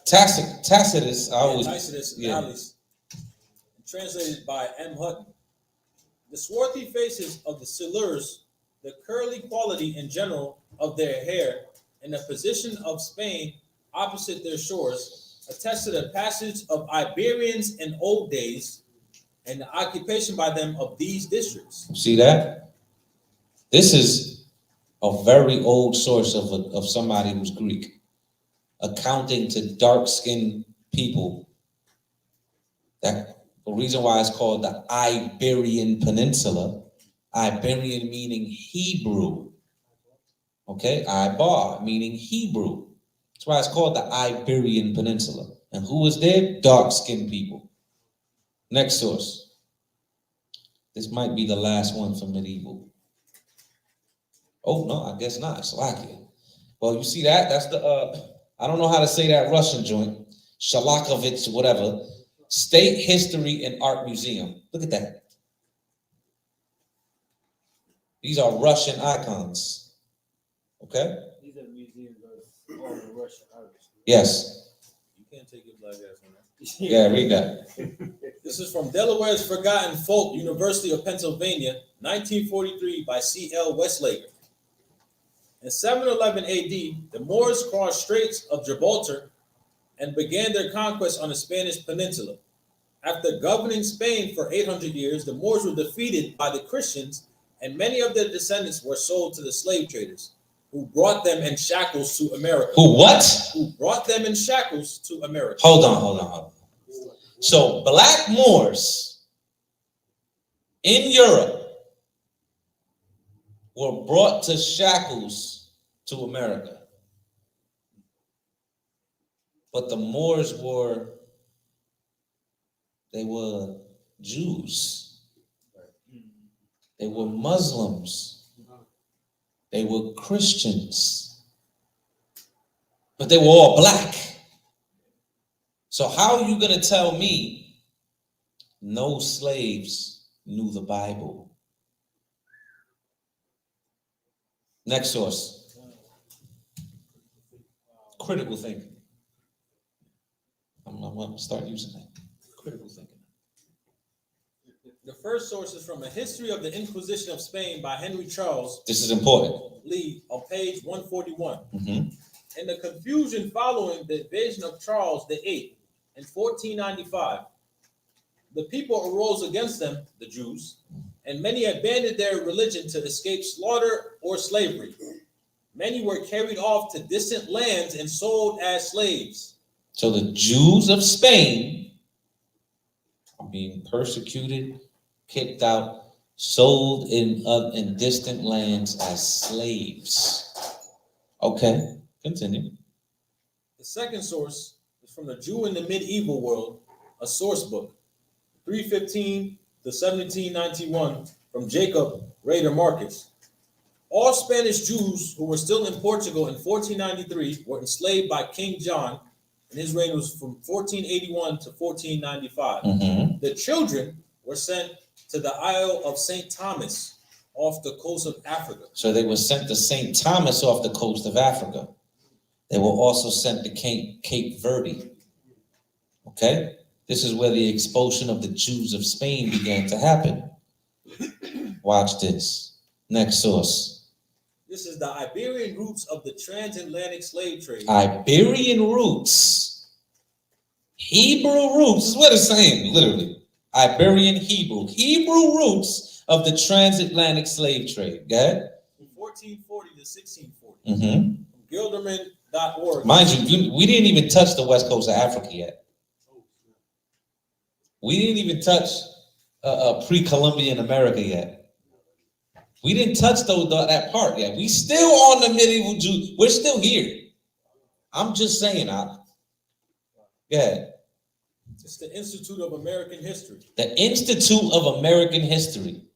Tacitus Alice, translated by M. Hutton. The swarthy faces of the Silurs, the curly quality in general of their hair, and the position of Spain opposite their shores attest to the passage of Iberians in old days and the occupation by them of these districts. See that? This is a very old source of somebody who's Greek, accounting to dark-skinned people. That the reason why it's called the Iberian Peninsula, Iberian meaning Hebrew. Okay, Ibar meaning Hebrew. That's why it's called the Iberian Peninsula. And who was there? Dark-skinned people. Next source. This might be the last one for medieval. Oh, no, I guess not. Slovakia. Well, you see that? That's the, I don't know how to say that Russian joint. Shalakovich, whatever. State History and Art Museum. Look at that. These are Russian icons. Okay? These are museums of all the Russian artists. Yes. You can't take your black ass on that. Yeah, read that. This is from Delaware's Forgotten Folk, University of Pennsylvania, 1943, by C.L. Westlake. In 711 AD, the Moors crossed Straits of Gibraltar and began their conquest on the Spanish peninsula. After governing Spain for 800 years, the Moors were defeated by the Christians, and many of their descendants were sold to the slave traders, who brought them in shackles to America. Who what? Who brought them in shackles to America. Hold on. So black Moors in Europe were brought to shackles to America. But the Moors were They were Jews. They were Muslims. They were Christians. But they were all black. So how are you going to tell me no slaves knew the Bible? Next source. Critical thinking. I'm going to start using that. Critical thinking. The first source is from A History of the Inquisition of Spain by Henry Charles. This is important. Lee on page 141. Mm-hmm. In the confusion following the invasion of Charles VIII in 1495, the people arose against them, the Jews, and many abandoned their religion to escape slaughter or slavery. Many were carried off to distant lands and sold as slaves. So the Jews of Spain are being persecuted, kicked out, sold in distant lands as slaves. Okay, continue. The second source is from the Jew in the Medieval World, a source book, 315 to 1791, from Jacob Rader Marcus. All Spanish Jews who were still in Portugal in 1493 were enslaved by King John, and his reign was from 1481 to 1495. Mm-hmm. The children were sent to the Isle of St. Thomas off the coast of Africa. So they were sent to St. Thomas off the coast of Africa. They were also sent to Cape Verde. Okay? This is where the expulsion of the Jews of Spain began to happen. Watch this. Next source. This is the Iberian roots of the transatlantic slave trade. Iberian roots. Hebrew roots. This is what it's saying, literally. Iberian Hebrew. Hebrew roots of the transatlantic slave trade. Go ahead. From 1440 to 1640. Mm-hmm. From Gilderman.org. Mind you, we didn't even touch the west coast of Africa yet. We didn't even touch pre-Columbian America yet. We didn't touch that part yet. We still on the medieval Jews. We're still here. I'm just saying. Yeah. It's the Institute of American History. The Institute of American History.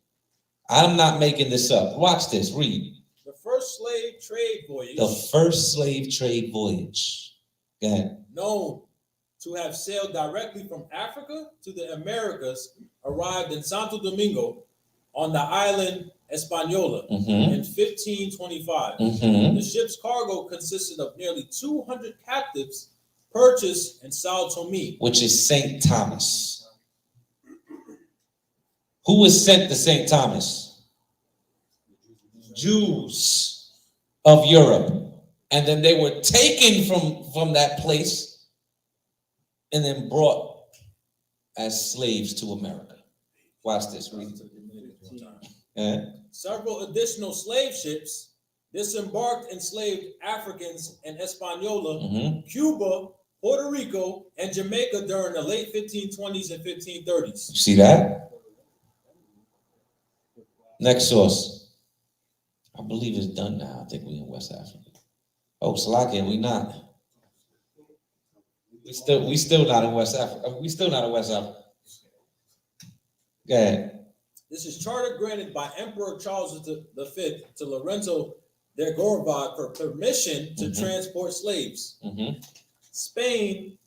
I'm not making this up. Watch this. Read. The first slave trade voyage. The first slave trade voyage. Go ahead. Known to have sailed directly from Africa to the Americas, arrived in Santo Domingo on the island Española in 1525. Mm-hmm. The ship's cargo consisted of nearly 200 captives purchased in Sao Tome, which is St. Thomas. Who was sent to St. Thomas? Jews of Europe. And then they were taken from that place and then brought as slaves to America. Watch this. Read. Several additional slave ships disembarked enslaved Africans in Hispaniola, Cuba, Puerto Rico, and Jamaica during the late 1520s and 1530s. You see that? Next source. I believe it's done now. I think we're in West Africa. Oh, Salakia, we not. We still not in West Africa. We still not in West Africa. Go ahead. This is charter granted by Emperor Charles V to Lorenzo de Gorvad for permission to transport slaves. Spain,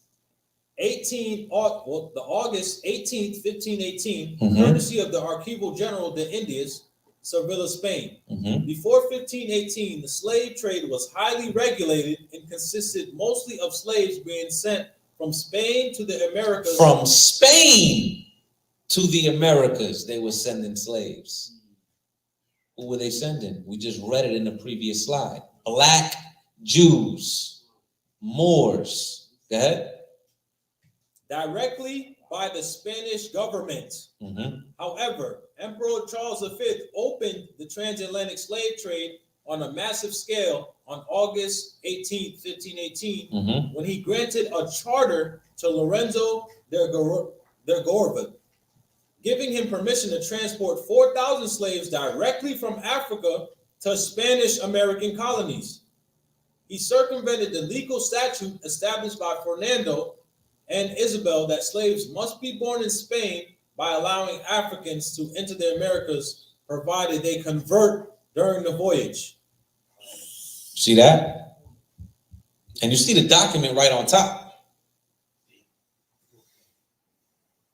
August 18th, 1518, courtesy of the Archivo General de Indias, Sevilla, Spain. Before 1518, the slave trade was highly regulated and consisted mostly of slaves being sent from Spain to the Americas. From Spain to the Americas, they were sending slaves. Who were they sending? We just read it in the previous slide. Black Jews, Moors. Go ahead. Directly by the Spanish government. However, Emperor Charles V opened the transatlantic slave trade on a massive scale on August 18, 1518, when he granted a charter to Lorenzo de Gorvad, giving him permission to transport 4,000 slaves directly from Africa to Spanish American colonies. He circumvented the legal statute established by Fernando and Isabel that slaves must be born in Spain by allowing Africans to enter the Americas, provided they convert during the voyage. See that? And you see the document right on top.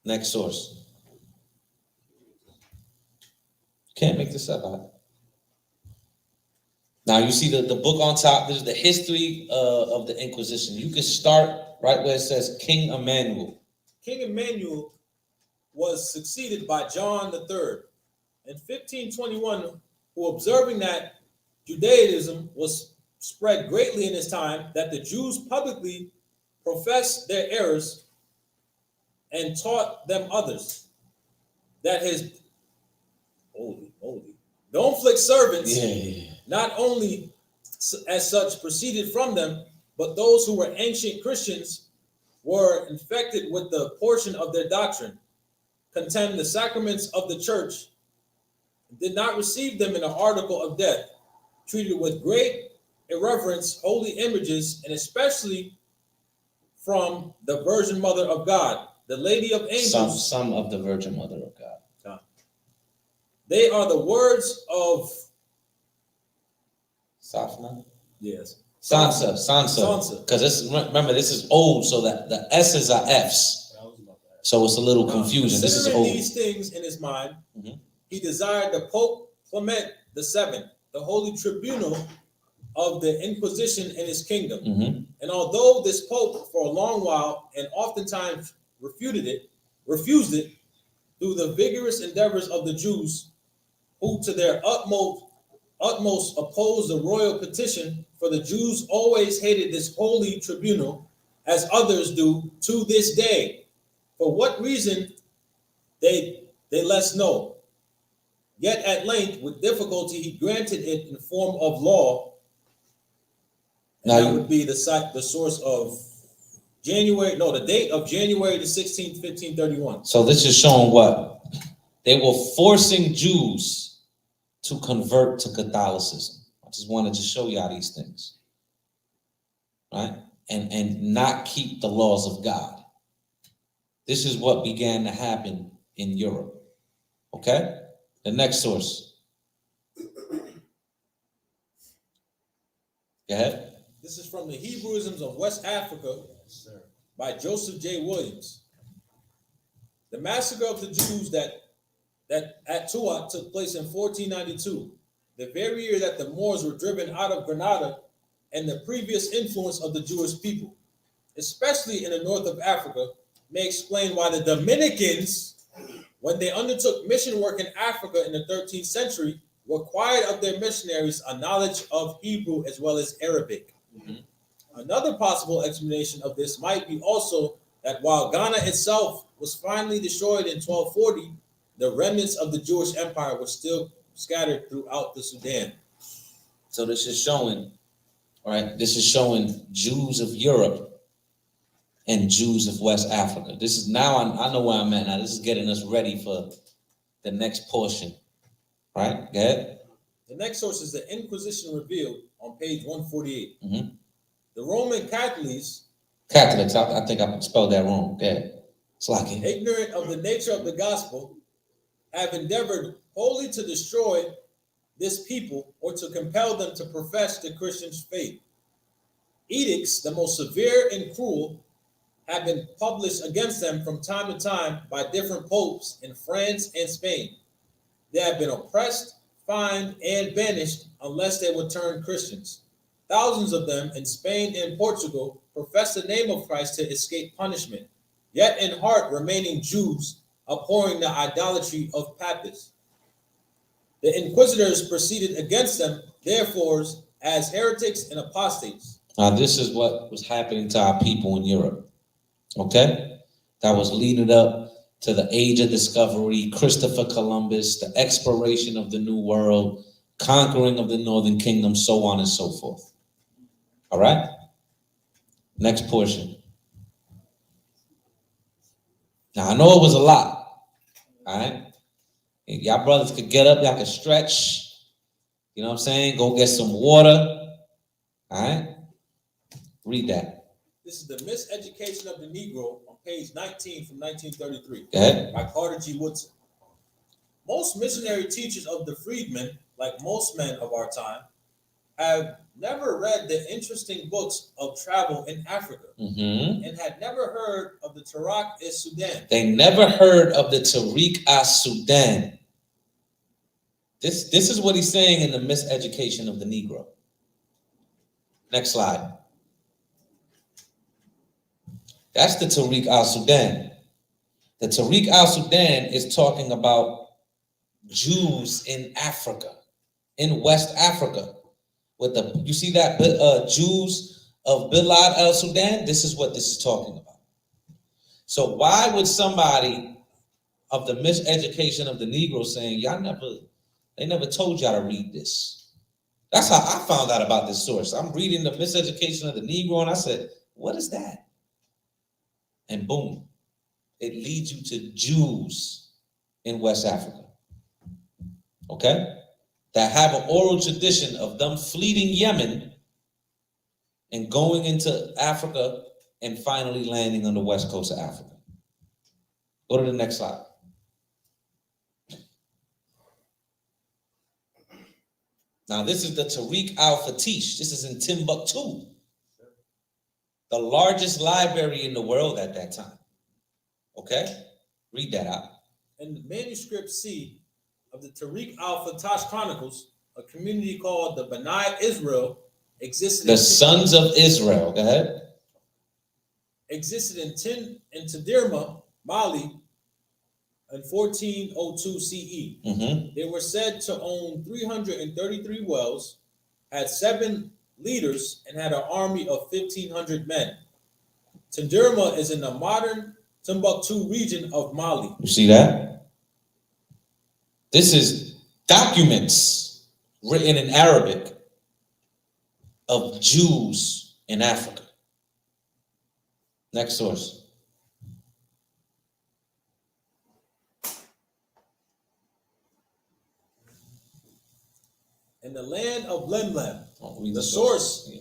Next source. Can't make this up, huh? Now you see the book on top. This is the history of the Inquisition. You can start right where it says King Emmanuel. King Emmanuel was succeeded by John III. In 1521, who observing that Judaism was spread greatly in his time, that the Jews publicly professed their errors and taught them others, that his holy don't-flick servants not only as such proceeded from them, but those who were ancient Christians were infected with the portion of their doctrine, contemned the sacraments of the church, did not receive them in an article of death, treated with great irreverence holy images, and especially from the Virgin Mother of God, the Lady of Angels. Some of the Virgin Mother of God. They are the words of Safna? Yes. Sansa. Because this, remember, this is old, so that the S's are F's. So it's a little confusing. This is old. These things in his mind, he desired the Pope Clement VII, the holy tribunal of the Inquisition in his kingdom. And although this Pope for a long while and oftentimes refused it through the vigorous endeavors of the Jews, who to their utmost opposed the royal petition, for the Jews always hated this holy tribunal, as others do to this day. For what reason they less know. Yet at length, with difficulty, he granted it in form of law. And that would be the source of the date of January the 16th, 1531. So this is showing what? They were forcing Jews to convert to Catholicism. I just wanted to show y'all these things, right? And not keep the laws of God. This is what began to happen in Europe, okay? The next source. Go ahead. This is from the Hebrewisms of West Africa by Joseph J. Williams. The massacre of the Jews that at Tuat took place in 1492, the very year that the Moors were driven out of Granada, and the previous influence of the Jewish people, especially in the north of Africa, may explain why the Dominicans, when they undertook mission work in Africa in the 13th century, required of their missionaries a knowledge of Hebrew as well as Arabic. Another possible explanation of this might be also that while Ghana itself was finally destroyed in 1240, the remnants of the Jewish Empire were still scattered throughout the Sudan. So this is showing, all right, this is showing Jews of Europe and Jews of West Africa. This is now, I know where I'm at now. This is getting us ready for the next portion, right? Go ahead. The next source is the Inquisition Revealed on page 148. The Roman Catholics, I think I spelled that wrong. Go ahead. It's like it. Ignorant of the nature of the gospel, have endeavored wholly to destroy this people or to compel them to profess the Christian faith. Edicts, the most severe and cruel, have been published against them from time to time by different popes in France and Spain. They have been oppressed, fined, and banished unless they would turn Christians. Thousands of them in Spain and Portugal profess the name of Christ to escape punishment, yet in heart remaining Jews, abhorring the idolatry of papists. The inquisitors proceeded against them, therefore, as heretics and apostates. Now, this is what was happening to our people in Europe, okay? That was leading up to the age of discovery, Christopher Columbus, the exploration of the New World, conquering of the Northern Kingdom, so on and so forth. All right? Next portion. Now, I know it was a lot, all right? Y'all brothers could get up, y'all could stretch, you know what I'm saying? Go get some water, all right? Read that. This is The Miseducation of the Negro on page 19 from 1933 by Carter G. Woodson. Most missionary teachers of the freedmen, like most men of our time, have never read the interesting books of travel in Africa and had never heard of the Tariq-e-Sudan. They never heard of the Tariq-e-Sudan. This is what he's saying in The Miseducation of the Negro. Next slide. That's the Tariq-e-Sudan. The Tariq-e-Sudan is talking about Jews in Africa, in West Africa. With the, you see that Jews of Bilad el-Sudan? This is what this is talking about. So why would somebody of the miseducation of the Negro saying, they never told y'all to read this? That's how I found out about this source. I'm reading the miseducation of the Negro and I said, what is that? And boom, it leads you to Jews in West Africa. Okay? That have an oral tradition of them fleeing Yemen and going into Africa and finally landing on the west coast of Africa. Go to the next slide. Now, this is the Tariq al-Fatish. This is in Timbuktu, the largest library in the world at that time. Okay? Read that out. In manuscript C of the Tariq al-Fatish Chronicles, a community called the Bani Israel existed. The sons of Israel. Go ahead. Existed in Tadirma, Mali, in 1402 CE. They were said to own 333 wells, had 7 leaders, and had an army of 1,500 men. Tadirma is in the modern Timbuktu region of Mali. You see that? This is documents written in Arabic of Jews in Africa. Next source. In the land of Lemlem, the source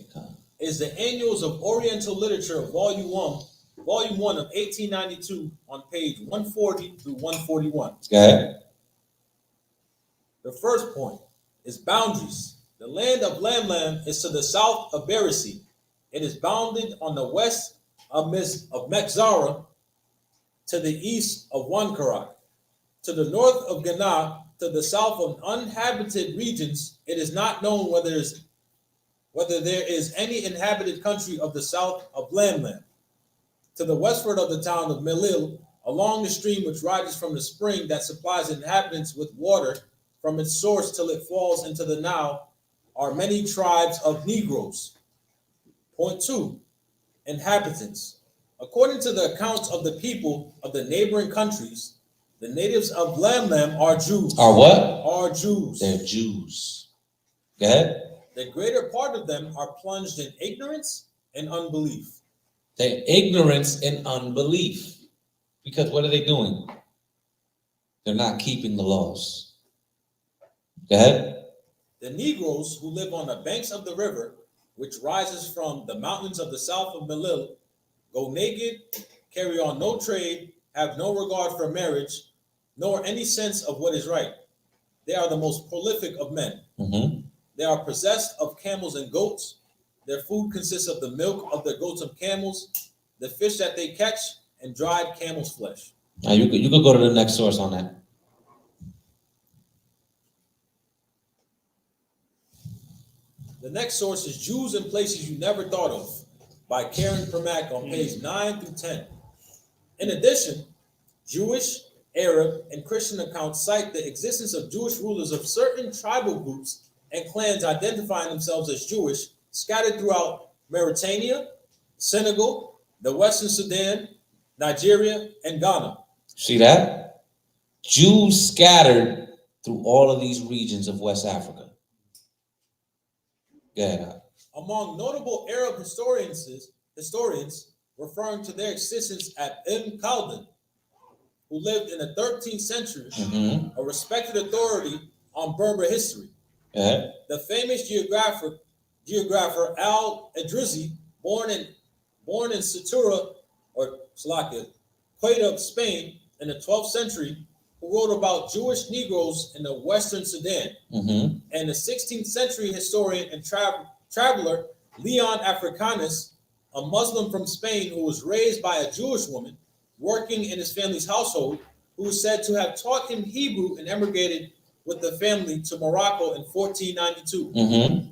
is the Annuals of Oriental Literature, Volume 1 of 1892 on page 140 through 141. Okay. The first point is boundaries. The land of Lamlam is to the south of Berisi. It is bounded on the west of Mekzara, to the east of Wankarak, to the north of Ghana, to the south of uninhabited regions. It is not known whether there is any inhabited country of the south of Lamlam. To the westward of the town of Melil, along the stream which rises from the spring that supplies inhabitants with water from its source till it falls into the Nile, are many tribes of Negroes. Point 2, inhabitants. According to the accounts of the people of the neighboring countries, the natives of Lamlam are Jews. Are what? Are Jews. They're Jews. Go ahead. The greater part of them are plunged in ignorance and unbelief. They're ignorance and unbelief. Because what are they doing? They're not keeping the laws. Go ahead. The Negroes who live on the banks of the river, which rises from the mountains of the south of Melil, go naked, carry on no trade, have no regard for marriage, nor any sense of what is right. They are the most prolific of men. They are possessed of camels and goats. Their food consists of the milk of the goats and camels, the fish that they catch, and dried camel's flesh. Now you could go to the next source on that. The next source is Jews in Places You Never Thought of by Karen Permack on page 9 through 10. In addition, Jewish, Arab, and Christian accounts cite the existence of Jewish rulers of certain tribal groups and clans identifying themselves as Jewish, scattered throughout Mauritania, Senegal, the Western Sudan, Nigeria, and Ghana. See that? Jews scattered through all of these regions of West Africa. Yeah. Among notable Arab historians referring to their existence at Ibn Khaldun, who lived in the 13th century, a respected authority on Berber history. The famous geographer Al-Idrisi, born in born in Citura, or Salakia, Quetta, Spain, in the 12th century, who wrote about Jewish Negroes in the Western Sudan. Mm-hmm. And the 16th century historian and traveler Leon Africanus, a Muslim from Spain who was raised by a Jewish woman working in his family's household, who is said to have taught him Hebrew and emigrated with the family to Morocco in 1492. Mm-hmm.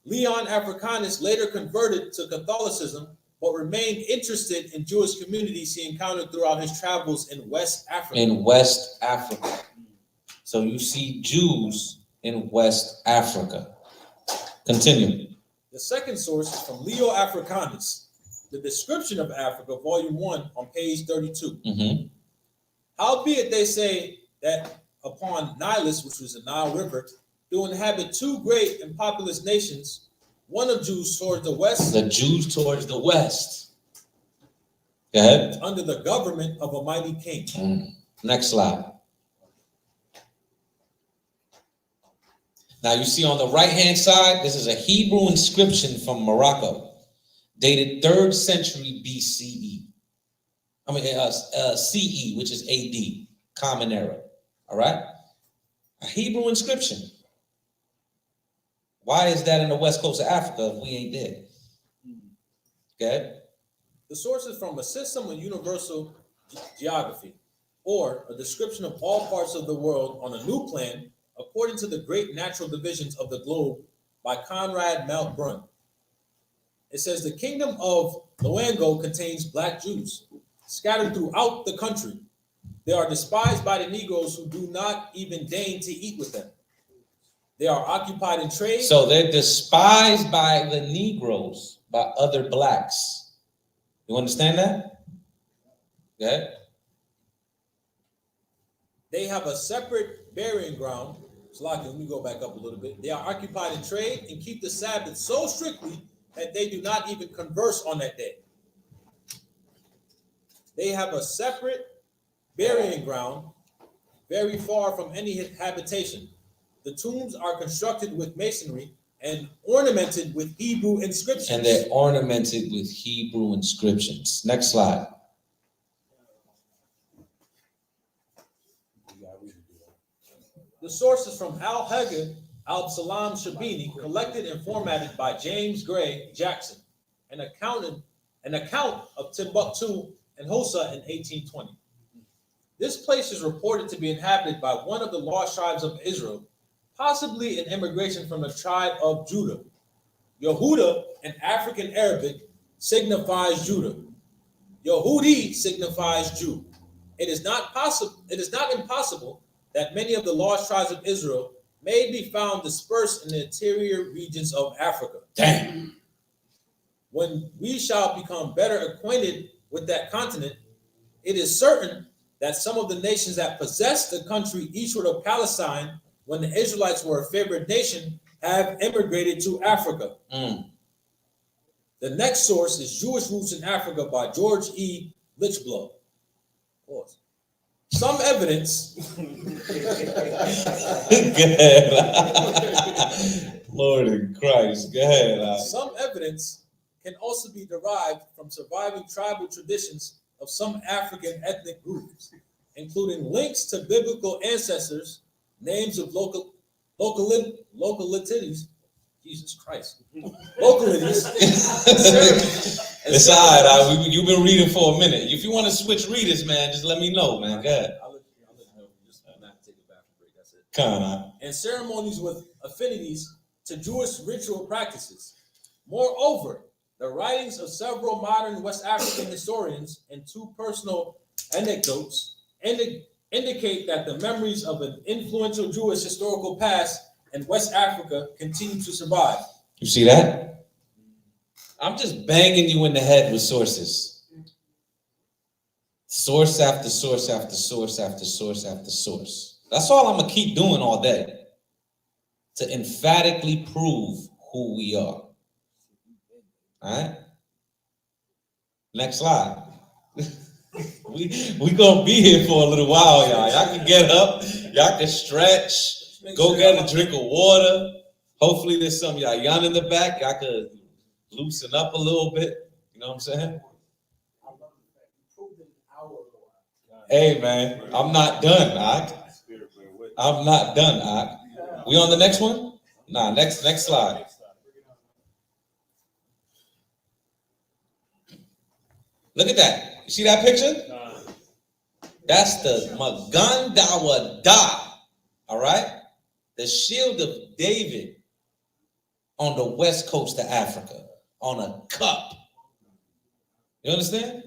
Leon Africanus later converted to Catholicism, but remained interested in Jewish communities he encountered throughout his travels in West Africa. In West Africa. So you see Jews in West Africa. Continue. The second source is from Leo Africanus, The Description of Africa, Volume 1, on page 32. Mm-hmm. Howbeit they say that upon Nilus, which was the Nile River, do inhabit two great and populous nations, one of Jews towards the west. The Jews towards the west. Go ahead. Under the government of a mighty king. Next slide. Now you see on the right-hand side, this is a Hebrew inscription from Morocco, dated 3rd century BCE. CE, which is AD, Common Era. All right? A Hebrew inscription. Why is that in the west coast of Africa if we ain't there? Okay. The source is from A System of Universal Geography, or a description of all parts of the world on a new plan, according to the great natural divisions of the globe by Conrad Maltbrun. It says the kingdom of Loango contains black Jews scattered throughout the country. They are despised by the Negroes who do not even deign to eat with them. They are occupied in trade. So they're despised by the Negroes, by other blacks. You understand that? Yeah. They have a separate burying ground. So let me go back up a little bit. They are occupied in trade and keep the Sabbath so strictly that they do not even converse on that day. They have a separate burying ground very far from any habitation. The tombs are constructed with masonry and ornamented with Hebrew inscriptions. And they're ornamented with Hebrew inscriptions. Next slide. The source is from Al-Hagg Al-Salam Shabini, collected and formatted by James Gray Jackson, an account of Timbuktu and Hosa in 1820. This place is reported to be inhabited by one of the lost tribes of Israel, possibly an immigration from the tribe of Judah. Yehuda in African Arabic signifies Judah. Yehudi signifies Jew. It is not impossible that many of the lost tribes of Israel may be found dispersed in the interior regions of Africa. Damn. When we shall become better acquainted with that continent, it is certain that some of the nations that possessed the country eastward of Palestine, when the Israelites were a favored nation, have immigrated to Africa. The next source is Jewish Roots in Africa by George E. Lichblow. Pause. Some evidence. Lord in Christ, go ahead. Some evidence can also be derived from surviving tribal traditions of some African ethnic groups, including links to biblical ancestors, names of localities. Jesus Christ. Localities. It's all right. You've been reading for a minute. If you want to switch readers, man, just let me know, man. Go ahead. I'll let you know. Just not take a bathroom break. That's it. Come on. And ceremonies with affinities to Jewish ritual practices. Moreover, the writings of several modern West African historians and two personal anecdotes indicate that the memories of an influential Jewish historical past in West Africa continue to survive. You see that? I'm just banging you in the head with sources. Source after source after source after source after source. That's all I'm going to keep doing all day. To emphatically prove who we are. All right? Next slide. we going to be here for a little while, y'all. Y'all can get up. Y'all can stretch. Go get a drink of water. Hopefully there's some y'all in the back. Y'all could loosen up a little bit. You know what I'm saying? Hey, man, I'm not done, Ak. I'm not done, Ak. We on the next one? Nah, next slide. Look at that. You see that picture? That's the Magandawa Da. All right? The shield of David on the west coast of Africa on a cup. You understand?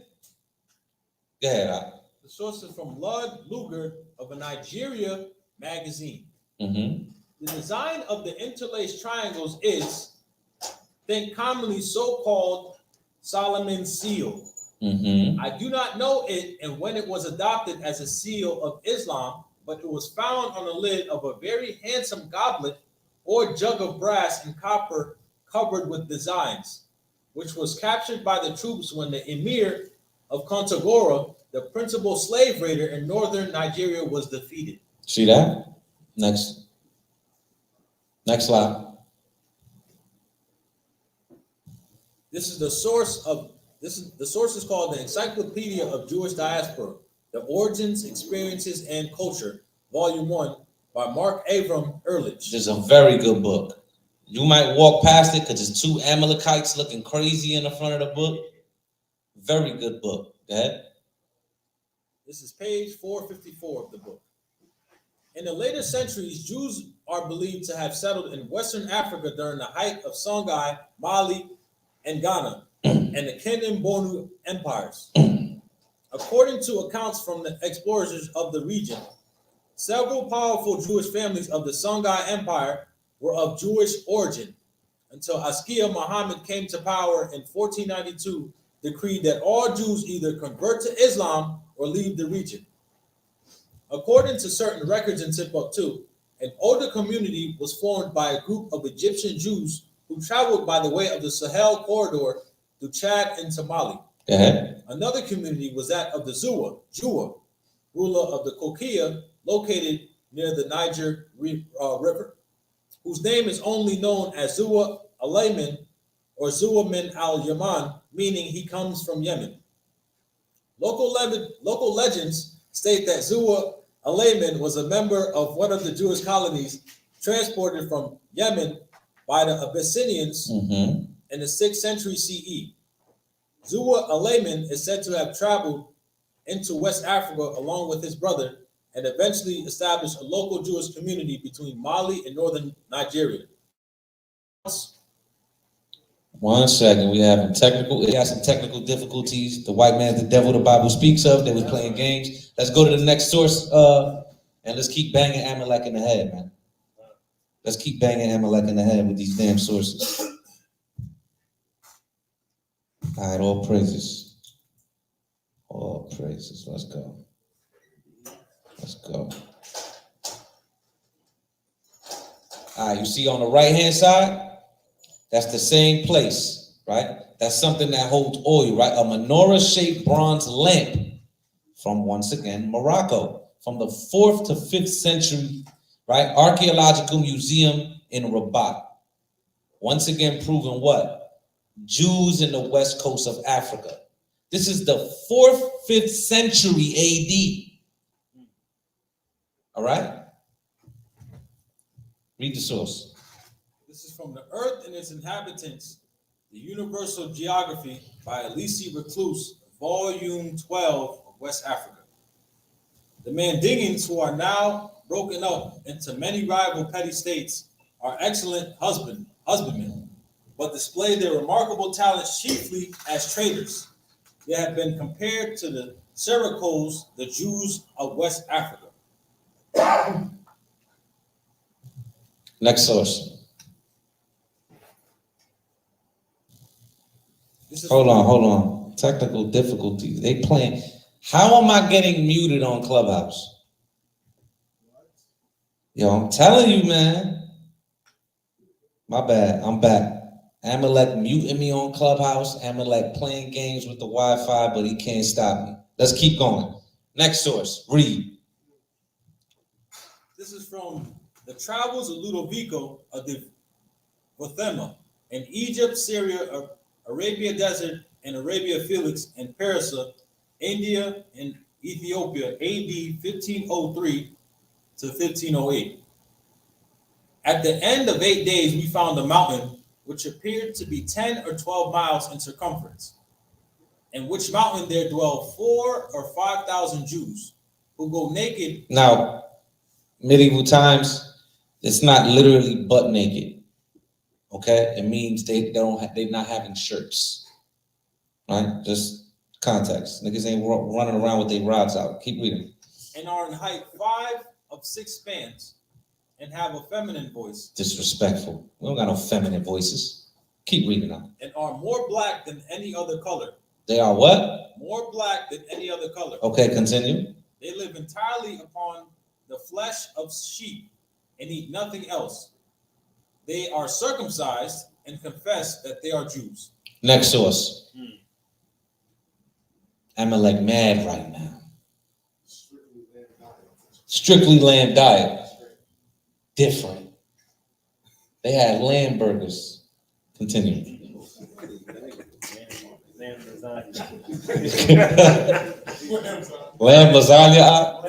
Go ahead, Ak. The source is from Lud Luger of a Nigeria magazine. Mm-hmm. The design of the interlaced triangles is, think commonly so-called Solomon's seal. Mm-hmm. I do not know it and when it was adopted as a seal of Islam, but it was found on the lid of a very handsome goblet or jug of brass and copper covered with designs, which was captured by the troops when the emir of Kontagora, the principal slave raider in northern Nigeria, was defeated. See that? Next slide. The source is called the Encyclopedia of Jewish Diaspora, The Origins, Experiences, and Culture, Volume 1, by Mark Abram Ehrlich. This is a very good book. You might walk past it because it's two Amalekites looking crazy in the front of the book. Very good book. Go ahead. This is page 454 of the book. In the later centuries, Jews are believed to have settled in Western Africa during the height of Songhai, Mali, and Ghana, and the Kenan Bonu empires. According to accounts from the explorers of the region, several powerful Jewish families of the Songhai Empire were of Jewish origin until Askia Muhammad came to power in 1492, decreed that all Jews either convert to Islam or leave the region. According to certain records in Timbuktu, an older community was formed by a group of Egyptian Jews who traveled by the way of the Sahel corridor to Chad and to Mali. Another community was that of the Jua, ruler of the Kokia, located near the Niger River, whose name is only known as Zua Alayman or Zua min al-Yaman, meaning he comes from Yemen. Local legends state that Zua Alayman was a member of one of the Jewish colonies transported from Yemen by the Abyssinians in the 6th century CE. Zua Alayman is said to have traveled into West Africa along with his brother and eventually established a local Jewish community between Mali and northern Nigeria. 1 second, we got some technical difficulties. The white man's the devil the Bible speaks of. They was playing games. Let's go to the next source, and let's keep banging Amalek in the head, man. Let's keep banging Amalek in the head with these damn sources. All right, all praises. All praises. Let's go. Let's go. All right, you see on the right-hand side, that's the same place, right? That's something that holds oil, right? A menorah-shaped bronze lamp from, once again, Morocco, from the 4th to 5th century, right? Archaeological Museum in Rabat. Once again, proving what? Jews in the west coast of Africa. This is the 4th, 5th century AD. All right? Read the source. This is from The Earth and Its Inhabitants, The Universal Geography by Elise Recluse, Volume 12 of West Africa. The Mandingans, who are now broken up into many rival petty states, are excellent husbandmen, but display their remarkable talents chiefly as traders. They have been compared to the Syracuse, the Jews of West Africa. Next source. Hold on. Technical difficulties. They playing. How am I getting muted on Clubhouse? Yo, I'm telling you, man. My bad. I'm back. Amalek muting me on Clubhouse. Amalek playing games with the Wi-Fi, but he can't stop me. Let's keep going. Next source. Read. This is from The Travels of Ludovico of the Bothema in Egypt, Syria, Arabia Desert, and Arabia Felix and Persia, India and Ethiopia, AD 1503 to 1508. At the end of 8 days, we found a mountain which appeared to be 10 or 12 miles in circumference, in which mountain there dwell 4,000 or 5,000 Jews who go naked. Now, medieval times, it's not literally butt naked. Okay, it means they're not having shirts, right? Just context. Niggas ain't running around with their rods out. Keep reading. And are in height 5 of 6 spans, and have a feminine voice. Disrespectful. We don't got no feminine voices. Keep reading now. And are more black than any other color. They are what? More black than any other color. Okay, continue. They live entirely upon the flesh of sheep and eat nothing else. They are circumcised and confess that they are Jews. Next source. AHLAHAYANAWA mad right now. Strictly lamb diet. Different. They had lamb burgers. Continue. Lamb lasagna.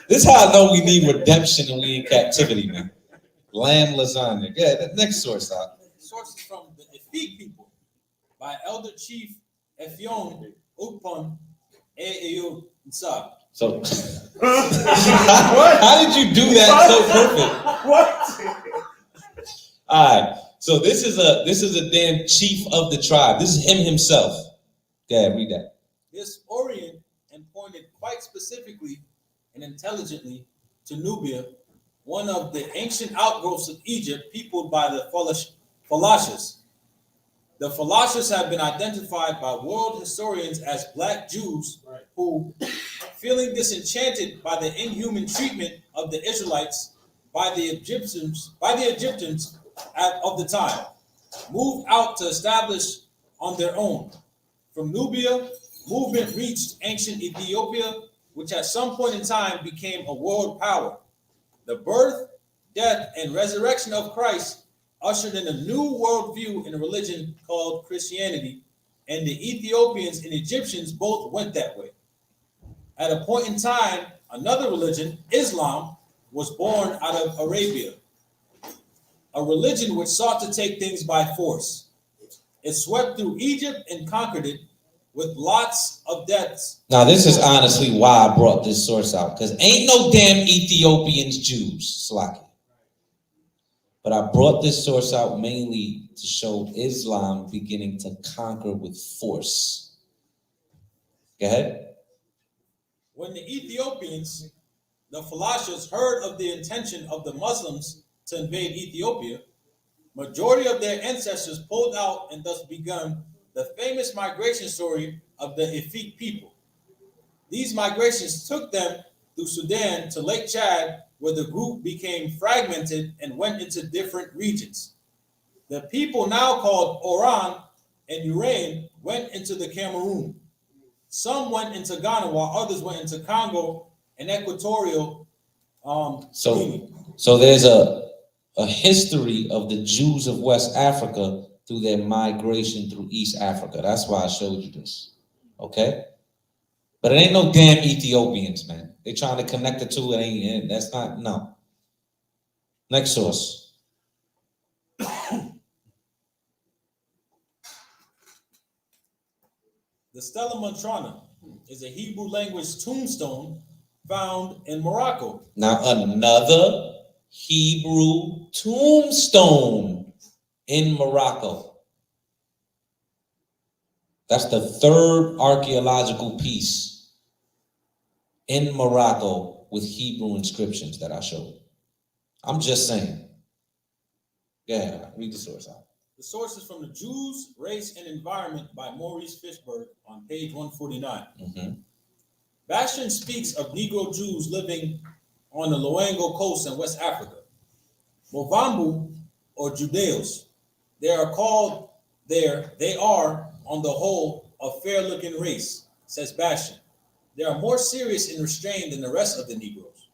This is how I know we need redemption and we in captivity, man. Lamb lasagna. Yeah, the next source out. Sources from the Efik people by Elder Chief Efyon Ukpon Yawasap. So, how did you do that so perfect? What? All right. So this is a damn chief of the tribe. This is him himself. Go ahead, read that. This orient and pointed quite specifically and intelligently to Nubia, one of the ancient outgrowths of Egypt, peopled by the Falashas. The Falashas have been identified by world historians as black Jews who, feeling disenchanted by the inhuman treatment of the Israelites by the Egyptians of the time, moved out to establish on their own. From Nubia, movement reached ancient Ethiopia, which at some point in time became a world power. The birth, death, and resurrection of Christ ushered in a new worldview in a religion called Christianity, and the Ethiopians and Egyptians both went that way. At a point in time, another religion, Islam, was born out of Arabia, a religion which sought to take things by force. It swept through Egypt and conquered it with lots of deaths. Now, this is honestly why I brought this source out, because ain't no damn Ethiopians Jews, Slaki. But I brought this source out mainly to show Islam beginning to conquer with force. Go ahead. When the Ethiopians, the Falashas, heard of the intention of the Muslims to invade Ethiopia, majority of their ancestors pulled out and thus begun the famous migration story of the Efik people. These migrations took them through Sudan to Lake Chad, where the group became fragmented and went into different regions. The people now called Oran and Urain went into the Cameroon. Some went into Ghana, while others went into Congo and Equatorial Guinea. So there's a history of the Jews of West Africa through their migration through East Africa. That's why I showed you this. Okay? But it ain't no damn Ethiopians, man. They trying to connect the two. It ain't. That's not. No. Next source. The Stella Montrana is a Hebrew language tombstone found in Morocco. Now another Hebrew tombstone in Morocco. That's the third archaeological piece in Morocco with Hebrew inscriptions that I showed. I'm just saying. Yeah, read the source out. The source is from the Jews, Race, and Environment by Maurice Fishberg on page 149. Bastian speaks of Negro Jews living on the Loango coast in West Africa. Movambu, or Judeos, they are called there. They are, on the whole, a fair-looking race, says Bastian. They are more serious and restrained than the rest of the Negroes.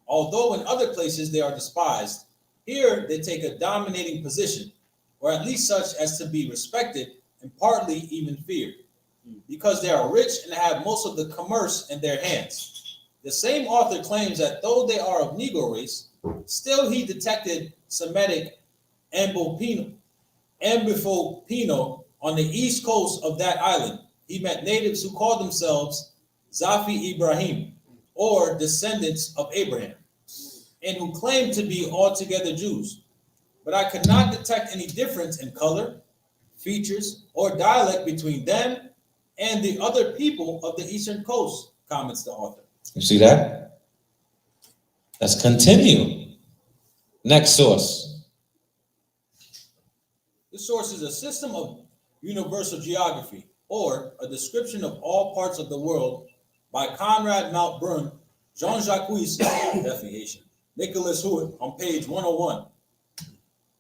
Although in other places they are despised, here they take a dominating position, or at least such as to be respected and partly even fear, because they are rich and have most of the commerce in their hands. The same author claims that though they are of Negro race, still he detected Semitic Ambifopino on the east coast of that island. He met natives who called themselves Zafi Ibrahim, or descendants of Abraham, and who claimed to be altogether Jews. But I could not detect any difference in color, features, or dialect between them and the other people of the eastern coast, comments the author. You see that? Let's continue. Next source. This source is a system of universal geography, or a description of all parts of the world by Conrad Mount Brun, Jean-Jacques Definition, Nicholas Hewitt on page 101.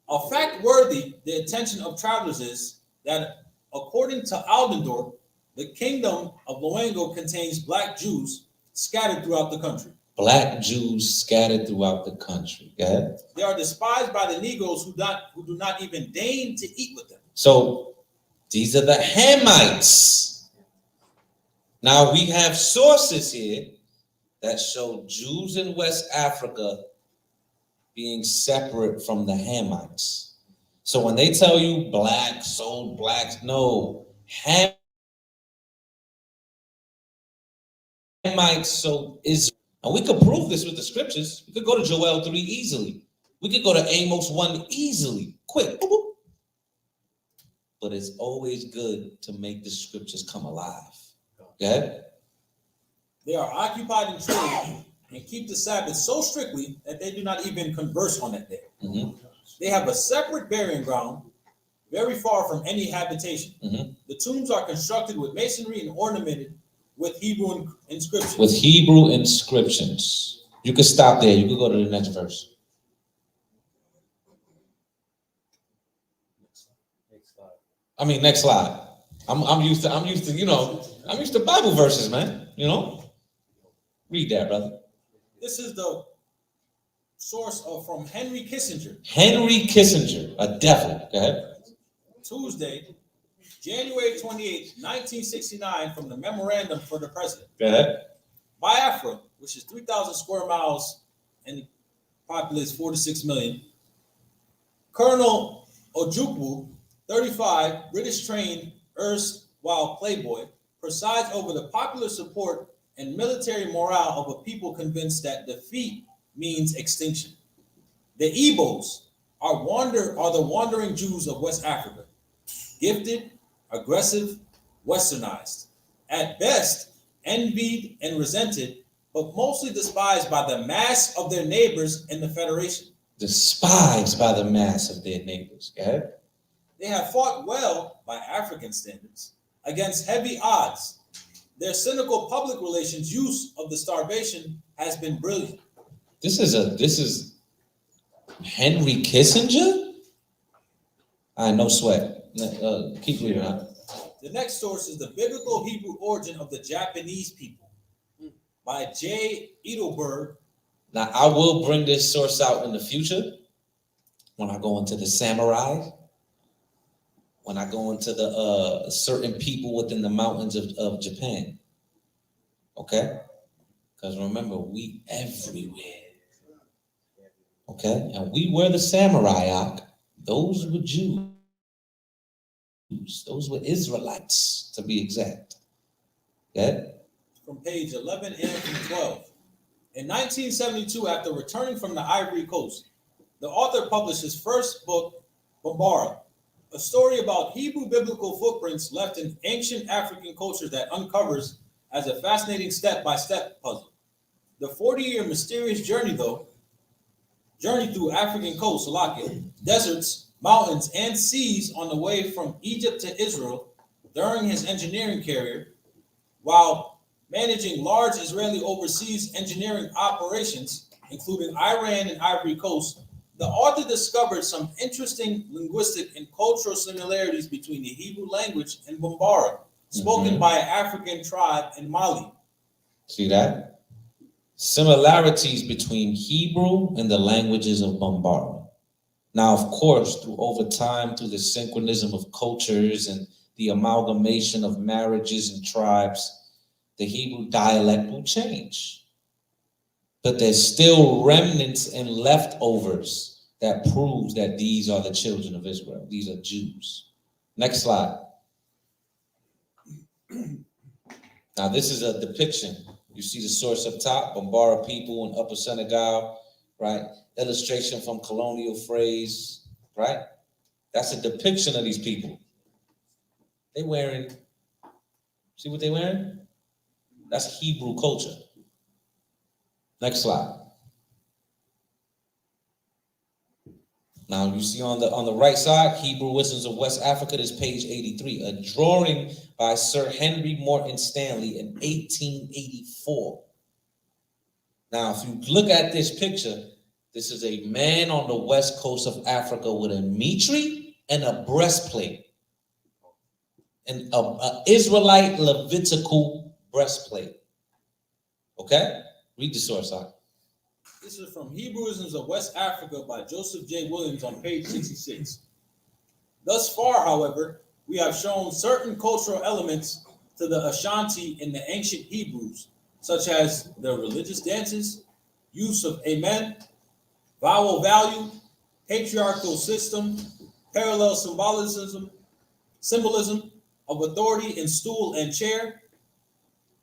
A fact worthy the attention of travelers is that, according to Aldendorf, the kingdom of Loango contains black Jews scattered throughout the country. Black Jews scattered throughout the country. Go ahead. They are despised by the Negroes who do not even deign to eat with them. So these are the Hamites. Now we have sources here that show Jews in West Africa being separate from the Hamites. So when they tell you black sold blacks, no, Hamites sold Israel. And we could prove this with the scriptures. We could go to Joel 3 easily. We could go to Amos 1 easily, quick. Boop, boop. But it's always good to make the scriptures come alive. Go ahead. They are occupied in trade and keep the Sabbath so strictly that they do not even converse on that day. They have a separate burying ground, very far from any habitation. The tombs are constructed with masonry and ornamented with Hebrew inscriptions. With Hebrew inscriptions. You could stop there. You could go to the next verse. I mean, next slide. I'm used to I'm used to Bible verses, man. You know, read that, brother. This is the source from Henry Kissinger. Henry Kissinger, a devil. Go ahead. Tuesday, January 28, 1969, from the memorandum for the president. Go ahead. Biafra, which is 3,000 square miles and populates 4 to 6 million. Colonel Ojukwu, 35, British trained, erstwhile playboy, presides over the popular support and military morale of a people convinced that defeat means extinction. The Igbos are the wandering Jews of West Africa, gifted, aggressive, westernized, at best envied and resented, but mostly despised by the mass of their neighbors in the Federation. Despised by the mass of their neighbors. Go ahead. They have fought well by African standards against heavy odds. Their cynical public relations use of the starvation has been brilliant. This is Henry Kissinger? No sweat. Keep reading on. The next source is the biblical Hebrew origin of the Japanese people by J. Edelberg. Now, I will bring this source out in the future when I go into the samurai, when I go into the certain people within the mountains of Japan. Okay? Because remember, we everywhere. Okay? And we were the samurai. Those were Jews. Those were Israelites, to be exact. Okay? From page 11 and from 12. In 1972, after returning from the Ivory Coast, the author published his first book, Gabaryam, a story about Hebrew biblical footprints left in ancient African cultures that uncovers as a fascinating step-by-step puzzle. The 40-year mysterious journey through African coasts, deserts, mountains, and seas on the way from Egypt to Israel during his engineering career, while managing large Israeli overseas engineering operations, including Iran and Ivory Coast, the author discovered some interesting linguistic and cultural similarities between the Hebrew language and Bambara, spoken by an African tribe in Mali. See that? Similarities between Hebrew and the languages of Bambara. Now, of course, over time, through the synchronism of cultures and the amalgamation of marriages and tribes, the Hebrew dialect will change. But there's still remnants and leftovers that proves that these are the children of Israel. These are Jews. Next slide. Now this is a depiction. You see the source up top, Bambara people in Upper Senegal, right? Illustration from colonial phrase, right? That's a depiction of these people. They wearing, see what they wearing? That's Hebrew culture. Next slide. Now you see on the right side, Hebrew Wisdoms of West Africa, this page 83, a drawing by Sir Henry Morton Stanley in 1884. Now, if you look at this picture, this is a man on the west coast of Africa with a mitre and a breastplate, and a Israelite Levitical breastplate. Okay, read the source out. This is from Hebrewisms of West Africa by Joseph J. Williams on page 66. Thus far, however, we have shown certain cultural elements to the Ashanti in the ancient Hebrews, such as their religious dances, use of amen, vowel value, patriarchal system, parallel symbolism of authority in stool and chair,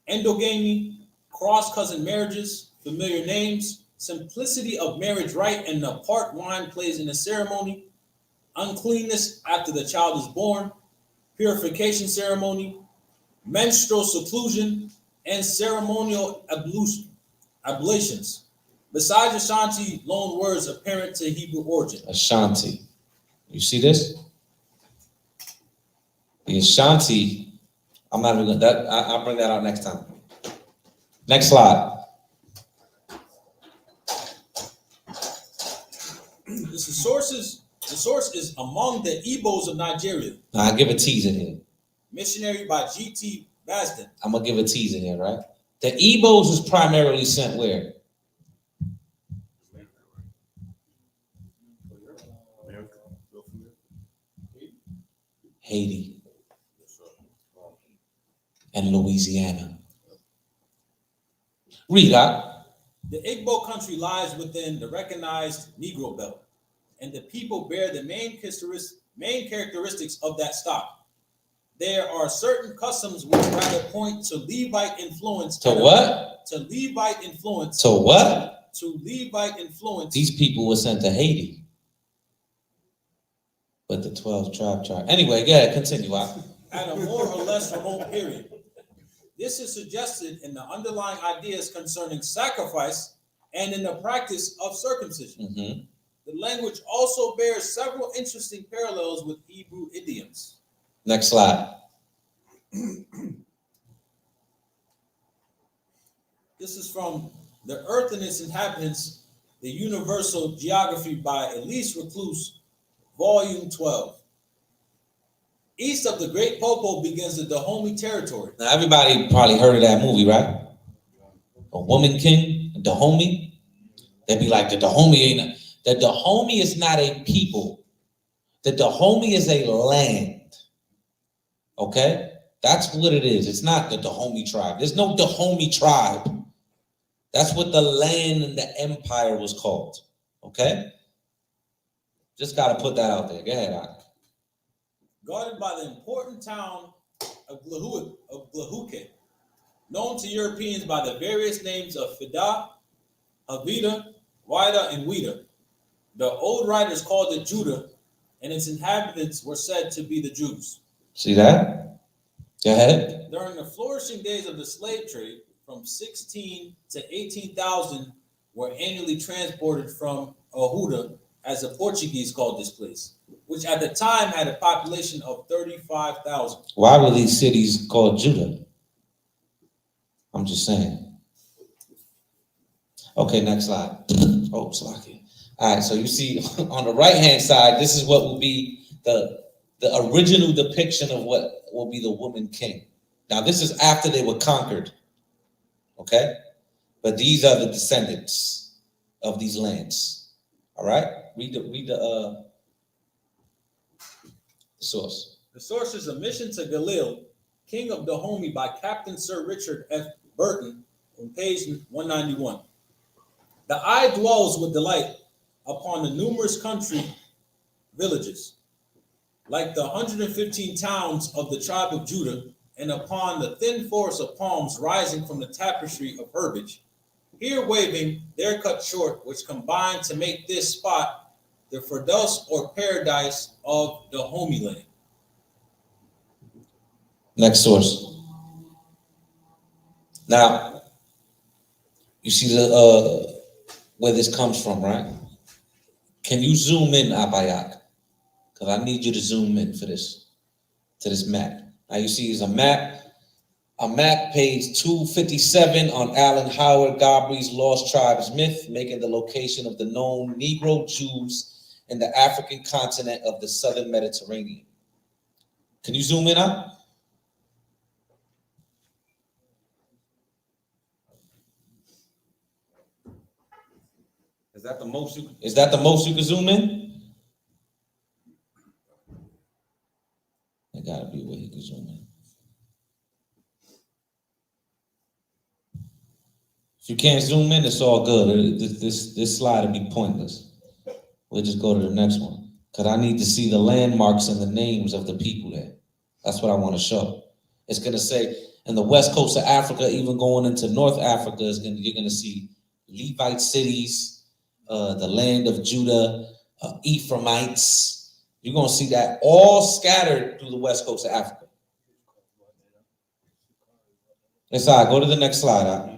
endogamy, cross-cousin marriages, familiar names, simplicity of marriage rite and the part wine plays in the ceremony, uncleanness after the child is born, purification ceremony, menstrual seclusion, and ceremonial ablutions. Besides Ashanti, loan words apparent to Hebrew origin. Ashanti. You see this? The Ashanti, I'm not even gonna, I'll bring that out next time. Next slide. The source is among the Igbos of Nigeria. Now, I'll give a tease in here. Missionary by G.T. Basden. I'm gonna give a tease in here, right? The Igbos was primarily sent where? Haiti and Louisiana. Read that. The Igbo country lies within the recognized Negro Belt, and the people bear the main characteristics of that stock. There are certain customs which rather point to Levite influence. To what? To Levite influence. To what? To Levite influence. These people were sent to Haiti. But the 12 tribe. Anyway, go ahead, continue out. At a more or less remote period. This is suggested in the underlying ideas concerning sacrifice and in the practice of circumcision. Mm-hmm. The language also bears several interesting parallels with Hebrew idioms. Next slide. This is from The Earth and Its Inhabitants, The Universal Geography by Elise Recluse, Volume 12. East of the Great Popo begins the Dahomey territory. Now, everybody probably heard of that movie, right? A Woman King, Dahomey. They'd be like, the Dahomey is not a people. The Dahomey is a land. Okay? That's what it is. It's not the Dahomey tribe. There's no Dahomey tribe. That's what the land and the empire was called. Okay? Just got to put that out there. Go ahead, Ak. Guarded by the important town of Glahuke, known to Europeans by the various names of Fida, Havida, Wida, and Wida. The old writers called it Judah, and its inhabitants were said to be the Jews. See that? Go ahead. During the flourishing days of the slave trade, from 16 to 18,000 were annually transported from Ahuda, as the Portuguese called this place, which at the time had a population of 35,000. Why were these cities called Judah? I'm just saying. Okay, next slide. Oh, Slaki. All right, so you see on the right-hand side, this is what will be the original depiction of what will be the woman king. Now, this is after they were conquered, okay? But these are the descendants of these lands, all right? Read the source. The source is A Mission to Galil, King of Dahomey by Captain Sir Richard F. Burton on page 191. The eye dwells with delight upon the numerous country villages, like the 115 towns of the tribe of Judah, and upon the thin forest of palms rising from the tapestry of herbage, here waving, there cut short, which combine to make this spot the Firdaus or paradise of the Dahomey land. Next source. Now, you see the where this comes from, right? Can you zoom in, Abayak? Because I need you to zoom in for this, to this map. Now you see is a map, page 257 on Alan Howard Gabry's Lost Tribes Myth, making the location of the known Negro Jews in the African continent of the Southern Mediterranean. Can you zoom in up? Is that the most you can zoom in? There gotta be a way you can zoom in. If you can't zoom in, it's all good. This slide will be pointless. We'll just go to the next one. Because I need to see the landmarks and the names of the people there. That's what I want to show. It's going to say, in the west coast of Africa, even going into North Africa, you're going to see Levite cities, the land of Judah, Ephraimites. You're going to see that all scattered through the west coast of Africa. It's all right. Go to the next slide. Huh?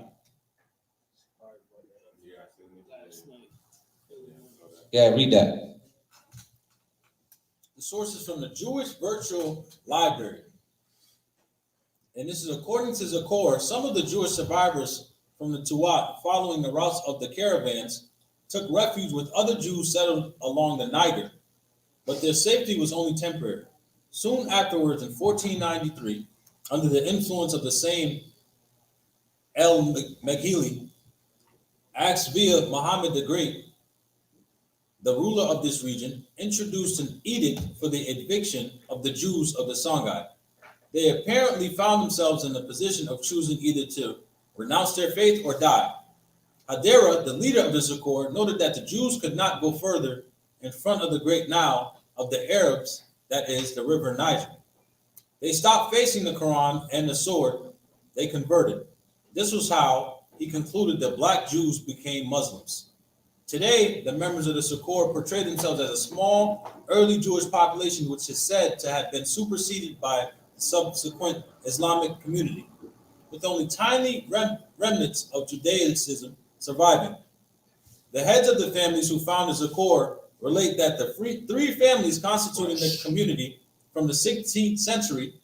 Yeah, read that. The source is from the Jewish Virtual Library. And this is according to Zakor, some of the Jewish survivors from the Tuat, following the routes of the caravans, took refuge with other Jews settled along the Niger, but their safety was only temporary. Soon afterwards, in 1493, under the influence of the same El Meghili, acts via Muhammad the Great, the ruler of this region, introduced an edict for the eviction of the Jews of the Songhai. They apparently found themselves in the position of choosing either to renounce their faith or die. Hadera, the leader of the Zakor, noted that the Jews could not go further in front of the great Nile of the Arabs, that is, the river Niger. They stopped facing the Quran and the sword. They converted. This was how he concluded that black Jews became Muslims. Today, the members of the Zakor portray themselves as a small, early Jewish population, which is said to have been superseded by the subsequent Islamic community, with only tiny remnants of Judaism surviving. The heads of the families who founded Zakor relate that the three families constituting the community from the 16th century,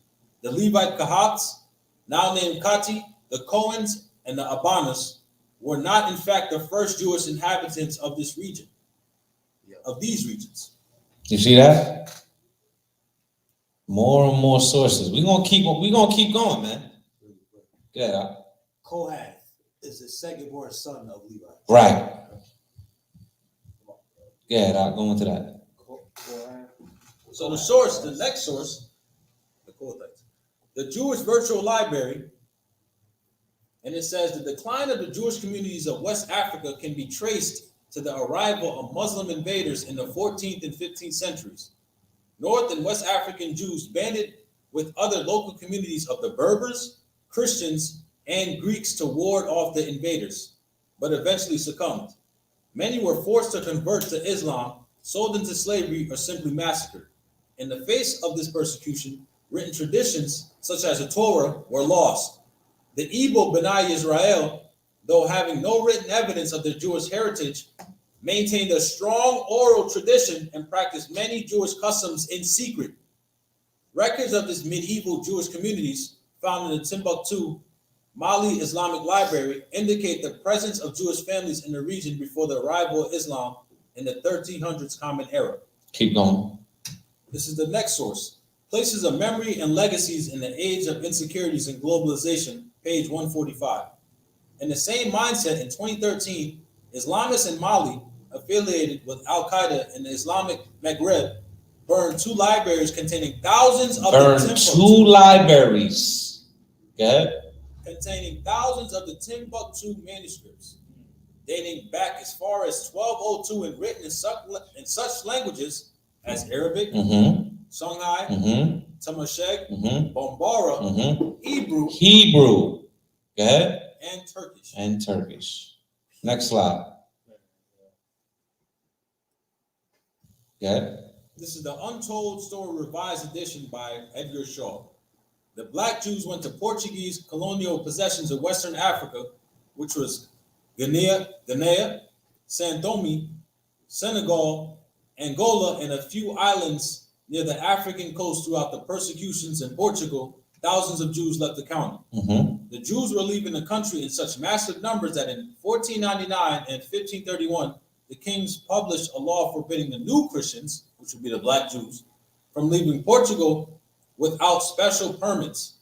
the Levite Kahats, now named Kati, the Cohens, and the Abanas, were not in fact the first Jewish inhabitants of this region, of these regions. You see that? More and more sources. We're gonna keep going, man. Yeah. Kohath is the second-born son of Levi. Right. Yeah, go into that. So the source, the next source, the Jewish Virtual Library, and it says the decline of the Jewish communities of West Africa can be traced to the arrival of Muslim invaders in the 14th and 15th centuries. North and West African Jews banded with other local communities of the Berbers, Christians, and Greeks to ward off the invaders, but eventually succumbed. Many were forced to convert to Islam, sold into slavery, or simply massacred. In the face of this persecution, written traditions such as the Torah were lost. The Igbo B'nai Israel, though having no written evidence of their Jewish heritage, maintained a strong oral tradition and practiced many Jewish customs in secret. Records of this medieval Jewish communities found in the Timbuktu Mali Islamic Library indicate the presence of Jewish families in the region before the arrival of Islam in the 1300s Common Era. Keep going. This is the next source. Places of memory and legacies in the age of insecurities and globalization, page 145. In the same mindset, in 2013, Islamists in Mali, affiliated with Al-Qaeda in the Islamic Maghreb, burned 2 libraries containing thousands of Burned 2 libraries. Okay. Containing thousands of the Timbuktu manuscripts, dating back as far as 1202 and written in such languages as Arabic, Songhai, Tamashek, Bambara, Hebrew, okay, and Turkish. Next slide. Okay. This is the Untold Story Revised Edition by Edgar Shaw. The black Jews went to Portuguese colonial possessions of Western Africa, which was Guinea, São Tomé, Senegal, Angola, and a few islands near the African coast. Throughout the persecutions in Portugal, thousands of Jews left the country. The Jews were leaving the country in such massive numbers that in 1499 and 1531, the kings published a law forbidding the new Christians, which would be the black Jews, from leaving Portugal without special permits.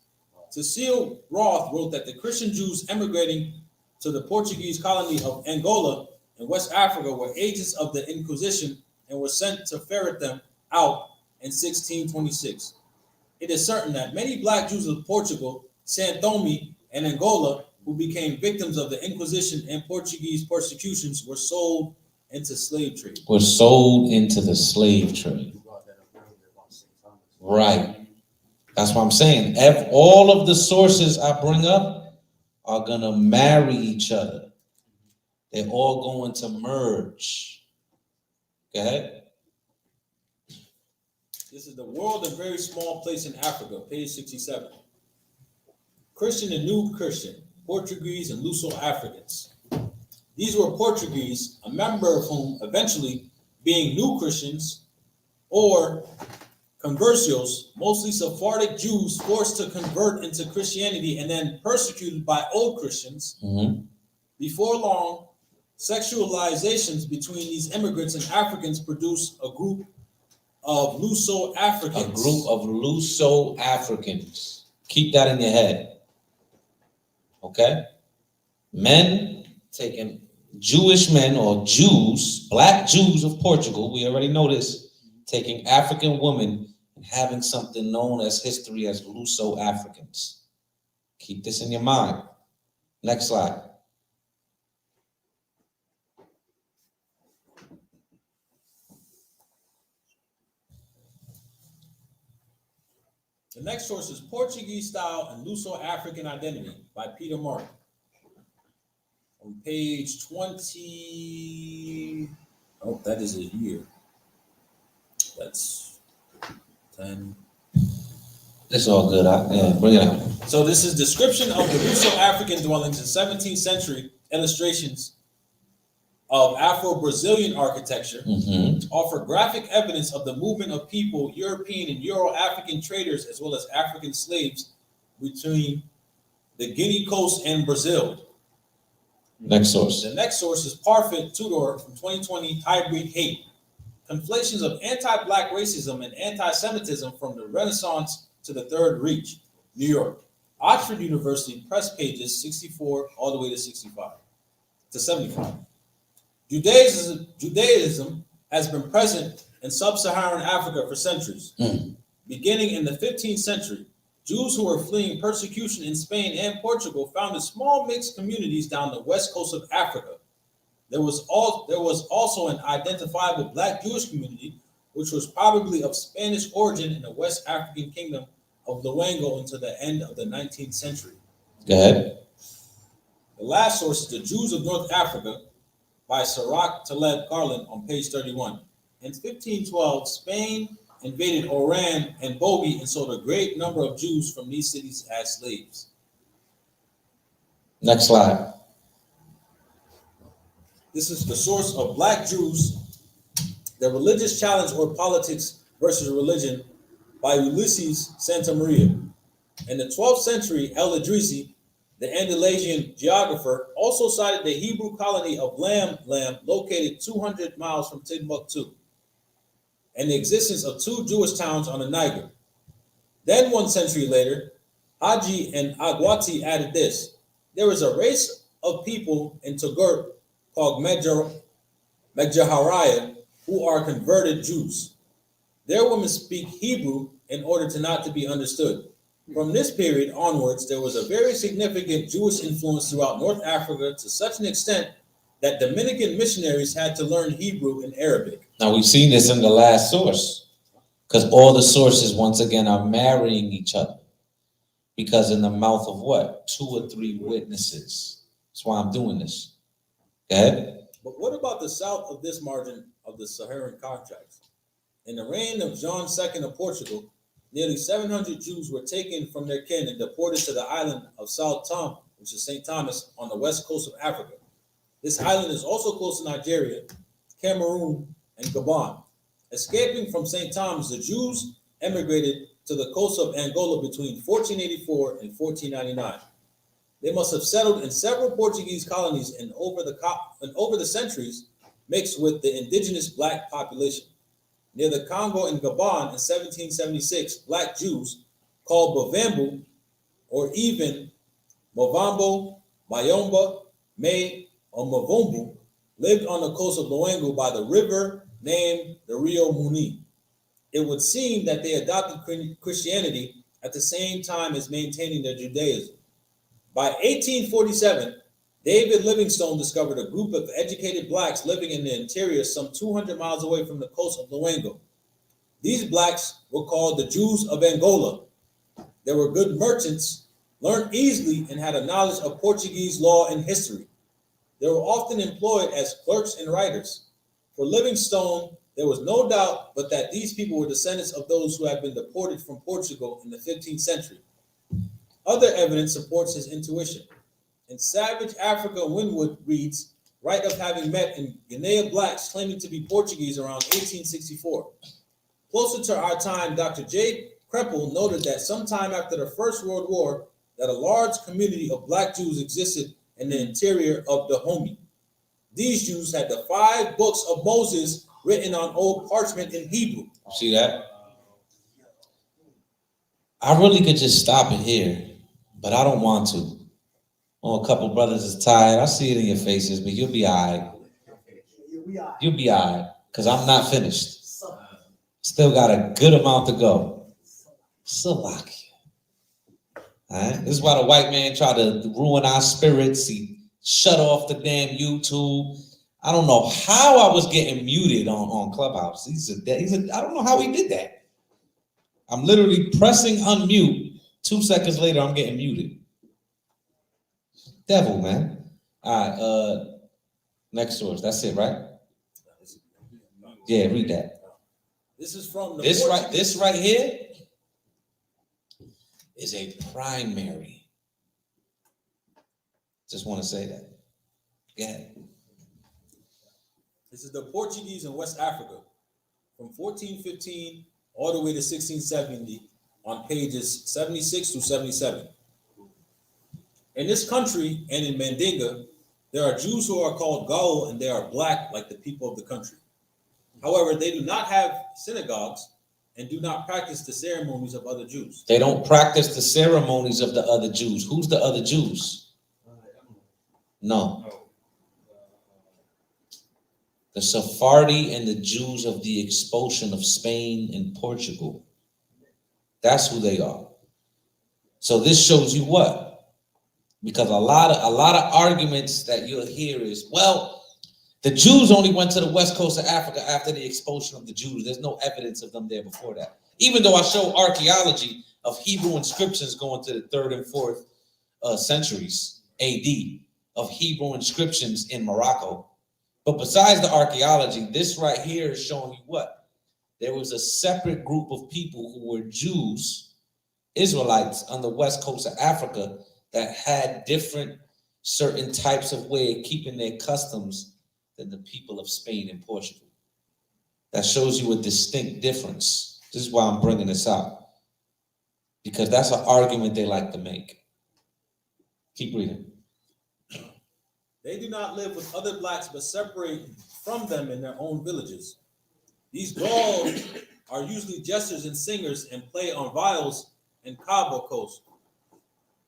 Cecil Roth wrote that the Christian Jews emigrating to the Portuguese colony of Angola in West Africa were agents of the Inquisition and were sent to ferret them out in 1626. It is certain that many black Jews of Portugal, São Tomé, and Angola, who became victims of the Inquisition and Portuguese persecutions, were sold into slave trade. Right. That's what I'm saying. All of the sources I bring up are going to marry each other. They're all going to merge. Go ahead. This is The World, a Very Small Place in Africa, page 67. Christian and New Christian, Portuguese and Luso-Africans. These were Portuguese, a member of whom eventually being New Christians or conversios, mostly Sephardic Jews forced to convert into Christianity and then persecuted by old Christians. Before long, sexualizations between these immigrants and Africans produced a group of Luso-Africans. Keep that in your head. Okay? Men taking Jewish men or Jews, black Jews of Portugal, we already know this, taking African women and having something known as history as Luso-Africans. Keep this in your mind. Next slide. The next source is Portuguese Style and Luso-African Identity by Peter Martin. On page 20, oh, that is a year. That's 10. It's all good. Bring it out. So this is description of the Luso-African dwellings in 17th century illustrations of Afro-Brazilian architecture offer graphic evidence of the movement of people, European and Euro-African traders, as well as African slaves between the Guinea coast and Brazil. Next source. The next source is Parfit Tudor from 2020, Hybrid Hate. Conflations of anti-black racism and anti-Semitism from the Renaissance to the Third Reich, New York. Oxford University press pages 64 all the way to 65 to 75. Judaism has been present in sub-Saharan Africa for centuries. Beginning in the 15th century, Jews who were fleeing persecution in Spain and Portugal founded small mixed communities down the west coast of Africa. There was also an identifiable black Jewish community, which was probably of Spanish origin in the West African kingdom of Luango until the end of the 19th century. Go ahead. The last source is The Jews of North Africa by Sirach Taleb Garland on page 31. In 1512, Spain invaded Oran and Bogi and sold a great number of Jews from these cities as slaves. Next slide. This is the source of Black Jews, the religious challenge or politics versus religion by Ulysses Santa Maria. In the 12th century, El-Idrisi, the Andalusian geographer, also cited the Hebrew colony of Lam located 200 miles from Timbuktu, and the existence of 2 Jewish towns on the Niger. Then 1 century later, Haji and Agwati added this: there is a race of people in Togur called Medjaharaya who are converted Jews. Their women speak Hebrew in order to not to be understood. From this period onwards, there was a very significant Jewish influence throughout North Africa to such an extent that Dominican missionaries had to learn Hebrew and Arabic. Now we've seen this in the last source, because all the sources once again are marrying each other. Because in the mouth of what? 2 or 3 witnesses. That's why I'm doing this. Go ahead. But what about the south of this margin of the Saharan contracts? In the reign of John II of Portugal, nearly 700 Jews were taken from their kin and deported to the island of Sao Tome, which is St. Thomas, on the west coast of Africa. This island is also close to Nigeria, Cameroon, and Gabon. Escaping from St. Thomas, the Jews emigrated to the coast of Angola between 1484 and 1499. They must have settled in several Portuguese colonies and over the centuries mixed with the indigenous black population. Near the Congo in Gabon in 1776, black Jews called Bavambu, or even Movambo, Mayomba, May, or Mavumbu, lived on the coast of Loango by the river named the Rio Muni. It would seem that they adopted Christianity at the same time as maintaining their Judaism. By 1847, David Livingstone discovered a group of educated blacks living in the interior some 200 miles away from the coast of Loango. These blacks were called the Jews of Angola. They were good merchants, learned easily, and had a knowledge of Portuguese law and history. They were often employed as clerks and writers. For Livingstone, there was no doubt but that these people were descendants of those who had been deported from Portugal in the 15th century. Other evidence supports his intuition. In Savage Africa, Winwood reads, right of having met in Guinea blacks claiming to be Portuguese around 1864. Closer to our time, Dr. J. Krempel noted that sometime after the First World War, that a large community of black Jews existed in the interior of Dahomey. These Jews had the 5 books of Moses written on old parchment in Hebrew. See that? I really could just stop it here, but I don't want to. Oh, a couple brothers is tired. I see it in your faces, but you'll be all right. You'll be all right, because I'm not finished. Still got a good amount to go. Salakia. All right? This is why the white man tried to ruin our spirits. He shut off the damn YouTube. I don't know how I was getting muted on Clubhouse. I don't know how he did that. I'm literally pressing unmute. 2 seconds later, I'm getting muted. Devil, man. All right, next source. That's it, right? Yeah, read that. This is from the this right here is a primary. Just want to say that. Yeah. This is the Portuguese in West Africa from 1415 all the way to 1670 on pages 76 to 77. In this country and in Mandinga, there are Jews who are called Gaul and they are black like the people of the country. However, they do not have synagogues and do not practice the ceremonies of other Jews. They don't practice the ceremonies of the other Jews. Who's the other Jews? No. The Sephardi and the Jews of the expulsion of Spain and Portugal. That's who they are. So this shows you what? Because a lot of arguments that you'll hear is, well, the Jews only went to the west coast of Africa after the expulsion of the Jews. There's no evidence of them there before that. Even though I show archaeology of Hebrew inscriptions going to the 3rd and 4th centuries AD of Hebrew inscriptions in Morocco. But besides the archaeology, this right here is showing you what? There was a separate group of people who were Jews, Israelites on the west coast of Africa that had different certain types of way of keeping their customs than the people of Spain and Portugal. That shows you a distinct difference. This is why I'm bringing this out. Because that's an argument they like to make. Keep reading. They do not live with other blacks, but separate from them in their own villages. These Gauls are usually jesters and singers and play on viols and cabocos.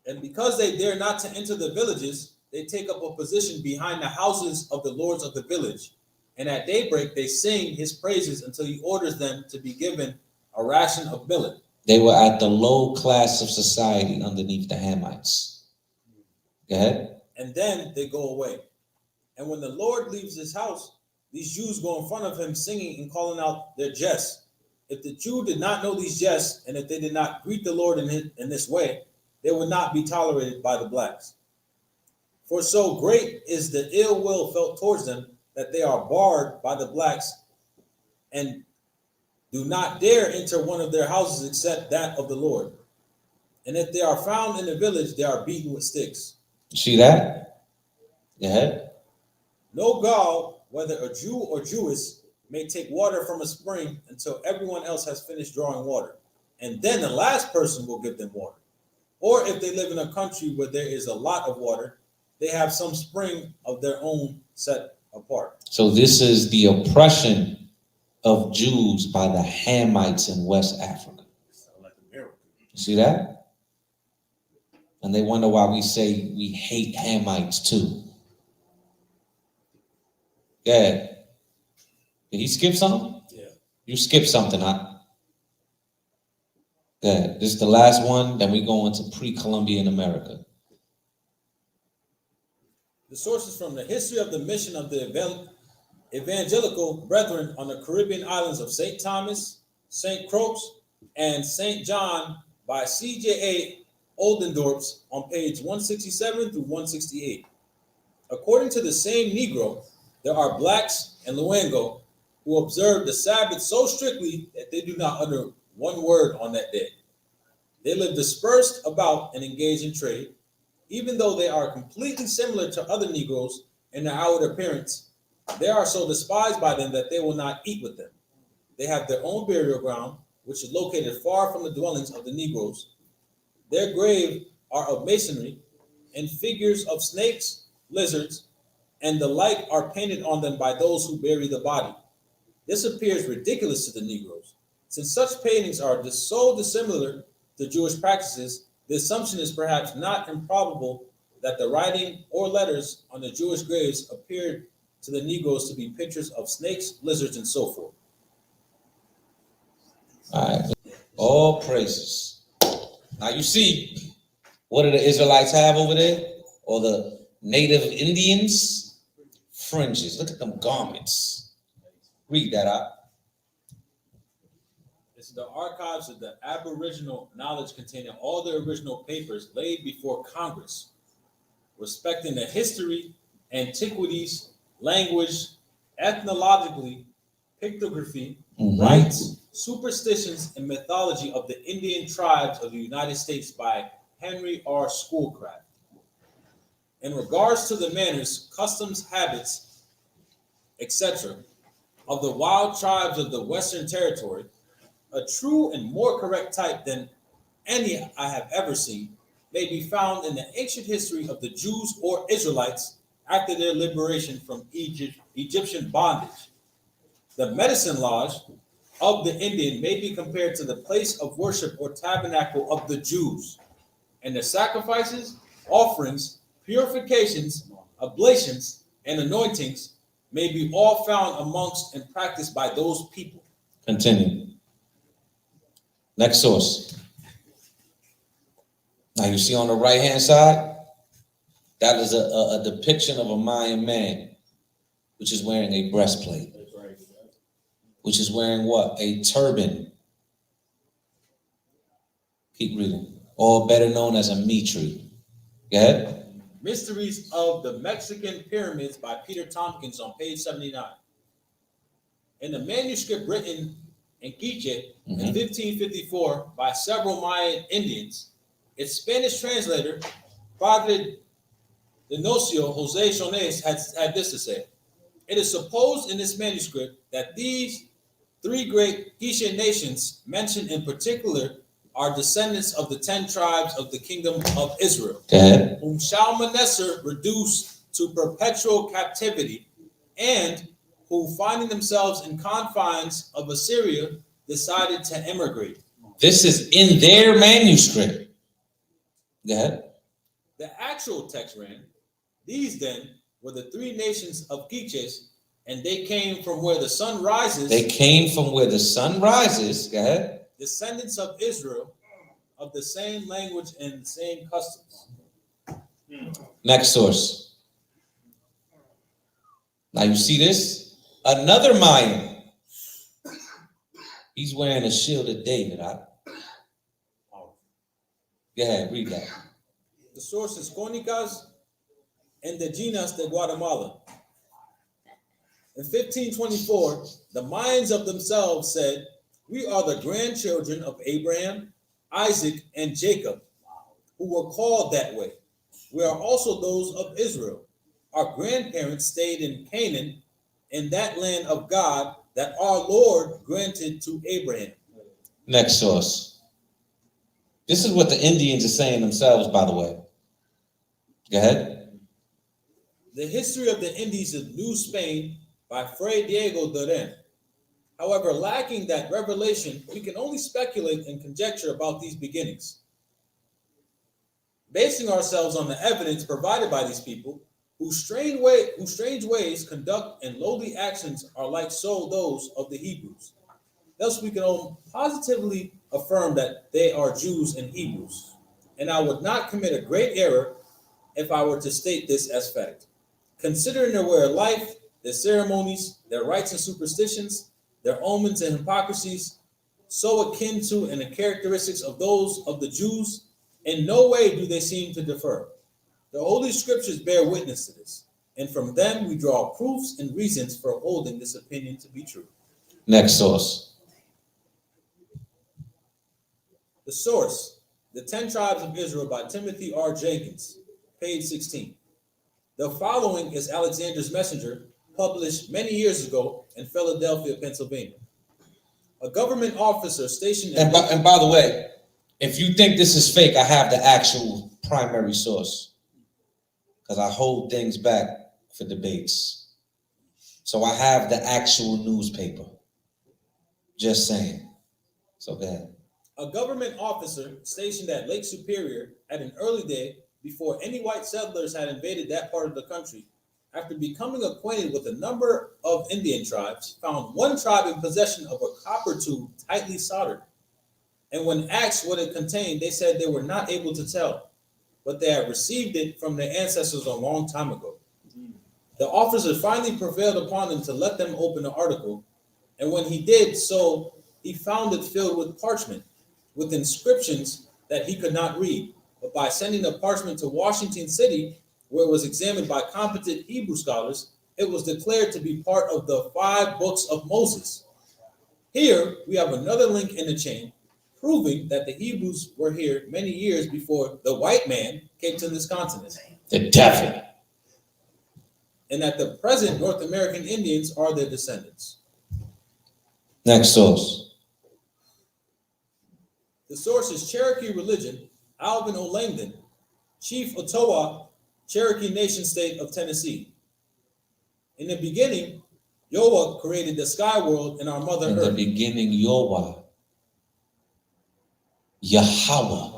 And because they dare not to enter the villages, they take up a position behind the houses of the lords of the village. and at daybreak they sing his praises until he orders them to be given a ration of millet. They were at the low class of society underneath the Hamites. Go ahead. And then they go away. And when the Lord leaves his house, these Jews go in front of him singing and calling out their jests. If the Jew did not know these jests, and if they did not greet the Lord in this way, they would not be tolerated by the blacks. For so great is the ill will felt towards them that they are barred by the blacks and do not dare enter one of their houses except that of the Lord. And if they are found in the village, they are beaten with sticks. See that? Go ahead. No Gaul, whether a Jew or Jewess, may take water from a spring until everyone else has finished drawing water. And then the last person will give them water. Or if they live in a country where there is a lot of water, they have some spring of their own set apart. So this is the oppression of Jews by the Hamites in West Africa. You see that? And they wonder why we say we hate Hamites too. Yeah. Did he skip something? Yeah. You skipped something, huh? Yeah. This is the last one. Then we go into pre-Columbian America. The sources from the history of the mission of the evangelical brethren on the Caribbean islands of St. Thomas, St. Croix, and St. John by C.J.A. Oldendorps on page 167 through 168. According to the same Negro, there are blacks in Luango who observe the Sabbath so strictly that they do not utter one word on that day. They live dispersed about and engage in trade, even though they are completely similar to other Negroes in their outward appearance. They are so despised by them that they will not eat with them. They have their own burial ground, which is located far from the dwellings of the Negroes. Their graves are of masonry, and figures of snakes, lizards, and the like are painted on them by those who bury the body. This appears ridiculous to the Negroes. Since such paintings are so dissimilar to Jewish practices, the assumption is perhaps not improbable that the writing or letters on the Jewish graves appeared to the Negroes to be pictures of snakes, lizards, and so forth. All right. All praises. Now you see, what do the Israelites have over there? Or the native Indians? Fringes. Look at them garments. Read that out. It's the archives of the Aboriginal knowledge containing all the original papers laid before Congress, respecting the history, antiquities, language, ethnologically, pictography, rites, superstitions, and mythology of the Indian tribes of the United States by Henry R. Schoolcraft. In regards to the manners, customs, habits, etc., of the wild tribes of the Western Territory, a true and more correct type than any I have ever seen may be found in the ancient history of the Jews or Israelites after their liberation from Egyptian bondage. The medicine lodge of the Indian may be compared to the place of worship or tabernacle of the Jews, and the sacrifices, offerings, purifications, oblations, and anointings may be all found amongst and practiced by those people. Continue. Next source. Now you see on the right-hand side, that is a depiction of a Mayan man, which is wearing a breastplate, which is wearing what? A turban. Keep reading. Or better known as a mitri. Go ahead. Mysteries of the Mexican Pyramids by Peter Tompkins on page 79. In a manuscript written in Quiche in 1554 by several Mayan Indians, its Spanish translator, Padre Denocio Jose Chones, had this to say. It is supposed in this manuscript that these three great Quiche nations mentioned in particular are descendants of the 10 tribes of the kingdom of Israel, whom Shalmaneser reduced to perpetual captivity, and who, finding themselves in confines of Assyria, decided to emigrate. This is in their manuscript. Go ahead. The actual text ran, these then were the three nations of Quiches And they came from where the sun rises. They came from where the sun rises. Go ahead. Descendants of Israel, of the same language and the same customs. Next source. Now you see this? Another Mayan. He's wearing a shield of David. Go ahead, read that. The source is Crónicas Indígenas de Guatemala. In 1524, the Mayans of themselves said, "We are the grandchildren of Abraham, Isaac, and Jacob, who were called that way. We are also those of Israel. Our grandparents stayed in Canaan, in that land of God that our Lord granted to Abraham." Next source. This is what the Indians are saying themselves, by the way. Go ahead. The History of the Indies of New Spain by Fray Diego de Ren. However, lacking that revelation, we can only speculate and conjecture about these beginnings. Basing ourselves on the evidence provided by these people, whose strange ways, conduct, and lowly actions are like so those of the Hebrews. Thus, we can positively affirm that they are Jews and Hebrews. And I would not commit a great error if I were to state this as fact. Considering their way of life, their ceremonies, their rites and superstitions, their omens and hypocrisies, so akin to and the characteristics of those of the Jews, in no way do they seem to differ. The Holy Scriptures bear witness to this, and from them we draw proofs and reasons for holding this opinion to be true. Next source. The source, The 10 Tribes of Israel by Timothy R. Jenkins, page 16. The following is Alexander's Messenger, published many years ago in Philadelphia, Pennsylvania. A government officer stationed in... And by the way, if you think this is fake, I have the actual primary source, because I hold things back for debates. So I have the actual newspaper. Just saying. So go ahead. A government officer stationed at Lake Superior at an early day before any white settlers had invaded that part of the country, after becoming acquainted with a number of Indian tribes, found one tribe in possession of a copper tube tightly soldered. And when asked what it contained, they said they were not able to tell, but they had received it from their ancestors a long time ago. The officer finally prevailed upon them to let them open the article, and when he did so, he found it filled with parchment, with inscriptions that he could not read. But by sending the parchment to Washington City, where it was examined by competent Hebrew scholars, it was declared to be part of the 5 books of Moses. Here, we have another link in the chain, proving that the Hebrews were here many years before the white man came to this continent. The devil. And that the present North American Indians are their descendants. Next source. The source is Cherokee Religion, Alvin O. Langdon, Chief Ottawa, Cherokee Nation State of Tennessee. In the beginning, Yahweh created the sky world and our mother earth. In the beginning, Yahweh. Yahweh.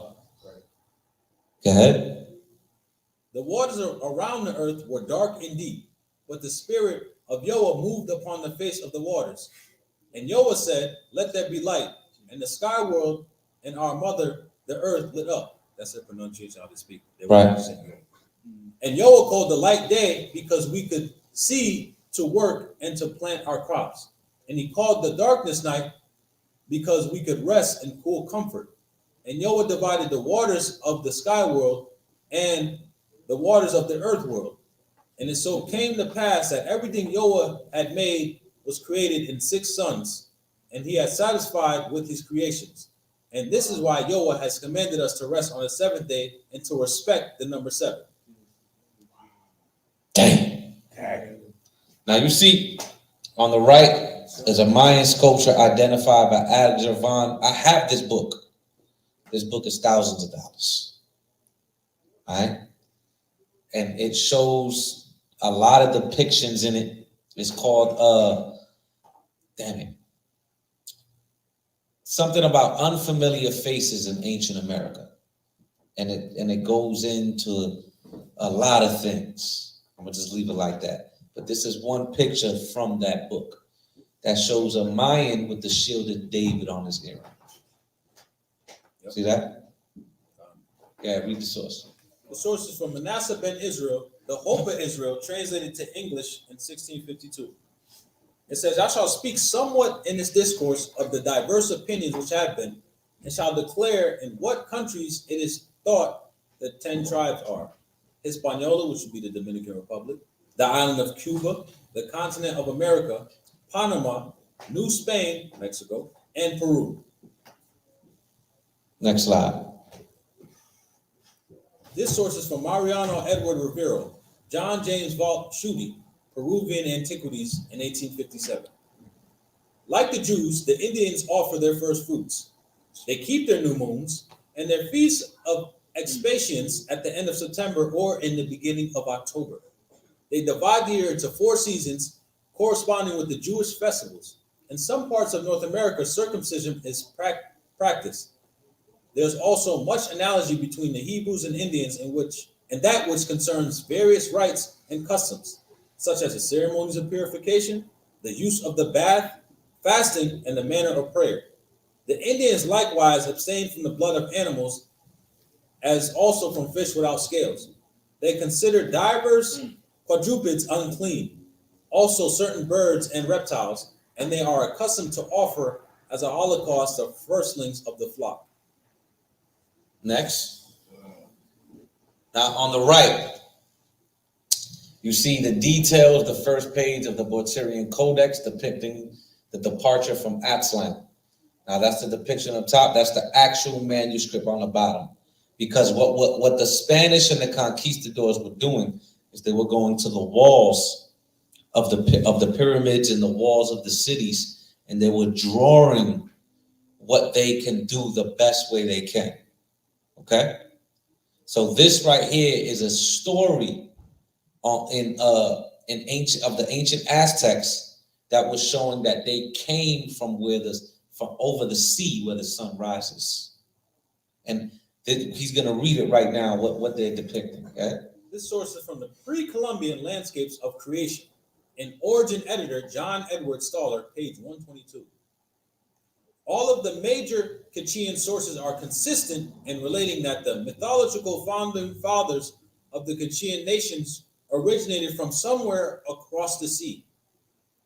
Go ahead. The waters around the earth were dark and deep, but the spirit of Yahweh moved upon the face of the waters. And Yahweh said, "Let there be light." And the sky world and our mother, the earth, lit up. That's their pronunciation, how they speak. Right. And Yahweh called the light day because we could see to work and to plant our crops. And he called the darkness night because we could rest in cool comfort. And Yahweh divided the waters of the sky world and the waters of the earth world. And it so came to pass that everything Yahweh had made was created in 6 suns, and he had satisfied with his creations. And this is why Yahweh has commanded us to rest on the 7th day and to respect the number 7. Dang. Now you see on the right is a Mayan sculpture identified by Alexander. I have this book. This book is thousands of dollars. All right. And it shows a lot of depictions in it. It's called something about unfamiliar faces in ancient America. And it goes into a lot of things. I'm gonna just leave it like that. But this is one picture from that book that shows a Mayan with the shield of David on his ear. Yep. See that? Yeah, read the source. The source is from Manasseh ben Israel, the Hope of Israel, translated to English in 1652. It says, I shall speak somewhat in this discourse of the diverse opinions which have been, and shall declare in what countries it is thought the 10 tribes are. Hispaniola, which would be the Dominican Republic, the island of Cuba, the continent of America, Panama, New Spain, Mexico, and Peru. Next slide. This source is from Mariano Edward Rivero, John James Vault Schutte, Peruvian Antiquities in 1857. Like the Jews, the Indians offer their first fruits. They keep their new moons and their feasts of expiations at the end of September or in the beginning of October. They divide the year into 4 seasons corresponding with the Jewish festivals. In some parts of North America, circumcision is practiced. There's also much analogy between the Hebrews and Indians in that which concerns various rites and customs, such as the ceremonies of purification, the use of the bath, fasting, and the manner of prayer. The Indians likewise abstain from the blood of animals, as also from fish without scales. They consider divers quadrupeds unclean, also certain birds and reptiles, and they are accustomed to offer as a holocaust of firstlings of the flock. Next. Now on the right, you see the details, the first page of the Boeotian Codex depicting the departure from Aztlan. Now that's the depiction up top. That's the actual manuscript on the bottom. Because what the Spanish and the conquistadors were doing is they were going to the walls of the pyramids and the walls of the cities, and they were drawing what they can do the best way they can. Okay, so this right here is a story in the ancient Aztecs that was showing that they came from over the sea where the sun rises, and he's going to read it right now what they're depicting. Okay, this source is from the Precolumbian Landscapes of Creation, in Origin editor John Edward Staller, page 122. All of the major Kachian sources are consistent in relating that the mythological founding fathers of the Kachian nations originated from somewhere across the sea.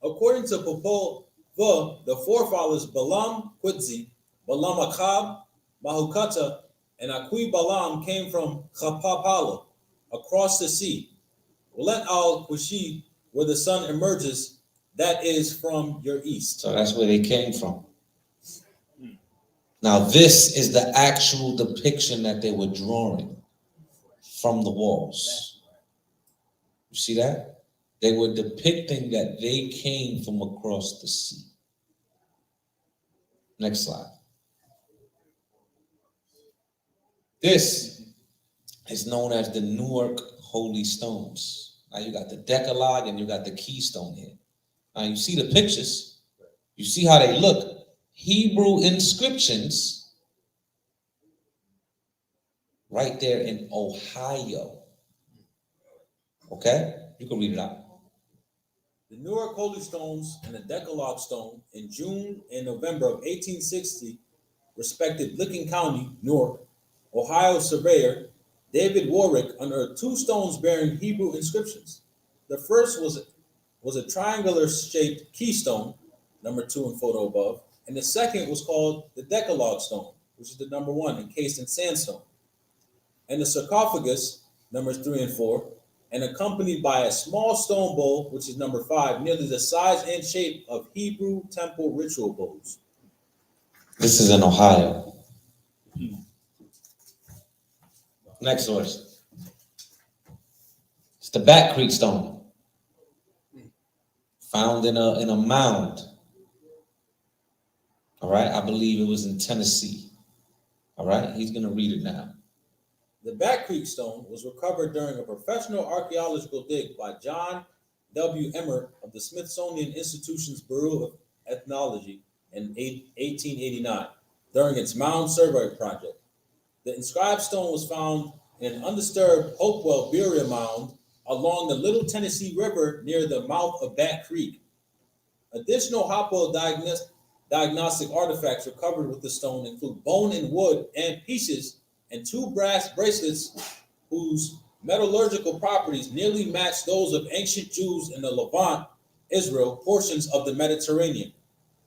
According to Popol Vuh, the forefathers Balaam Quitzi, Balaam Akab, Mahukata, and Akui Balaam came from Chapapala, across the sea. Ulet al-Kushi, where the sun emerges, that is from your east. So that's where they came from. Now, this is the actual depiction that they were drawing from the walls. You see that? They were depicting that they came from across the sea. Next slide. This is known as the Newark Holy Stones. Now, you got the Decalogue and you got the keystone here. Now, you see the pictures. You see how they look. Hebrew inscriptions right there in Ohio. Okay? You can read it out. The Newark Holy Stones and the Decalogue Stone in June and November of 1860, respected Licking County, Newark, Ohio surveyor David Warwick unearthed 2 stones bearing Hebrew inscriptions. The first was a triangular-shaped keystone, number 2 in photo above, and the second was called the Decalogue Stone, which is the number 1, encased in sandstone. And the sarcophagus, numbers 3 and 4, and accompanied by a small stone bowl, which is number 5, nearly the size and shape of Hebrew temple ritual bowls. This is in Ohio. Next source. It's the Bat Creek Stone, found in a mound. All right, I believe it was in Tennessee. All right, he's going to read it now. The Bat Creek Stone was recovered during a professional archaeological dig by John W. Emmer of the Smithsonian Institution's Bureau of Ethnology in 1889 during its mound survey project. The inscribed stone was found in an undisturbed Hopewell burial mound along the Little Tennessee River near the mouth of Bat Creek. Additional Hoppo diagnostic artifacts recovered with the stone include bone and wood and pieces and 2 brass bracelets whose metallurgical properties nearly match those of ancient Jews in the Levant, Israel, portions of the Mediterranean.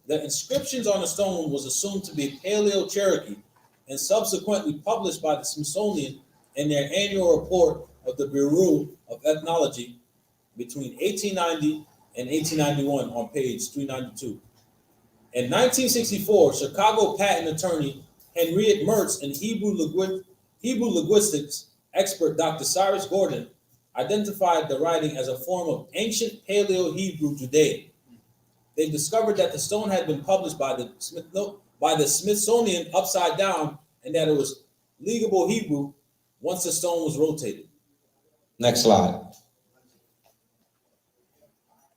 The inscriptions on the stone was assumed to be Paleo-Cherokee and subsequently published by the Smithsonian in their annual report of the Bureau of Ethnology between 1890 and 1891 on page 392. In 1964, Chicago patent attorney Henriette Mertz and Hebrew linguistics expert Dr. Cyrus Gordon identified the writing as a form of ancient Paleo-Hebrew Judaic. They discovered that the stone had been published by the Smithsonian upside down and that it was legible Hebrew once the stone was rotated. Next slide.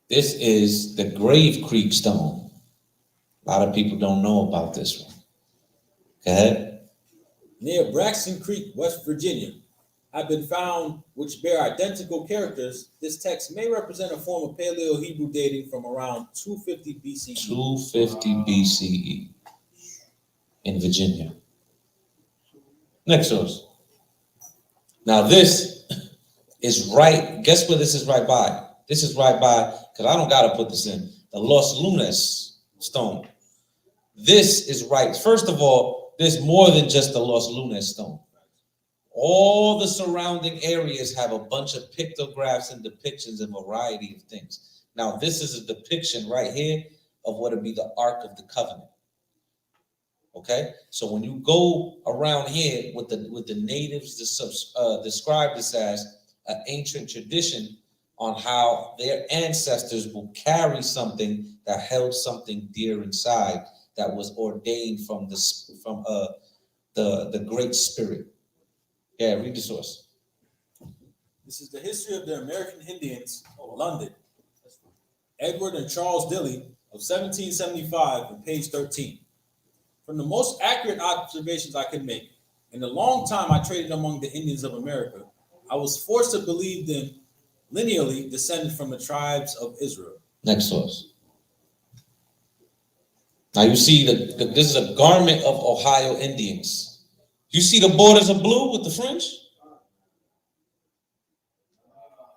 This is the Grave Creek stone. A lot of people don't know about this one. Go ahead. Near Braxton Creek, West Virginia, have been found which bear identical characters. This text may represent a form of Paleo-Hebrew dating from around 250 BCE. 250 BCE in Virginia. Next source. Now this is right. Guess where this is right by? This is right by, because I don't got to put this in, the Los Lunas stone. This is right. First of all, there's more than just the Los Lunas stone. All the surrounding areas have a bunch of pictographs and depictions of a variety of things. Now, this is a depiction right here of what would be the Ark of the Covenant. Okay, so when you go around here with the natives, describe this as an ancient tradition on how their ancestors will carry something that held something dear inside that was ordained from the Great Spirit. Yeah, read the source. This is the history of the American Indians, London. Edward and Charles Dilly of 1775 on page 13. From the most accurate observations I could make, in the long time I traded among the Indians of America, I was forced to believe them lineally descended from the tribes of Israel. Next source. Now you see this is a garment of Ohio Indians. You see the borders of blue with the fringe?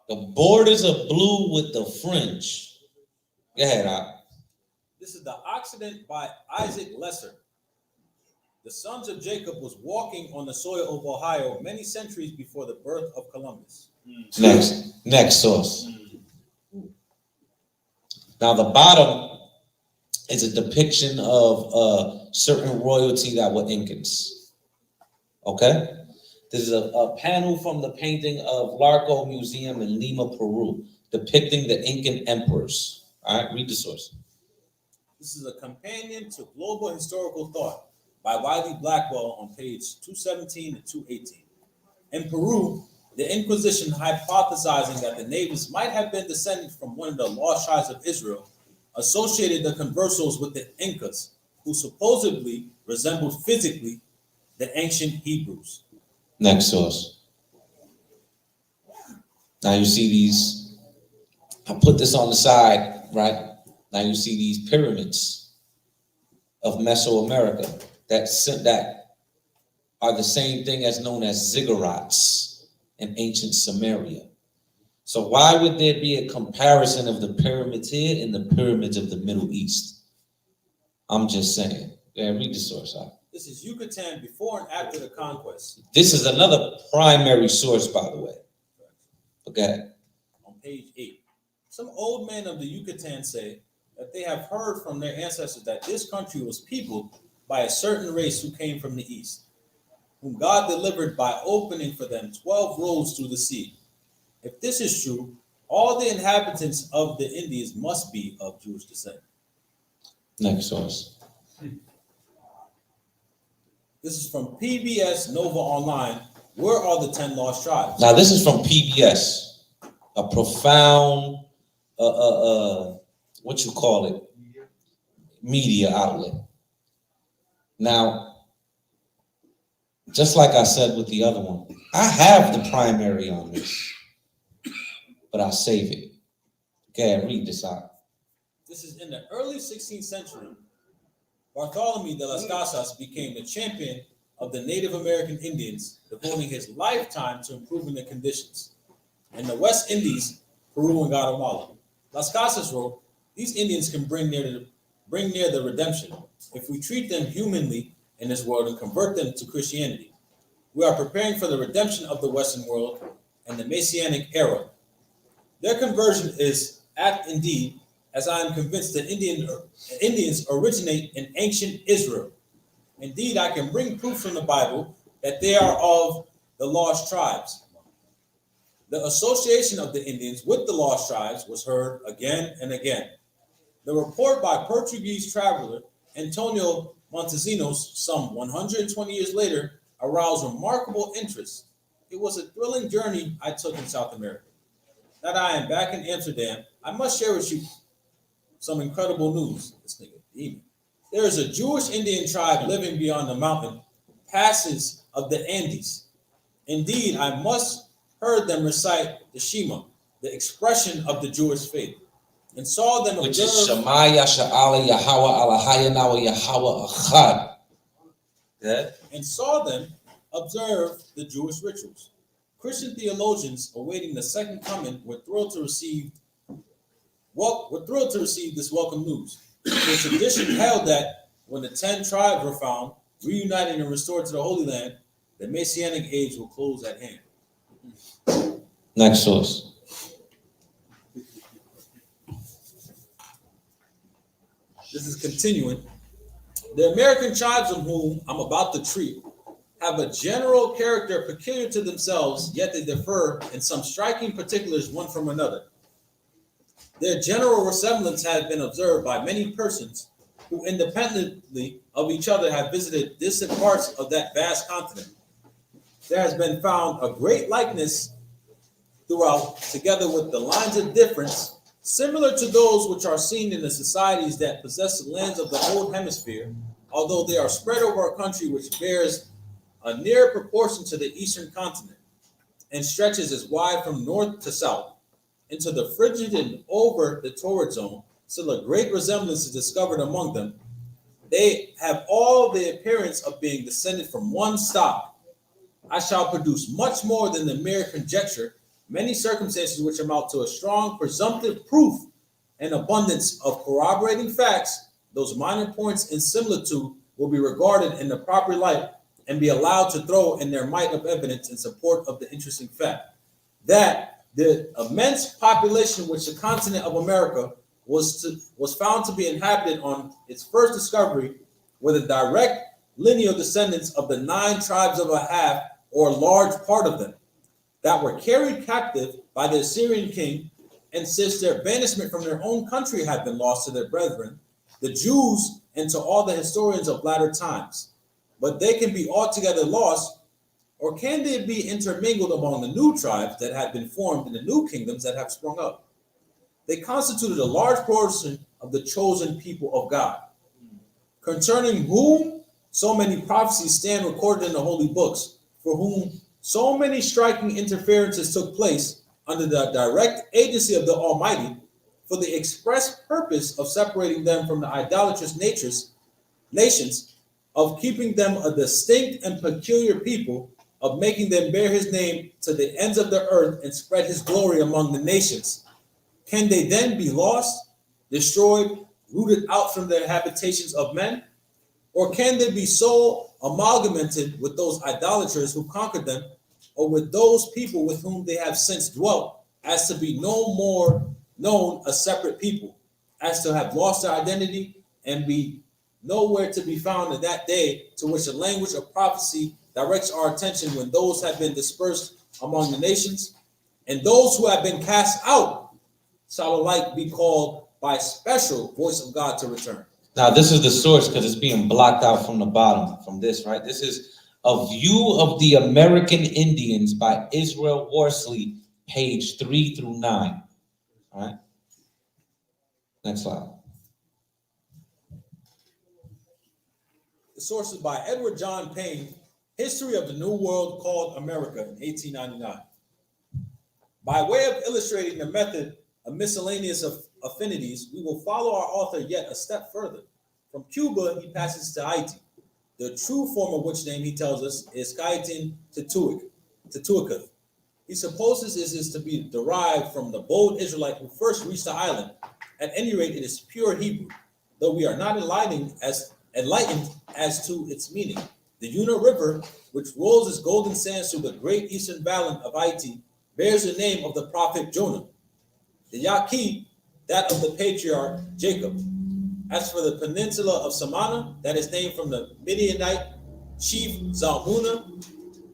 The borders of blue with the fringe. Go ahead, Al. This is the Occident by Isaac Lesser. The sons of Jacob was walking on the soil of Ohio many centuries before the birth of Columbus. Next source. Now the bottom is a depiction of certain royalty that were Incans. Okay? This is a panel from the painting of Larco Museum in Lima, Peru, depicting the Incan emperors. All right, read the source. This is a companion to Global Historical Thought by Wiley Blackwell on page 217 and 218. In Peru, the Inquisition hypothesizing that the natives might have been descended from one of the lost tribes of Israel associated the conversos with the Incas, who supposedly resembled physically the ancient Hebrews. Next source. Now you see these, I put this on the side, right? Now you see these pyramids of Mesoamerica that are the same thing as known as ziggurats in ancient Samaria. So why would there be a comparison of the pyramids here and the pyramids of the Middle East? I'm just saying. Yeah, read the source out. This is Yucatan before and after the conquest. This is another primary source, by the way. Okay. On page 8. Some old men of the Yucatan say that they have heard from their ancestors that this country was peopled by a certain race who came from the east, whom God delivered by opening for them 12 roads through the sea. If this is true, all the inhabitants of the Indies must be of Jewish descent. Next source. This is from PBS Nova Online. Where are the 10 lost tribes? Now this is from PBS, a profound, what you call it, media outlet. Now, just like I said with the other one, I have the primary on this. but I save it. Okay, read this out. This is in the early 16th century. Bartholomew de las Casas became the champion of the Native American Indians, devoting his lifetime to improving their conditions. In the West Indies, Peru and Guatemala, Las Casas wrote, "These Indians can bring near the redemption if we treat them humanly in this world and convert them to Christianity. We are preparing for the redemption of the Western world and the Messianic era. Their conversion is apt indeed, as I am convinced that Indians originate in ancient Israel. Indeed, I can bring proof from the Bible that they are of the lost tribes." The association of the Indians with the lost tribes was heard again and again. The report by Portuguese traveler Antonio Montesinos, some 120 years later, aroused remarkable interest. It was a thrilling journey I took in South America. Now that I am back in Amsterdam, I must share with you some incredible news. This nigga demon. There is a Jewish Indian tribe living beyond the mountain passes of the Andes. Indeed, I must heard them recite the Shema, the expression of the Jewish faith, and saw them which observe, is Shema YASHARAHLA AHLAHAYANAWA ACHAAD. Yeah. And saw them observe the Jewish rituals. Christian theologians awaiting the second coming were thrilled to receive this welcome news. The tradition held that when the 10 tribes were found, reunited and restored to the Holy Land, the Messianic age will close at hand. Next source. This is continuing. The American tribes of whom I'm about to treat have a general character peculiar to themselves, yet they differ in some striking particulars one from another. Their general resemblance has been observed by many persons who independently of each other have visited distant parts of that vast continent. There has been found a great likeness throughout, together with the lines of difference, similar to those which are seen in the societies that possess the lands of the old hemisphere, although they are spread over a country which bears a near proportion to the eastern continent, and stretches as wide from north to south, into the frigid and over the torrid zone, still a great resemblance is discovered among them. They have all the appearance of being descended from one stock. I shall produce much more than the mere conjecture, many circumstances which amount to a strong presumptive proof and abundance of corroborating facts. Those minor points in similitude will be regarded in the proper light and be allowed to throw in their might of evidence in support of the interesting fact that the immense population which the continent of America was found to be inhabited on its first discovery were the direct lineal descendants of the 9 tribes of a half or large part of them that were carried captive by the Assyrian king, and since their banishment from their own country had been lost to their brethren, the Jews, and to all the historians of latter times. But they can be altogether lost, or can they be intermingled among the new tribes that have been formed in the new kingdoms that have sprung up? They constituted a large portion of the chosen people of God, concerning whom so many prophecies stand recorded in the holy books, for whom so many striking interferences took place under the direct agency of the Almighty, for the express purpose of separating them from the idolatrous nations, of keeping them a distinct and peculiar people, of making them bear his name to the ends of the earth and spread his glory among the nations. Can they then be lost, destroyed, rooted out from the habitations of men? Or can they be so amalgamated with those idolaters who conquered them, or with those people with whom they have since dwelt, as to be no more known a separate people, as to have lost their identity and be nowhere to be found in that day, to which the language of prophecy directs our attention, when those have been dispersed among the nations, and those who have been cast out shall alike be called by special voice of God to return. Now, this is the source because it's being blocked out from the bottom from this, right? This is A View of the American Indians by Israel Worsley, page 3 through 9. All right. Next slide. The source is by Edward John Payne, History of the New World Called America in 1899. By way of illustrating the method of miscellaneous affinities, we will follow our author yet a step further. From Cuba, he passes to Haiti. The true form of which name he tells us is Kaitin Tetuakuth. He supposes this is to be derived from the bold Israelite who first reached the island. At any rate, it is pure Hebrew, though we are not enlightened as to its meaning. The Yuna River, which rolls its golden sands through the great eastern valley of Haiti, bears the name of the prophet Jonah. The Yaqui, that of the patriarch Jacob. As for the peninsula of Samana, that is named from the Midianite chief Zalmunna,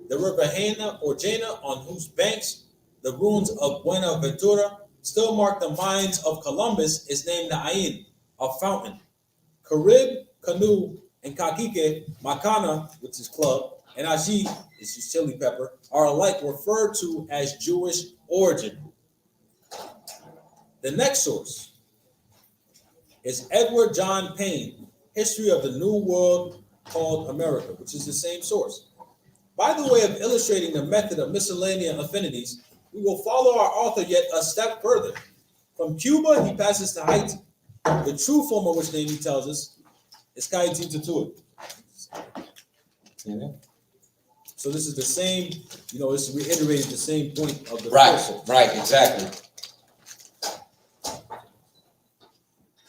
the river Hena or Jana, on whose banks the ruins of Buenaventura still mark the mines of Columbus, is named the Ain, a fountain. Carib, canoe, and Kakike, Makana, which is club, and Aji, which is chili pepper, are alike referred to as Jewish origin. The next source is Edward John Payne, History of the New World Called America, which is the same source. By the way of illustrating the method of miscellaneous affinities, we will follow our author yet a step further. From Cuba, he passes to Haiti. The true form of which name he tells us is Kaitin Tetuakuth. So this is the same, it's reiterated the same point of the Right, exactly.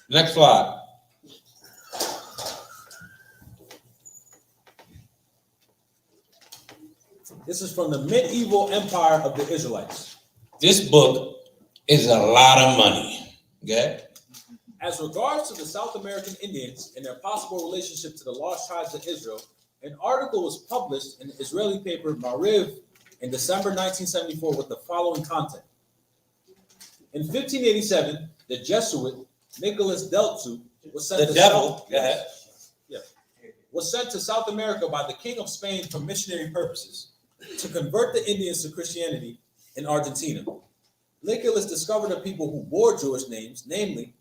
Next slide. This is from the medieval empire of the Israelites. This book is a lot of money. Okay? As regards to the South American Indians and their possible relationship to the lost tribes of Israel, an article was published in the Israeli paper Mariv in December 1974 with the following content. In 1587, the Jesuit Nicholas Deltu was sent was sent to South America by the King of Spain for missionary purposes to convert the Indians to Christianity in Argentina. Nicholas discovered a people who bore Jewish names, namely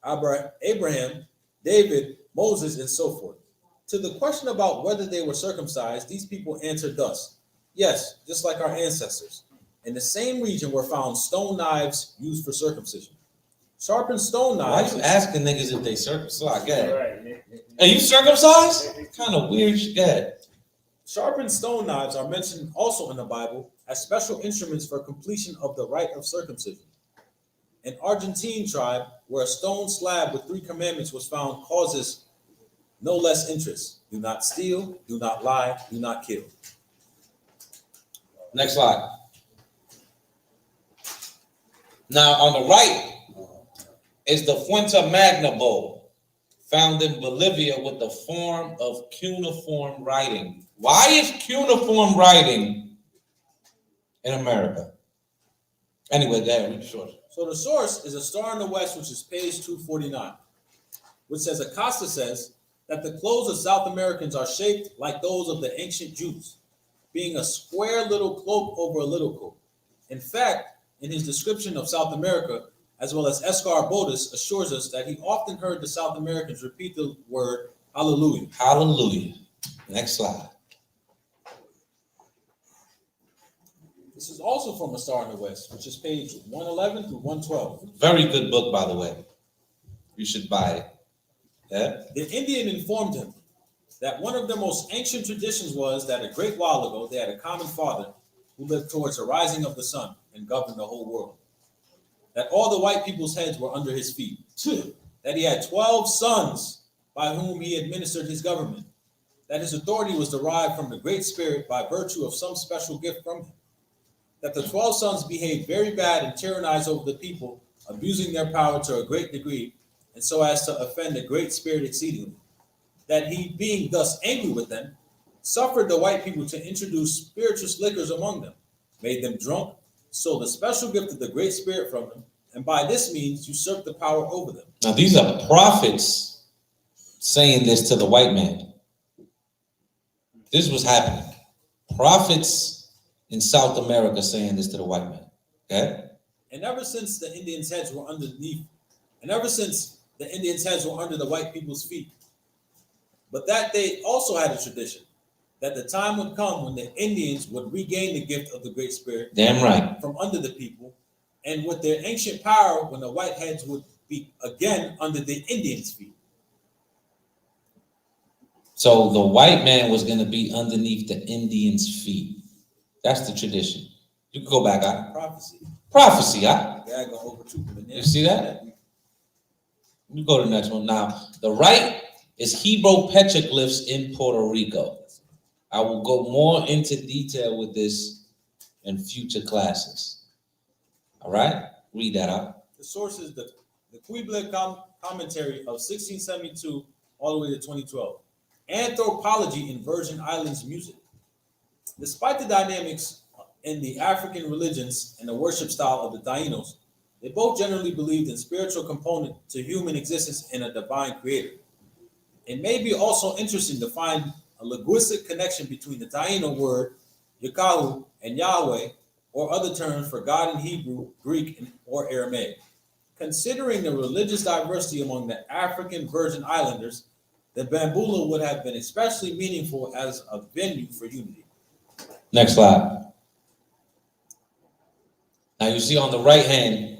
Abraham, David, Moses, and so forth. To the question about whether they were circumcised, these people answered thus: yes, just like our ancestors. In the same region were found stone knives used for circumcision. Sharpened stone knives. Why you asking niggas if they circumcised? Go ahead. Are you circumcised? Kind of weird shit. Go ahead. Sharpened stone knives are mentioned also in the Bible as special instruments for completion of the rite of circumcision. An Argentine tribe where a stone slab with 3 commandments was found causes no less interest. Do not steal, do not lie, do not kill. Next slide. Now on the right is the Fuente Magna Bowl, found in Bolivia with the form of cuneiform writing. Why is cuneiform writing in America? Anyway, there, read the source. So the source is A Star in the West, which is page 249, which says Acosta says that the clothes of South Americans are shaped like those of the ancient Jews, being a square little cloak over a little coat. In fact, in his description of South America, as well as Escar Bodis assures us that he often heard the South Americans repeat the word hallelujah. Hallelujah. Next slide. This is also from A Star in the West, which is page 111 through 112. Very good book, by the way. You should buy it. Yeah? The Indian informed him that one of the most ancient traditions was that a great while ago they had a common father who lived towards the rising of the sun and governed the whole world. That all the white people's heads were under his feet. That he had 12 sons by whom he administered his government. That his authority was derived from the Great Spirit by virtue of some special gift from him. That the 12 sons behaved very bad and tyrannized over the people, abusing their power to a great degree, and so as to offend the Great Spirit exceedingly. That he, being thus angry with them, suffered the white people to introduce spirituous liquors among them, made them drunk, stole the special gift of the Great Spirit from them, and by this means usurped the power over them. Now these are prophets saying this to the white man. This was happening. Prophets in South America saying this to the white man. Okay? And ever since the Indians' heads were under the white people's feet. But that they also had a tradition that the time would come when the Indians would regain the gift of the Great Spirit. Damn right. From under the people, and with their ancient power, when the Whiteheads would be again under the Indians' feet. So the white man was going to be underneath the Indians' feet. That's the tradition. You can go back, huh? Prophecy. Prophecy, huh? Yeah, go over to you see that? You go to the next one. Now, the right is Hebrew petroglyphs in Puerto Rico. I will go more into detail with this in future classes. All right? Read that out. The source is the Quible commentary of 1672 all the way to 2012. Anthropology in Virgin Islands music. Despite the dynamics in the African religions and the worship style of the Tainos, they both generally believed in spiritual component to human existence and a divine creator. It may be also interesting to find a linguistic connection between the Taino word Yakahu and Yahweh, or other terms for God in Hebrew, Greek, or Aramaic. Considering the religious diversity among the African Virgin Islanders, the Bambula would have been especially meaningful as a venue for unity. Next slide. Now you see on the right hand,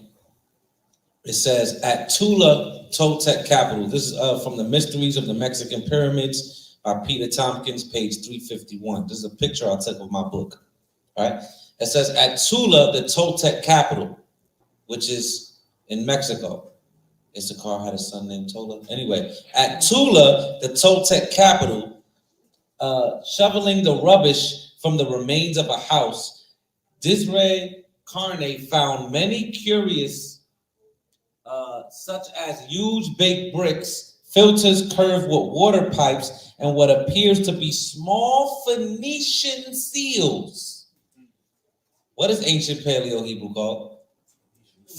it says at Tula Toltec capital. This is from the Mysteries of the Mexican Pyramids by Peter Tompkins, page 351. This is a picture I took of my book. All right. It says at Tula, the Toltec capital, which is in Mexico. Issachar had a son named Tola. Anyway, at Tula, the Toltec capital, shoveling the rubbish from the remains of a house, Disraeli Carne found many curious, such as huge baked bricks, filters curved with water pipes, and what appears to be small Phoenician seals. What is ancient Paleo Hebrew called?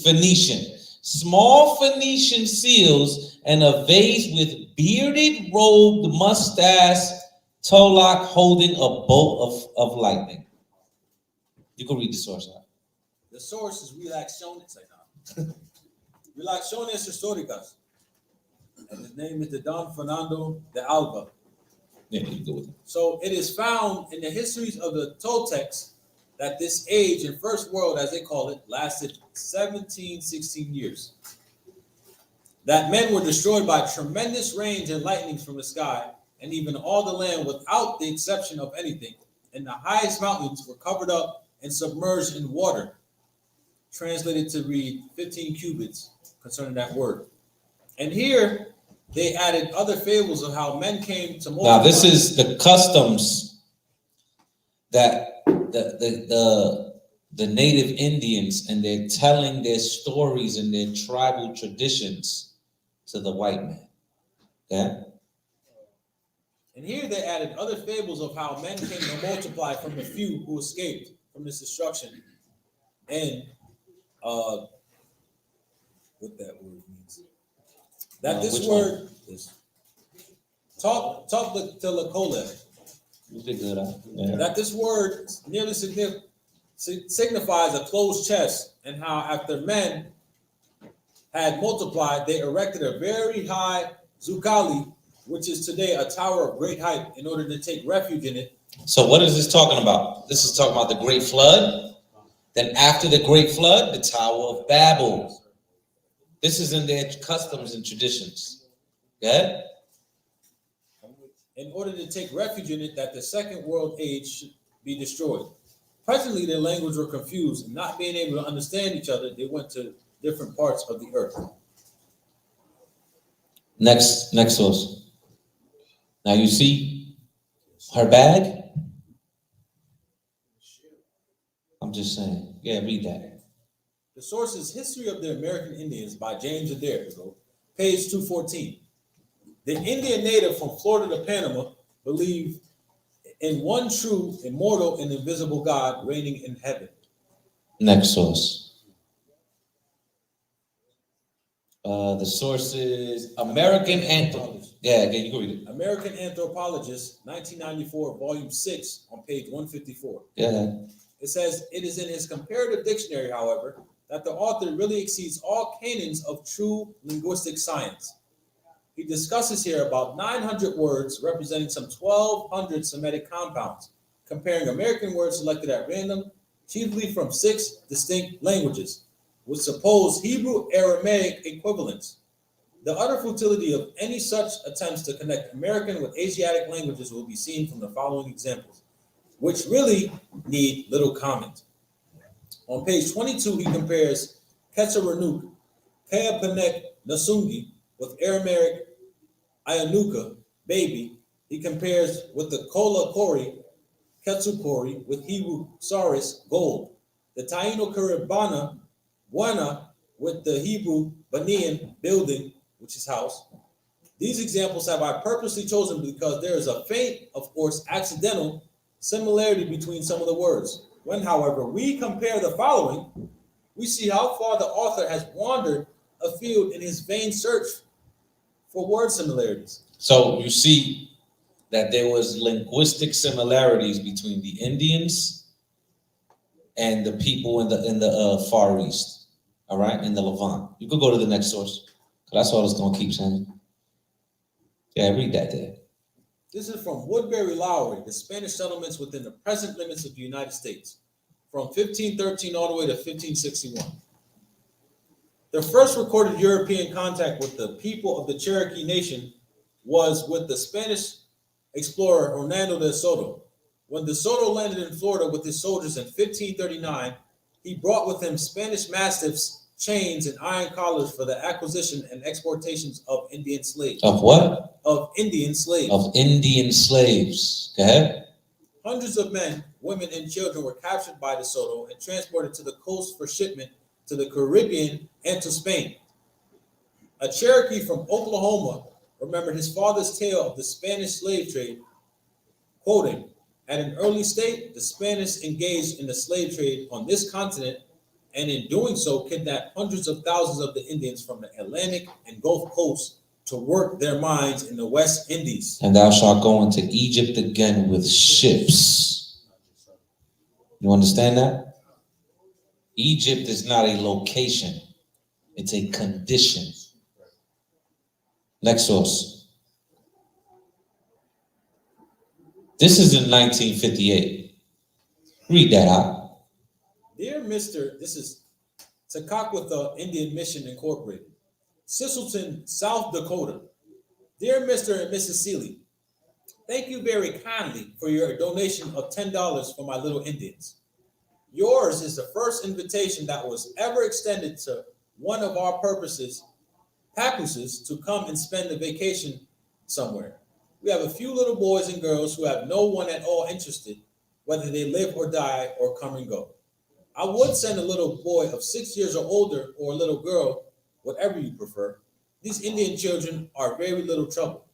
Phoenician. Small Phoenician seals and a vase with bearded, robed, mustache, Tolak holding a bolt of lightning. You can read the source out. The source is Relaxiones. Relaxiones Históricas. And his name is the Don Fernando de Alva. Yeah, you go with it. So it is found in the histories of the Toltecs that this age in First World, as they call it, lasted 16 years. That men were destroyed by tremendous rains and lightnings from the sky, and even all the land without the exception of anything. And the highest mountains were covered up and submerged in water. Translated to read 15 cubits concerning that word. And here they added other fables of how men came to multiply. Now this is the customs that the native Indians, and they're telling their stories and their tribal traditions to the white man. Yeah. And here they added other fables of how men came to multiply from the few who escaped from this destruction. And what that word means. That this word is talk to Lakolev. That this word nearly signifies a closed chest, and how after men had multiplied, they erected a very high zukali, which is today a tower of great height, in order to take refuge in it. So what is this talking about? This is talking about the Great Flood. Then after the Great Flood, the Tower of Babel. This is in their customs and traditions. Yeah? In order to take refuge in it, that the second world age should be destroyed. Presently, their language were confused, and not being able to understand each other, they went to different parts of the earth. Next source. Now you see her bag? I'm just saying. Yeah, read that. The source is History of the American Indians by James Adair, page 214. The Indian native from Florida to Panama believed in one true, immortal, and invisible God reigning in heaven. Next source. The source is American Anthropologist. Yeah, you can read it. American Anthropologist, 1994, volume 6, on page 154. Yeah. It says, it is in his comparative dictionary, however, that the author really exceeds all canons of true linguistic science. he discusses here about 900 words representing some 1,200 Semitic compounds, comparing American words selected at random, chiefly from 6 distinct languages, with supposed Hebrew-Aramaic equivalents. The utter futility of any such attempts to connect American with Asiatic languages will be seen from the following examples, which really need little comment. On page 22, he compares Ketcharanuk, Keapanek Nasungi, with Aramaic Ayanuka, baby. He compares with the Kola Kori, Ketsukori, with Hebrew Saris, gold. The Taino Karibana, Buena, with the Hebrew Banian, building, which is house. These examples have I purposely chosen because there is a faint, of course, accidental similarity between some of the words. When, however, we compare the following, we see how far the author has wandered afield in his vain search for word similarities. So you see that there was linguistic similarities between the Indians and the people in the Far East, all right, in the Levant. You could go to the next source. That's all it's going to keep saying. Yeah, read that there. This is from Woodbury Lowry, the Spanish settlements within the present limits of the United States, from 1513 all the way to 1561. The first recorded European contact with the people of the Cherokee Nation was with the Spanish explorer Hernando de Soto. When de Soto landed in Florida with his soldiers in 1539, he brought with him Spanish mastiffs, chains, and iron collars for the acquisition and exportations of Indian slaves. Of what? Of Indian slaves. Of Indian slaves. Go ahead. Hundreds of men, women, and children were captured by de Soto and transported to the coast for shipment to the Caribbean and to Spain. A Cherokee from Oklahoma remembered his father's tale of the Spanish slave trade, quoting, "At an early state, the Spanish engaged in the slave trade on this continent, and in doing so kidnapped hundreds of thousands of the Indians from the Atlantic and Gulf Coast to work their mines in the West Indies. And thou shalt go into Egypt again with ships." You understand that? Egypt is not a location. It's a condition. Next source. This is in 1958. Read that out. Dear Mr. This is Tekakwitha Indian Mission Incorporated, Sisselton, South Dakota. Dear Mr. and Mrs. Seeley, thank you very kindly for your donation of $10 for my little Indians. Yours is the first invitation that was ever extended to one of our papuses to come and spend a vacation somewhere. We have a few little boys and girls who have no one at all interested, whether they live or die or come and go. I would send a little boy of 6 years or older, or a little girl, whatever you prefer. These Indian children are very little trouble,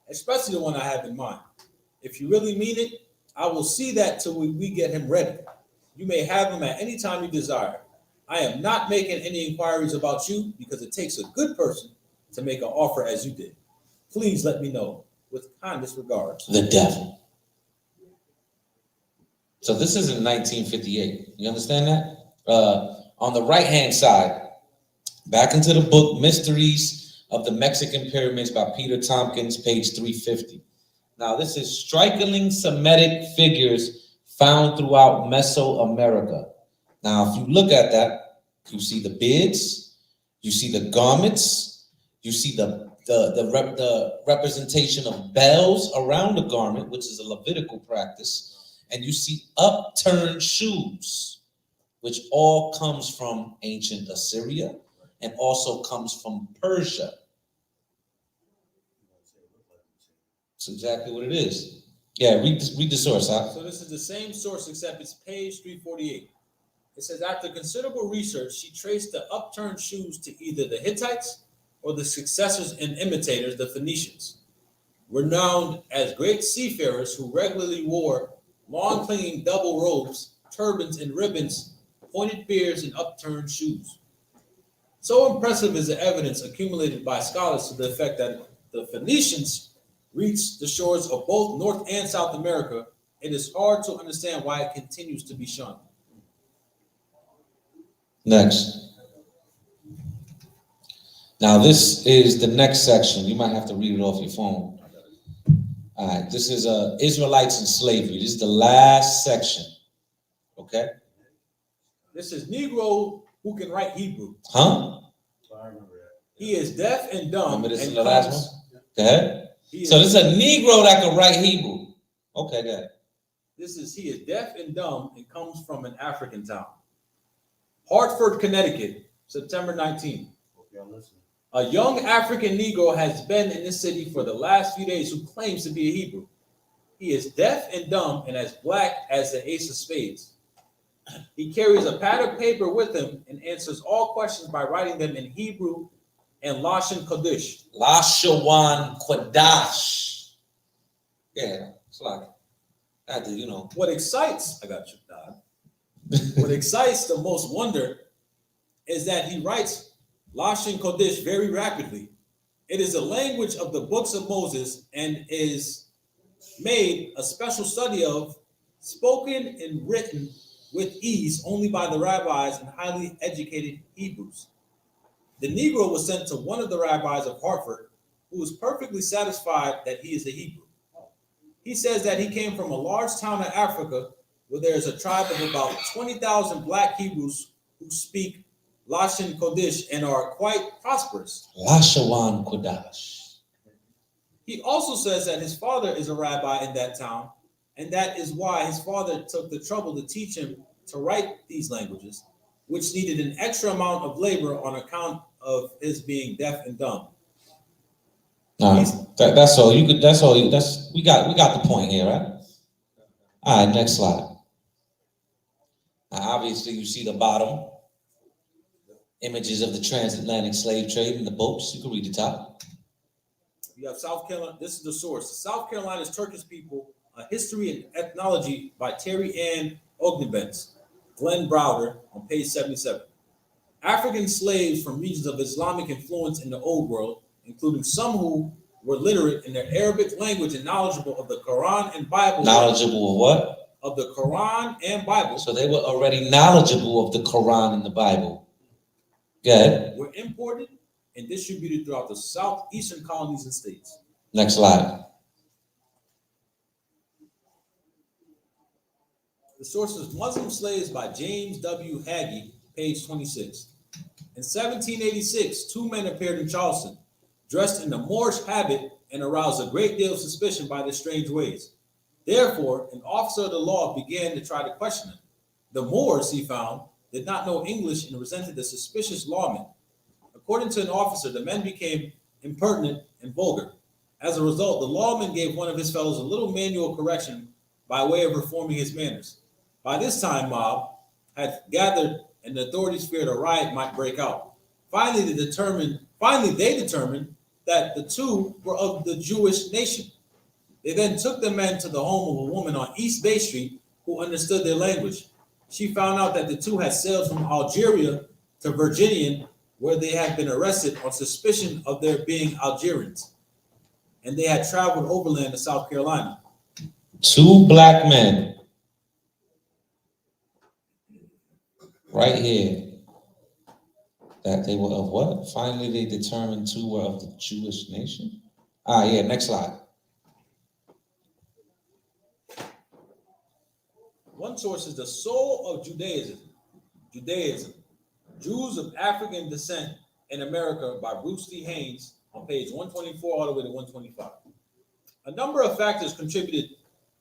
especially the one I have in mind. If you really mean it, I will see that till we get him ready. You may have him at any time you desire. I am not making any inquiries about you because it takes a good person to make an offer as you did. Please let me know. With kindest regards. The devil. So this is in 1958. You understand that? On the right-hand side, back into the book, Mysteries of the Mexican Pyramids by Peter Tompkins, page 350. Now, this is striking Semitic figures found throughout Mesoamerica. Now, if you look at that, you see the beards, you see the garments, you see the representation of bells around the garment, which is a Levitical practice, and you see upturned shoes, which all comes from ancient Assyria and also comes from Persia. That's exactly what it is. Yeah, read the source, huh? So this is the same source, except it's page 348. It says, after considerable research, she traced the upturned shoes to either the Hittites or the successors and imitators, the Phoenicians, renowned as great seafarers who regularly wore long clinging double robes, turbans and ribbons, pointed beards, and upturned shoes. So impressive is the evidence accumulated by scholars to the effect that the Phoenicians reached the shores of both North and South America. It is hard to understand why it continues to be shunned. Next. Now, this is the next section. You might have to read it off your phone. All right, this is Israelites in Slavery. This is the last section. Okay? This is Negro who can write Hebrew. Huh? He is deaf and dumb. Remember this and is the last one? Go ahead. So this is a Negro that can write Hebrew. Okay, go ahead. He is deaf and dumb and comes from an African town. Hartford, Connecticut, September 19th. A young African Negro has been in this city for the last few days who claims to be a Hebrew. He is deaf and dumb and as black as the ace of spades. He carries a pad of paper with him and answers all questions by writing them in Hebrew and Lashon Kodesh. Lashon Kodesh. Yeah, it's like that, you know. What excites the most wonder is that he writes Lashon Kodesh very rapidly. It is a language of the books of Moses and is made a special study of, spoken and written with ease only by the rabbis and highly educated Hebrews. The Negro was sent to one of the rabbis of Hartford, who was perfectly satisfied that he is a Hebrew. He says that he came from a large town in Africa where there is a tribe of about 20,000 black Hebrews who speak Lashon Kodesh and are quite prosperous. Lashon Kodesh. He also says that his father is a rabbi in that town, and that is why his father took the trouble to teach him to write these languages, which needed an extra amount of labor on account of his being deaf and dumb. That's all. We got the point here, right? All right, next slide. Now, obviously, you see the bottom. Images of the transatlantic slave trade in the boats. You can read the top. You have South Carolina. This is the source. South Carolina's Turkish People, A History and Ethnology by Terry Ann Ognebens, Glenn Browder on page 77. African slaves from regions of Islamic influence in the Old World, including some who were literate in their Arabic language and knowledgeable of the Quran and Bible. Knowledgeable of what? Of the Quran and Bible. So they were already knowledgeable of the Quran and the Bible. Good. Were imported and distributed throughout the southeastern colonies and states. Next slide. The source is Muslim Slaves by James W. Hagee, page 26. In 1786, two men appeared in Charleston, dressed in the Moorish habit, and aroused a great deal of suspicion by their strange ways. Therefore, an officer of the law began to try to question them. The Moors, he found, did not know English and resented the suspicious lawmen. According to an officer, the men became impertinent and vulgar. As a result, the lawman gave one of his fellows a little manual correction by way of reforming his manners. By this time, mob had gathered and the authorities feared a riot might break out. Finally, they determined that the two were of the Jewish nation. They then took the men to the home of a woman on East Bay Street who understood their language. She found out that the two had sailed from Algeria to Virginia, where they had been arrested on suspicion of their being Algerians, and they had traveled overland to South Carolina. Two black men. Right here. That they were of what? Finally, they determined two were of the Jewish nation. Yeah, next slide. One source is The Soul of Judaism. Jews of African descent in America by Bruce T. Haynes on page 124 all the way to 125. A number of factors contributed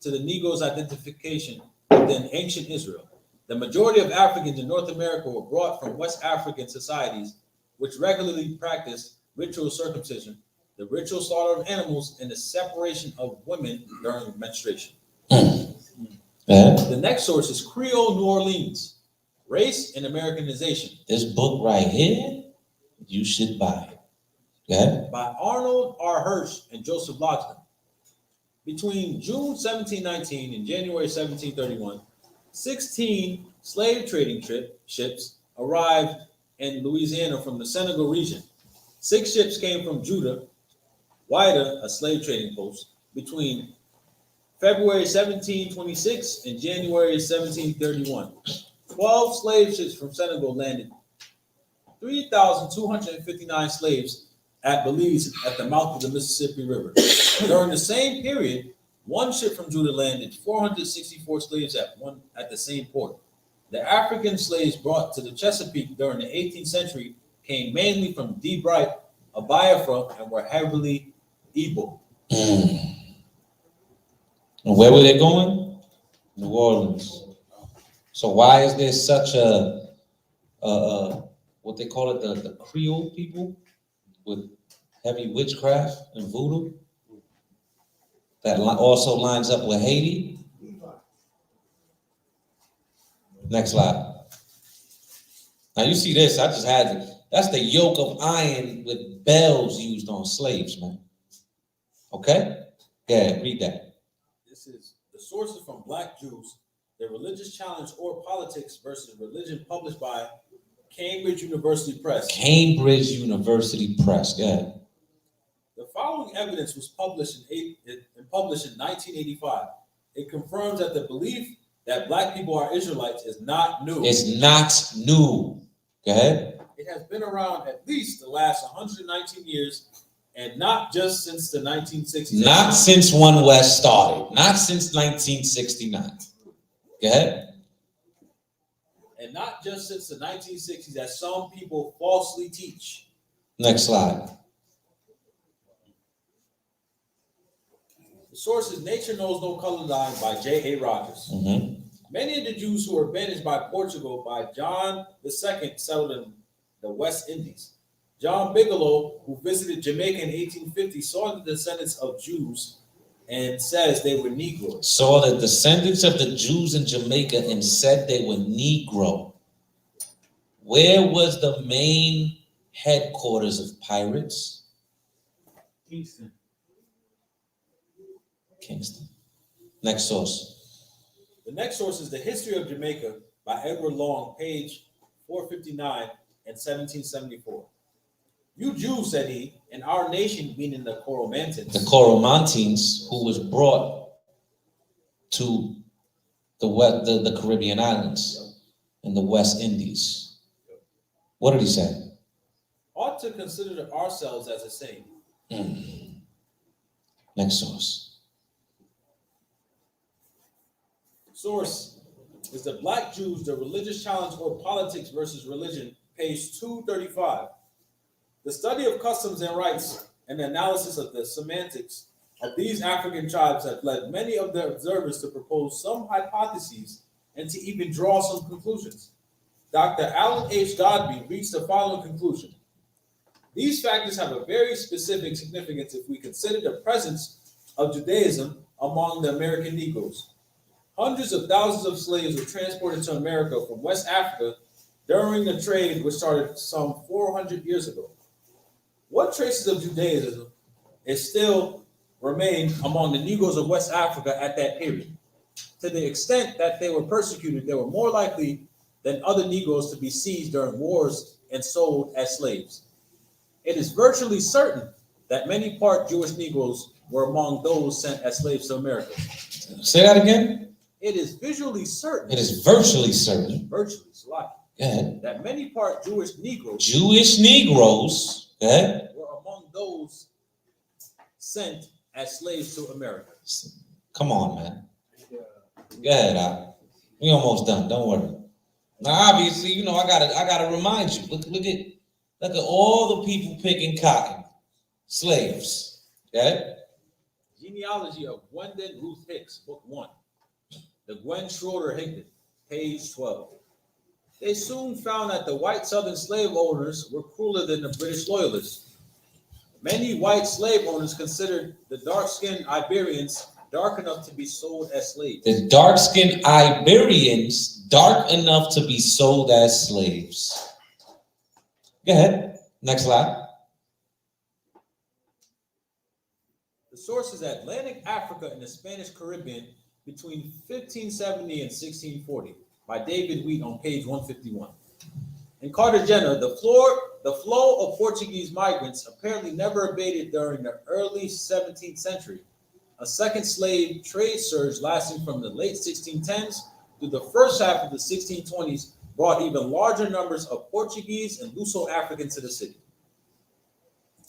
to the Negro's identification within ancient Israel. The majority of Africans in North America were brought from West African societies, which regularly practiced ritual circumcision, the ritual slaughter of animals, and the separation of women during menstruation. The next source is Creole New Orleans, Race and Americanization. This book right here, you should buy it. Yeah. By Arnold R. Hirsch and Joseph Logsdon. Between June 1719 and January 1731, 16 slave trading ships arrived in Louisiana from the Senegal region. 6 ships came from Judah, Wida, a slave trading post, between February 1726 and January 1731. 12 slave ships from Senegal landed. 3,259 slaves at Belize at the mouth of the Mississippi River. During the same period, one ship from Judah landed 464 slaves at the same port. The African slaves brought to the Chesapeake during the 18th century came mainly from D. Bright, Biafra, and were heavily Igbo. And where were they going? New Orleans. So why is there such a what they call it, the Creole people with heavy witchcraft and voodoo? That also lines up with Haiti. Next slide. Now you see this, I just had it. That's the yoke of iron with bells used on slaves, man. Okay? Yeah, read that. This is the sources from Black Jews, their religious challenge or politics versus religion, published by Cambridge University Press. Cambridge University Press, go ahead. The following evidence was published in 1985. It confirms that the belief that Black people are Israelites is not new. It's not new. Go ahead. It has been around at least the last 119 years, and not just since the 1960s. Not since One West started. Not since 1969. Go ahead. And not just since the 1960s, as some people falsely teach. Next slide. The source is Nature Knows No Color Line by J.A. Rogers. Mm-hmm. Many of the Jews who were banished by Portugal by John II settled in the West Indies. John Bigelow, who visited Jamaica in 1850, saw the descendants of Jews and says they were Negroes. Saw the descendants of the Jews in Jamaica and said they were Negro. Where was the main headquarters of pirates? Kingston. Next source. The next source is The History of Jamaica by Edward Long, page 459 and 1774. You Jews, said he, and our nation, meaning the Coromantans. The Coromantans, who was brought to the Caribbean islands and the West Indies. What did he say? Ought to consider ourselves as the same. Next source. Source is the Black Jews, the religious challenge or politics versus religion, page 235. The study of customs and rites and the analysis of the semantics of these African tribes have led many of the observers to propose some hypotheses and to even draw some conclusions. Dr. Alan H. Godby reached the following conclusion. These factors have a very specific significance if we consider the presence of Judaism among the American Negroes. Hundreds of thousands of slaves were transported to America from West Africa during the trade which started some 400 years ago. What traces of Judaism is still remain among the Negroes of West Africa at that period? To the extent that they were persecuted, they were more likely than other Negroes to be seized during wars and sold as slaves. It is virtually certain that many part Jewish Negroes were among those sent as slaves to America. Say that again. It is visually certain. It is virtually certain. Virtually, that many part Jewish Negroes. Were among those sent as slaves to America. Come on, man. Go ahead, Al. We almost done. Don't worry. Now, obviously, I gotta remind you. Look at all the people picking cotton. Slaves. Okay? Genealogy of Gwendolyn Ruth Hicks, book 1. The Gwen Schroeder Higdon, page 12. They soon found that the white Southern slave owners were crueler than the British loyalists. Many white slave owners considered the dark-skinned Iberians dark enough to be sold as slaves. The dark-skinned Iberians dark enough to be sold as slaves. Go ahead. Next slide. The source is Atlantic Africa and the Spanish Caribbean between 1570 and 1640 by David Wheat on page 151. In Cartagena, the flow of Portuguese migrants apparently never abated during the early 17th century. A second slave trade surge lasting from the late 1610s to the first half of the 1620s brought even larger numbers of Portuguese and Luso-Africans to the city.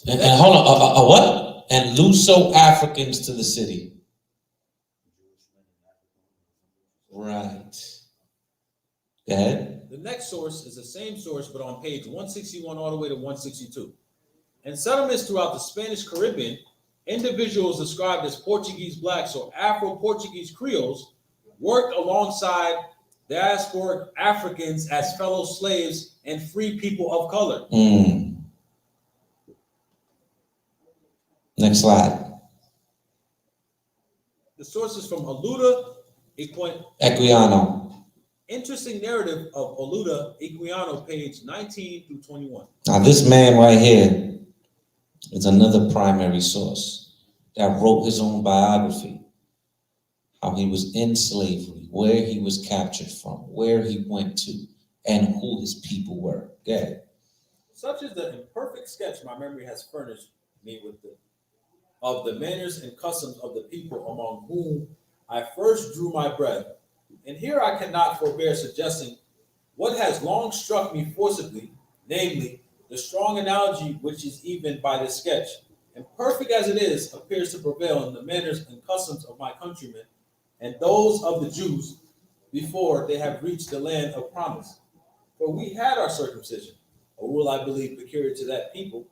And hold on, what? And Luso-Africans to the city. Right. Go ahead. The next source is the same source, but on page 161 all the way to 162. In settlements throughout the Spanish Caribbean, individuals described as Portuguese blacks or Afro-Portuguese Creoles worked alongside diasporic Africans as fellow slaves and free people of color. Next slide. The source is from Oluda Equiano. Interesting narrative of Oluda Equiano, page 19 through 21. Now this man right here is another primary source that wrote his own biography. How he was in slavery, where he was captured from, where he went to, and who his people were. Go ahead. Such is the imperfect sketch my memory has furnished me with of the manners and customs of the people among whom I first drew my breath. And here I cannot forbear suggesting what has long struck me forcibly, namely, the strong analogy which is even by this sketch, imperfect as it is, appears to prevail in the manners and customs of my countrymen and those of the Jews before they have reached the land of promise. For we had our circumcision, a rule I believe peculiar to that people.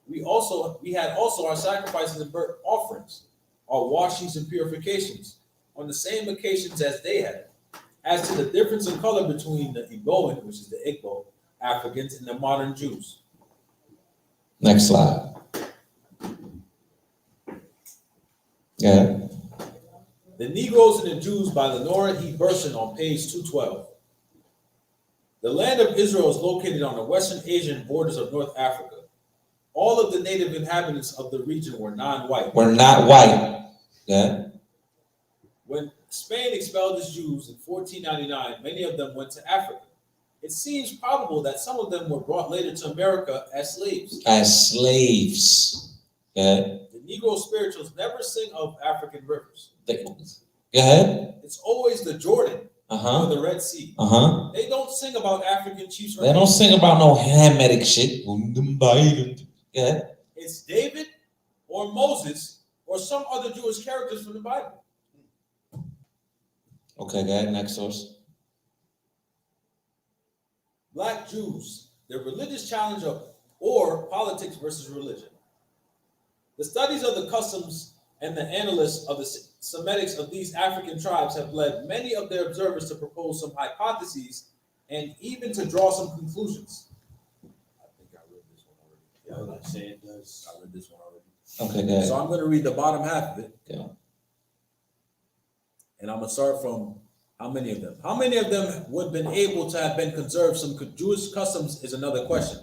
We had also our sacrifices and burnt offerings, our washings and purifications, on the same occasions as they had. As to the difference in color between the Igboan, which is the Igbo Africans, and the modern Jews. Next slide. Yeah. The Negroes and the Jews by Lenora E. Burson on page 212. The land of Israel is located on the Western Asian borders of North Africa. All of the native inhabitants of the region were non-white. We're not white. Yeah. When Spain expelled its Jews in 1499, many of them went to Africa. It seems probable that some of them were brought later to America as slaves. As slaves. Yeah. The Negro spirituals never sing of African rivers. Go ahead. It's always the Jordan or the Red Sea. They don't sing about African chiefs. They don't sing about no Hamitic shit. Yeah. It's David or Moses or some other Jewish characters from the Bible. Okay, go ahead. Next source. Black Jews, the religious challenge of or politics versus religion. The studies of the customs and the analysts of the Semitics of these African tribes have led many of their observers to propose some hypotheses and even to draw some conclusions. I think I read this one already. Yeah, I was saying it does. I read this one already. Okay, go ahead. So I'm going to read the bottom half of it. Yeah. And I'm going to start from how many of them? How many of them would have been able to have been conserved some Jewish customs is another question.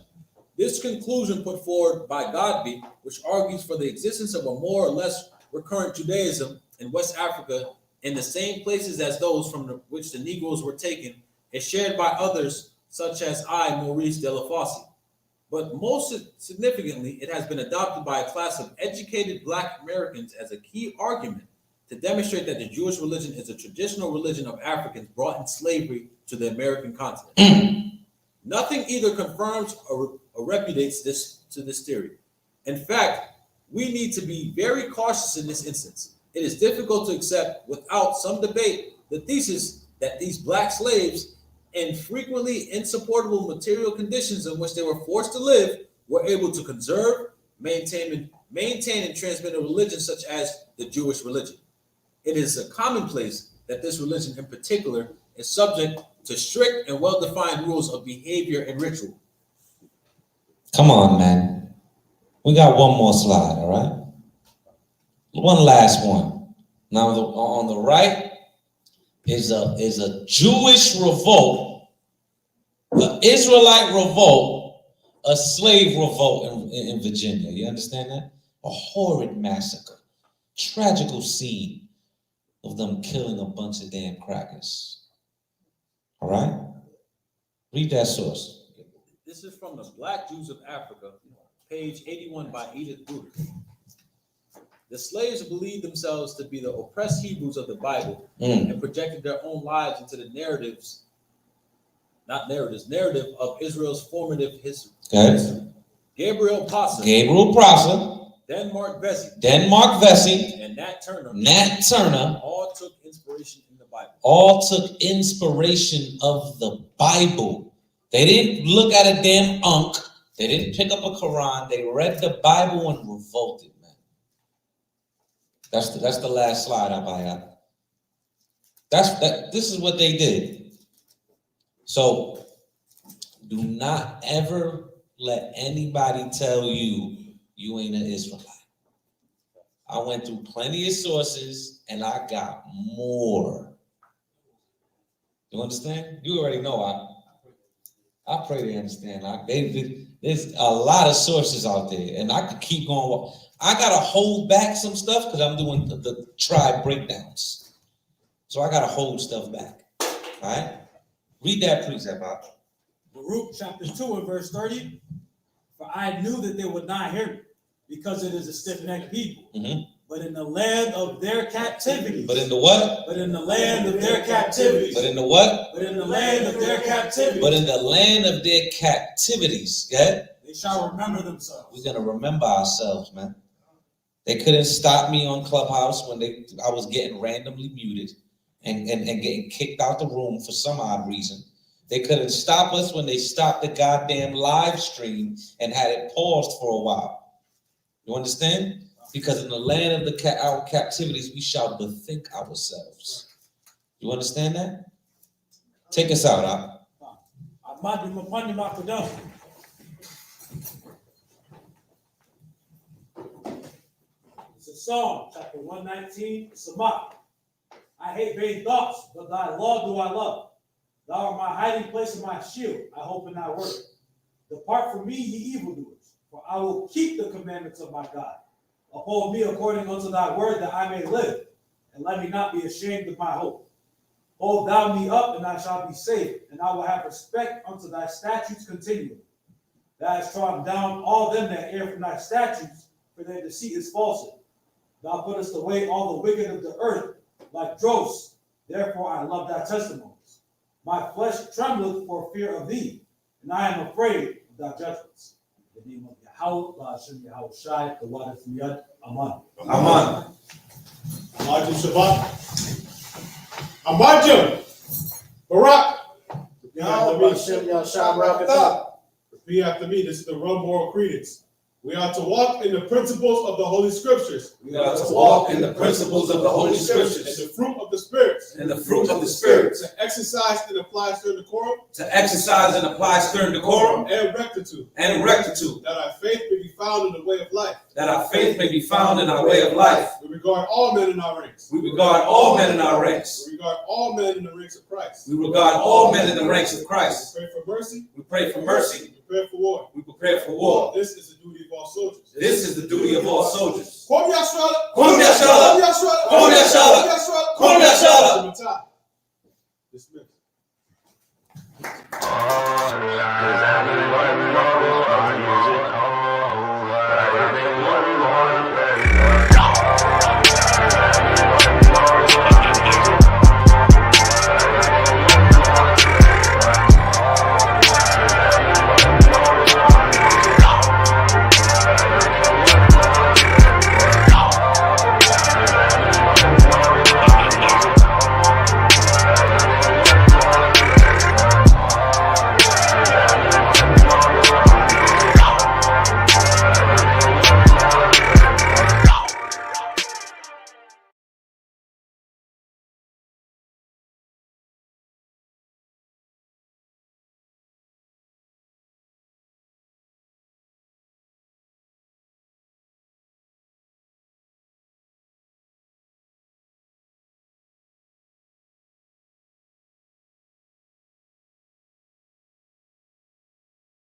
This conclusion put forward by Godby, which argues for the existence of a more or less recurrent Judaism in West Africa in the same places as those from which the Negroes were taken, is shared by others such as Maurice de la Fosse. But most significantly, it has been adopted by a class of educated Black Americans as a key argument to demonstrate that the Jewish religion is a traditional religion of Africans brought in slavery to the American continent. Nothing either confirms or repudiates this theory. In fact, we need to be very cautious in this instance. It is difficult to accept without some debate the thesis that these Black slaves, in frequently insupportable material conditions in which they were forced to live, were able to conserve, maintain and transmit a religion such as the Jewish religion. It is a commonplace that this religion in particular is subject to strict and well-defined rules of behavior and ritual. Come on, man. We got one more slide, all right? One last one. Now, on the right is a Jewish revolt, an Israelite revolt, a slave revolt in Virginia. You understand that? A horrid massacre, tragical scene of them killing a bunch of damn crackers. All right? Read that source. This is from the Black Jews of Africa, page 81 by Edith Bruder. The slaves believed themselves to be the oppressed Hebrews of the Bible and projected their own lives into the narratives not narratives, narrative of Israel's formative history. Okay. Gabriel Pasa, Denmark Vesey, and Nat Turner all took inspiration in the Bible. All took inspiration of the Bible. They didn't look at a damn Ankh. They didn't pick up a Quran. They read the Bible and revolted, man. That's the last slide, Abaya. This is what they did. So do not ever let anybody tell you you ain't an Israelite. I went through plenty of sources and I got more. You understand? You already know I pray they understand. There's a lot of sources out there, and I could keep going. I gotta hold back some stuff because I'm doing the tribe breakdowns. So I gotta hold stuff back. All right? Read that precept out. Baruch chapter 2 and verse 30. For I knew that they would not hear me, because it is a stiff-necked people. Mm-hmm. But in the land of their captivity. But in the what? But in the land of their captivity. But in the what? But in the land of their captivity. But in the land of their captivities. Okay? They shall remember themselves. We're gonna remember ourselves, man. They couldn't stop me on Clubhouse when I was getting randomly muted and getting kicked out the room for some odd reason. They couldn't stop us when they stopped the goddamn live stream and had it paused for a while. You understand? Because in the land of our captivities, we shall bethink ourselves. You understand that? Take us out, It's a Psalm, chapter 119, Samach. I hate vain thoughts, but thy law do I love. Thou art my hiding place and my shield. I hope in thy word. Depart from me, ye evildoers, for I will keep the commandments of my God. Uphold me according unto thy word, that I may live, and let me not be ashamed of my hope. Hold thou me up, and I shall be safe, and I will have respect unto thy statutes continually. Thou hast trodden down all them that err from thy statutes, for their deceit is falsehood. Thou puttest away all the wicked of the earth, like dross. Therefore I love thy testimonies. My flesh trembleth for fear of thee, and I am afraid of thy judgments. In the name of YHWH, the water from Yad, Aman. Aman. Amajim Shabbat. Amajim. Barak. Repeat after me. This is the Rum Moral Credence. We are to walk in the principles of the Holy Scriptures. We are to walk in the principles of the Holy Scriptures. And the fruit of the spirits. And the fruit of the spirits. To exercise and apply stern decorum. To exercise and apply stern decorum. And rectitude. And rectitude. That our faith may be found in the way of life. That our faith may be found in our way of life. We regard all men in our ranks. We regard all men in our ranks. We regard all men in the ranks of Christ. We regard all men in the ranks of Christ. We pray for mercy. We pray for mercy. We prepare for war. We prepare for war. This is the duty of all soldiers. This is the duty of all soldiers. Kom YASHARAHLA. Kom YASHARAHLA. Kom YASHARAHLA. Kom YASHARAHLA. Dismissed.